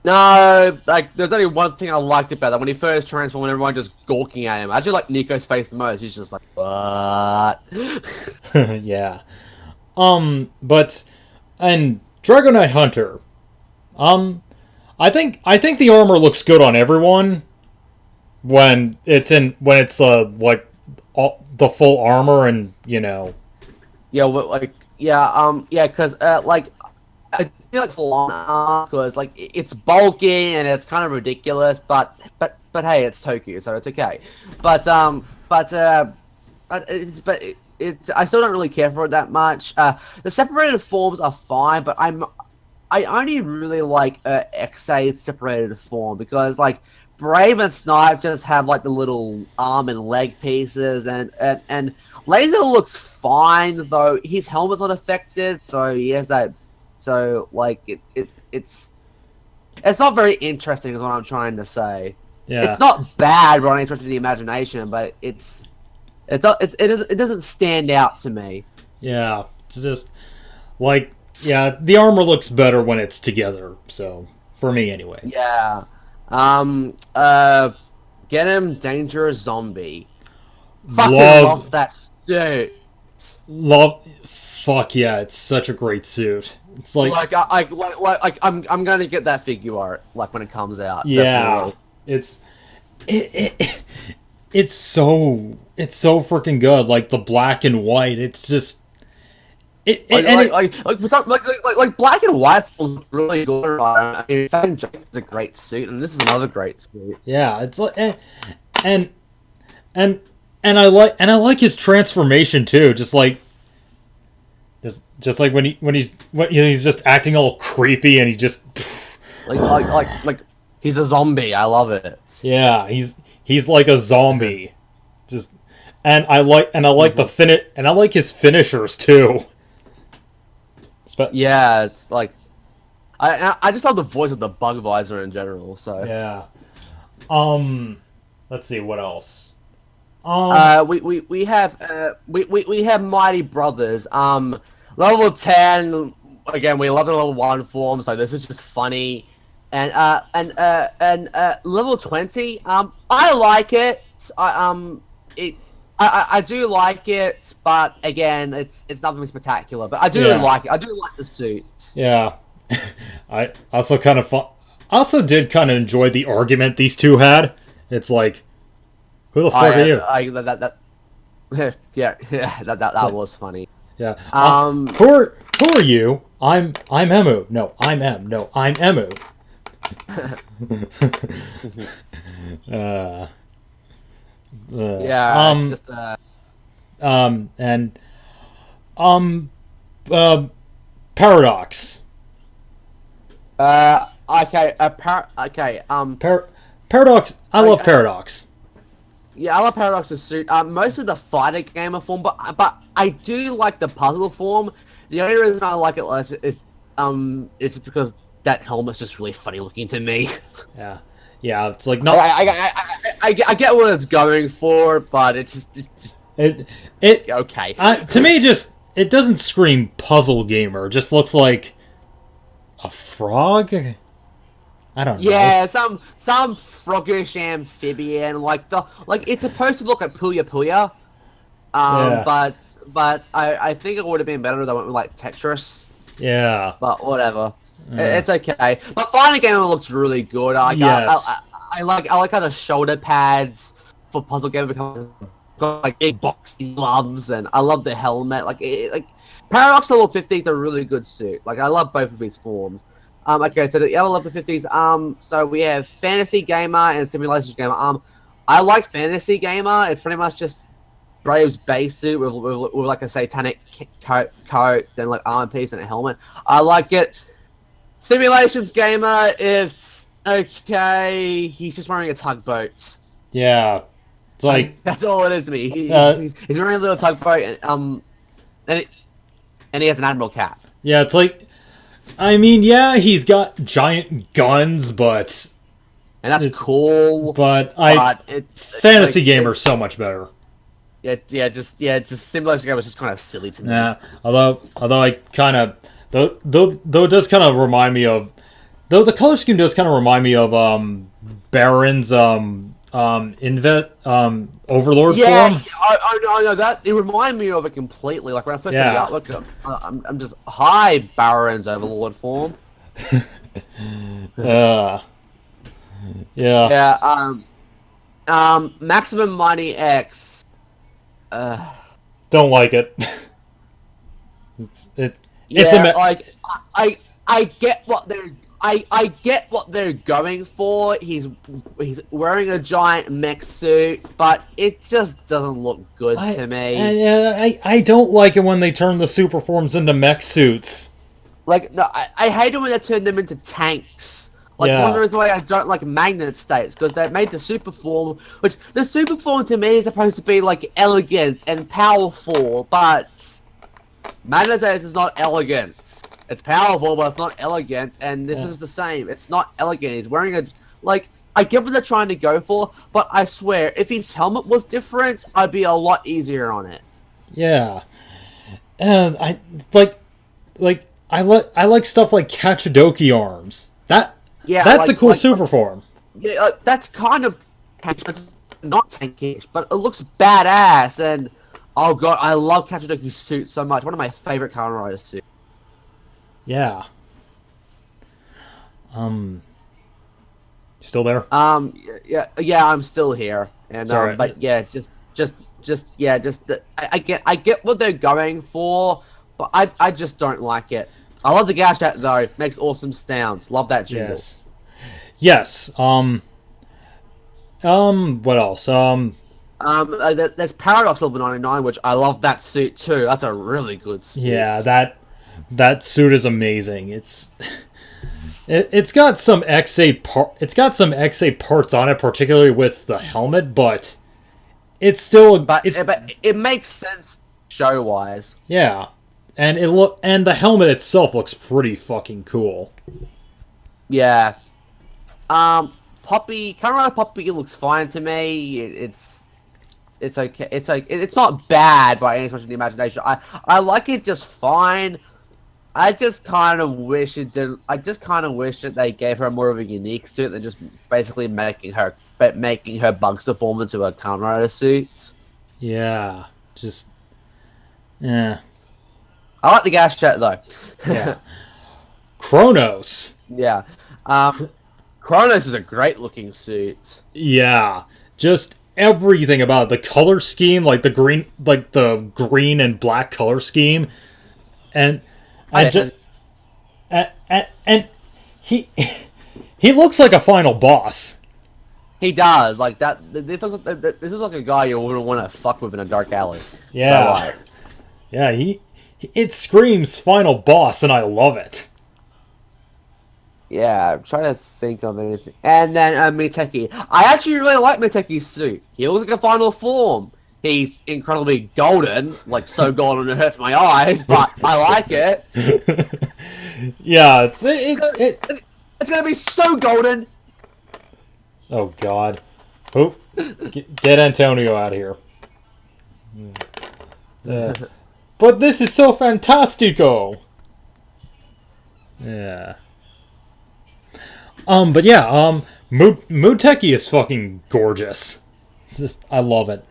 No, like there's only one thing I liked about that when he first transformed, everyone just gawking at him. I just like Nico's face the most. He's just like, what? Yeah. But and Dragonite Hunter. I think the armor looks good on everyone when it's like the full armor and you know. Yeah, yeah, because like I feel like because like it's bulky and it's kind of ridiculous, but hey, it's Tokyo, so it's okay. But I still don't really care for it that much. The separated forms are fine, but I only really like Ex-Aid separated form because like Brave and Snipe just have like the little arm and leg pieces, and Laser looks fine though his helmet's not affected, so he has that. So like it's not very interesting, is what I'm trying to say. Yeah. It's not bad, but I'm interested in the imagination, but it doesn't stand out to me. Yeah. It's just like yeah, the armor looks better when it's together. So for me anyway. Yeah. Get him dangerous zombie. Fucking love that suit. Fuck yeah, it's such a great suit. It's like I'm gonna get that figure art like when it comes out. yeah, definitely. it's so freaking good. Like the black and white, it's just like black and white feels really good. I mean, Fang Jake is a great suit, and this is another great suit. Yeah, it's like and I like his transformation too. Just like like when he's just acting all creepy and he just like he's a zombie. I love it. Yeah, he's like a zombie. Just and I like the I like his finishers too. Yeah, it's like I just love the voice of the bug visor in general. So yeah. Let's see what else. We have Mighty Brothers. Level 10. Again, we love the level 1 form, so this is just funny. And level 20. I like it. I do like it, but again, it's nothing spectacular. But I do like it. I do like the suits. Yeah, I also kind of also did kind of enjoy the argument these two had. It's like, who the fuck are you? That was funny. Yeah. Who are you? I'm Emu. No, I'm M. No, I'm Emu. Yeah. It's just Paradox. Okay. Paradox. I love Paradox. Yeah, I love Paradox's suit. Mostly the fighter gamer form, but I do like the puzzle form. The only reason I like it less is it's because that helmet's just really funny looking to me. Yeah, yeah. It's like not. I get what it's going for, but it's just okay. To me, it doesn't scream puzzle gamer. It just looks like a frog. I don't know. Yeah, some froggish amphibian, like it's supposed to look like Puya Puya. Yeah. But I think it would have been better if they went with like Tetris. Yeah. But whatever. It's okay. The fighting game looks really good. I like how the shoulder pads for puzzle game become like big boxy gloves, and I love the helmet. Like Paradox level 50 is a really good suit. Like I love both of his forms. Okay, so the other level 50s. So we have Fantasy Gamer and Simulations Gamer. I like Fantasy Gamer. It's pretty much just Brave's base suit with like a satanic coat and like armor piece and a helmet. I like it. Simulations Gamer, it's okay. He's just wearing a tugboat. Yeah, it's like That's all it is to me. He's wearing a little tugboat, and he has an admiral cap. yeah, it's like, I mean, yeah, he's got giant guns, but And that's cool. But Fantasy Gamer's so much better. Just Simulation Gamer was just kind of silly to me. Yeah, although I kind of though it does kind of remind me of, though the color scheme does kind of remind me of Baron's Overlord form. I know that it reminded me of it completely. Like when I first saw the artwork, I'm just hi Baron's Overlord form. Yeah. Maximum Mighty X. Don't like it. I get what they're I get what they're going for. He's wearing a giant mech suit, but it just doesn't look good to me. I don't like it when they turn the super forms into mech suits. Like, no, I hate it when they turn them into tanks. Like, one of the reasons why I don't like magnet states, because they made the super form, which the super form to me is supposed to be like elegant and powerful, but magnet states is not elegant. It's powerful, but it's not elegant, and this is the same. It's not elegant. He's wearing a... Like, I get what they're trying to go for, but I swear, if his helmet was different, I'd be a lot easier on it. Yeah. And I like stuff like Kachidoki arms. That's a cool super form. Yeah, that's kind of not tankish, but it looks badass, and oh god, I love Kachidoki's suit so much. One of my favorite Kamen Rider suits. Yeah. Still there? Yeah, I'm still here. And but yeah, I get what they're going for, but I just don't like it. I love the gash that though. Makes awesome sounds. Love that jingle. Yes. What else? There's Paradox level 99, which I love that suit too. That's a really good suit. Yeah, that suit is amazing. It's got some Ex-Aid parts on it, particularly with the helmet, but it's still but it makes sense show wise. Yeah. And the helmet itself looks pretty fucking cool. Yeah. Poppy, Kamen Rider Poppy looks fine to me. It's okay. It's not bad by any stretch of the imagination. I like it just fine. I just kind of wish it did. I just kind of wish that they gave her more of a unique suit than just basically making her bugster form into a Kamen Rider suit. Yeah. Yeah. I like the gas jet though. Yeah. Chronos. Yeah. Chronos is a great looking suit. Yeah. Just everything about it. The color scheme, like the green and black color scheme, and he looks like a final boss. He does like that. This looks like a guy you wouldn't want to fuck with in a dark alley. Yeah. Yeah. It screams final boss, and I love it. Yeah, I'm trying to think of anything. And then Miteki. I actually really like Miteki's suit. He looks like a final form. He's incredibly golden, like so golden it hurts my eyes, but I like it. Yeah, it's gonna be so golden. Oh God! Oh, get Antonio out of here. But this is so fantastico. Yeah. But yeah, Muteki is fucking gorgeous. It's just, I love it.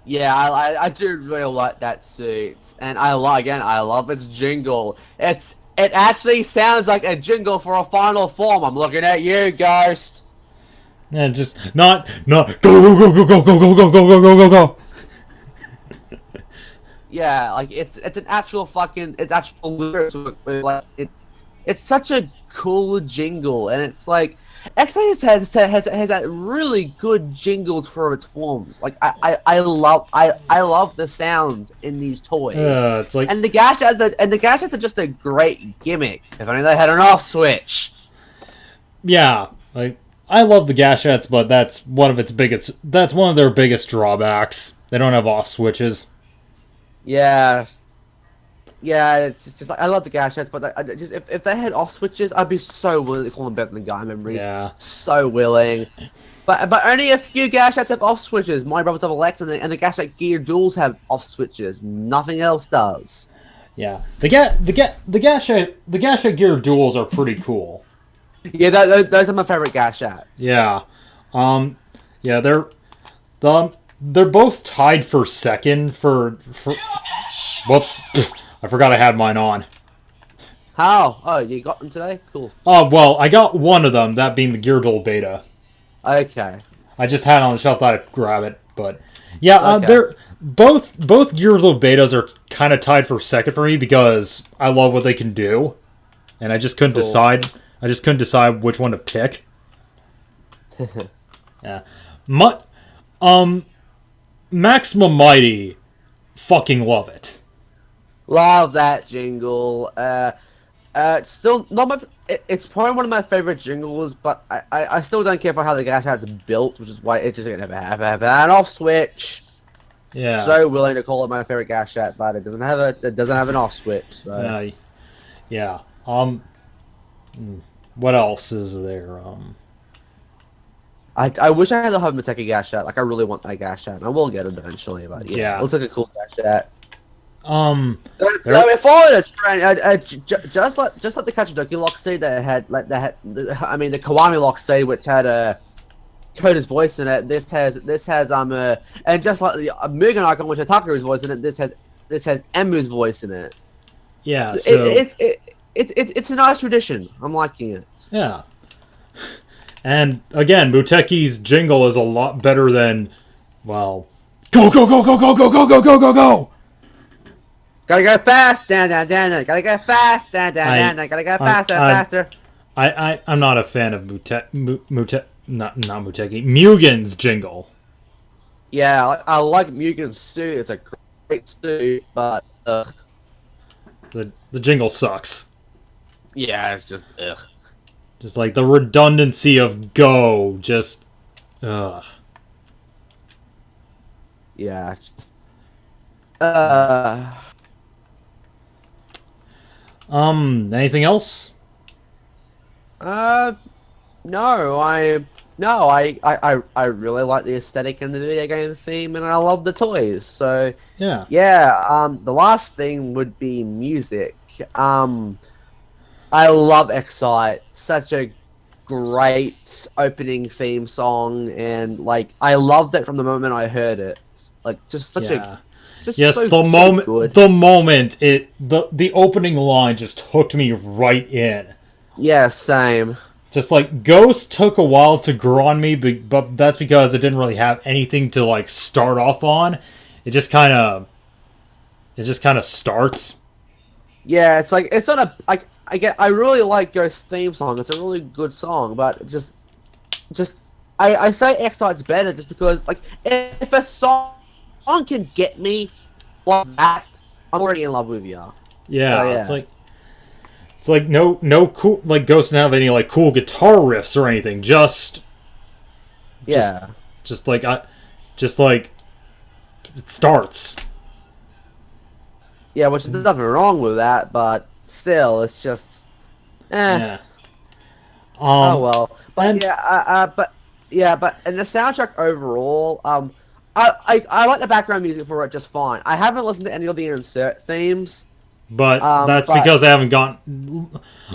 Yeah, I do really like that suit, and I love its jingle. It actually sounds like a jingle for a final form. I'm looking at you, Ghost. Yeah, just not go go go go go go go go go go go go. Yeah, like it's an actual fucking actual lyrics, like it's such a cool jingle, and it's like X-Aid has that really good jingles for its forms. Like I love the sounds in these toys, It's like, and the gadgets are just a great gimmick. If only they had an off switch. yeah, like I love the Gashettes, but that's one of its biggest. That's one of their biggest drawbacks. They don't have off switches. Yeah, yeah, it's just like I love the gadgets, but just if they had off switches, I'd be so willing to call them better than Guy Memories. Yeah, So willing. But only a few gadgets have off switches. My Brothers of Alex and the gadget Gear Duels have off switches. Nothing else does. yeah. The Gashet Gear duels are pretty cool. Yeah, those are my favorite gadgets. Yeah, um, yeah. They're both tied for second for. Whoops, I forgot I had mine on. How? Oh, you got them today? Cool. Oh well, I got one of them. That being the Gear Duel beta. Okay. I just had it on the shelf. Thought I'd grab it, but yeah, Okay. they're both Gears of betas are kind of tied for second for me because I love what they can do, and I just couldn't Cool. decide. I just couldn't decide which one to pick. Yeah, Maximum Mighty, fucking love it. Love that jingle. It's still not my. It's probably one of my favorite jingles, but I still don't care for how the gadget's built, which is why it just gonna have an off switch. Yeah. So willing to call it my favorite gadget, but it doesn't have an off switch. So Yeah. What else is there? I wish I had the Homateki gadget. Like I really want that gadget, and I will get it eventually. But yeah, it looks like a cool gadget. We're following a trend. Just like the Kachidoki lock seed that had the Kiwami lock seed, which had Koda's voice in it. This has and just like the Mugen icon, which had Takaru's voice in it. This has Emu's voice in it. Yeah, it's a nice tradition. I'm liking it. Yeah. And again, Muteki's jingle is a lot better than, well, go go go go go go go go go go go. Gotta go fast, down. Gotta go fast, down. Gotta go faster. I'm not a fan of not Muteki. Mugen's jingle. Yeah, I like Mugen's suit. It's a great suit, but The jingle sucks. yeah, it's just ugh. Just like the redundancy of go, just ugh. Yeah. Anything else? No, I really like the aesthetic and the video game theme, and I love the toys. So Yeah. the last thing would be music. I love Ex-Aid. Such a great opening theme song, and like I loved it from the moment I heard it. Like just such a yes, so, the so moment good. the opening line just hooked me right in. Yeah, same. Just like Ghost took a while to grow on me, but that's because it didn't really have anything to like start off on. It just kind of starts. Yeah, it's like it's not a like I really like Ghost's theme song. It's a really good song, but just I say Ex-Aid's better just because like if a song can get me like that, I'm already in love with you. Yeah, So, yeah. it's like no cool, like Ghost didn't have any like cool guitar riffs or anything. Just like it starts. Yeah, which there's nothing wrong with that, but still, it's just, Yeah. Oh well, but and- but in the soundtrack overall, I like the background music for it just fine. I haven't listened to any of the insert themes. But that's because they haven't gotten.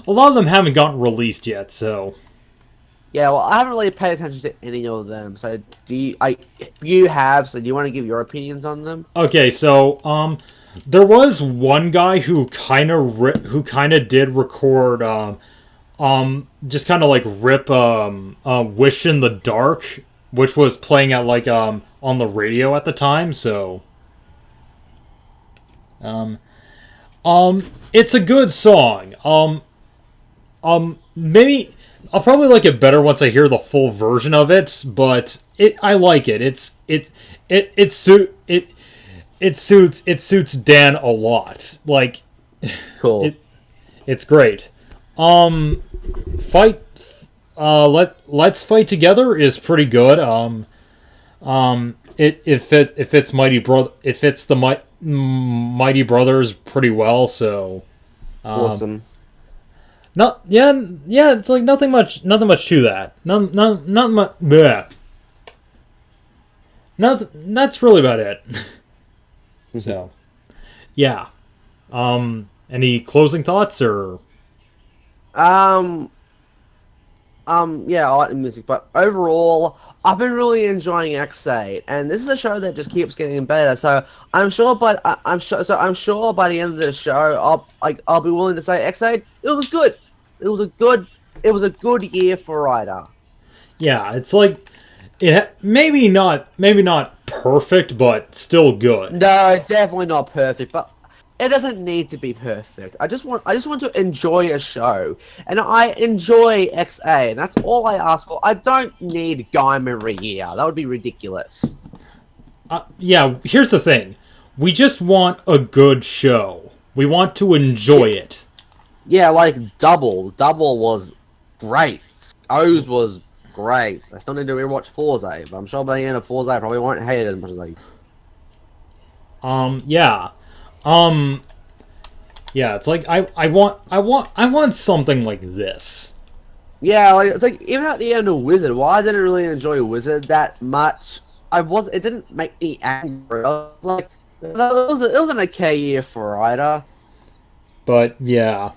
A lot of them haven't gotten released yet, so. Yeah, well, I haven't really paid attention to any of them. So you have? So do you want to give your opinions on them? Okay, so there was one guy who kind of did record just kind of like rip Wish in the Dark, which was playing at like on the radio at the time, so it's a good song. Maybe I'll probably like it better once I hear the full version of it, but I like it. It suits Dan a lot. Like Cool. it's great. Fight Let's Fight Together is pretty good. It fits the Mighty Brothers pretty well, so Awesome. not yeah, it's like nothing much to that. Not much. Not That's really about it. So, yeah. Any closing thoughts or? Um, yeah, I like the music, but overall, I've been really enjoying Ex-Aid, and this is a show that just keeps getting better. So I'm sure, I'm sure by the end of the show, I'll be willing to say Ex-Aid. It was good. It was a good year for Ryder. Yeah, it's like maybe not perfect, but still good. No, definitely not perfect, but it doesn't need to be perfect. I just want to enjoy a show, and I enjoy XA, and that's all I ask for. I don't need Gaim every year. That would be ridiculous. Yeah, here's the thing. We just want a good show. We want to enjoy it. Yeah, like Double was great. O's was great. I still need to rewatch Forza, but I'm sure by the end of Forza I probably won't hate it as much as I. Yeah. Yeah, it's like I want something like this. Yeah, like it's like even at the end of Wizard, while I didn't really enjoy Wizard that much, it didn't make me angry. I was like, it was an okay year for Ryder. But yeah.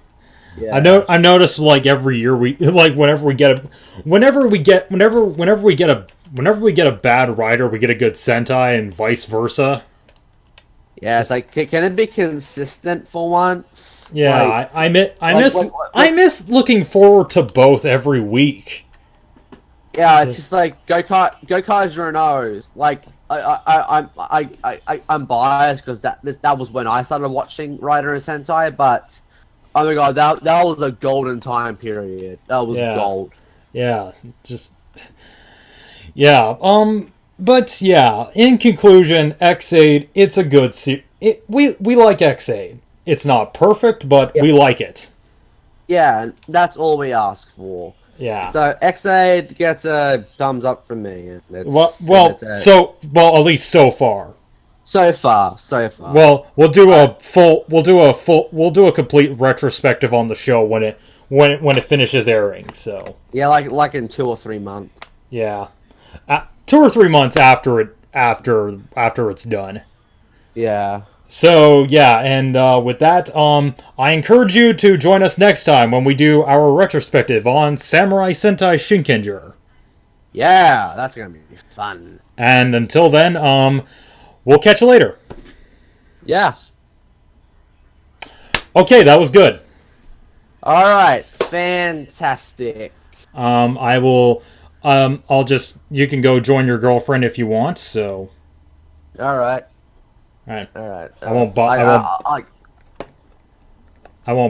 Yeah. I noticed like every year we like whenever we get a bad rider, we get a good Sentai and vice versa. Yeah, it's like can it be consistent for once? Yeah, Like, I miss looking forward to both every week. yeah, it's just like Go Kaijiro knows. Like I'm biased because that was when I started watching Rider and Sentai, but oh my god, that was a golden time period. That was gold. Yeah, just yeah. But yeah, in conclusion, Ex-Aid, it's a good we like Ex-Aid. It's not perfect, but we like it. Yeah, that's all we ask for. Yeah. So Ex-Aid gets a thumbs up from me. At least so far. So far. Well, we'll do a complete retrospective on the show when it finishes airing. So yeah, like in 2 or 3 months. Yeah, 2 or 3 months after it's done. Yeah. So yeah, and with that, I encourage you to join us next time when we do our retrospective on Samurai Sentai Shinkenger. Yeah, that's gonna be fun. And until then, we'll catch you later. Yeah. Okay, that was good. All right, fantastic. I will. You can go join your girlfriend if you want. So. All right. All right. All right. I won't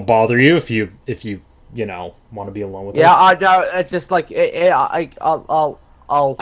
bother you if you want to be alone with her. Yeah, I know. It's just like I'll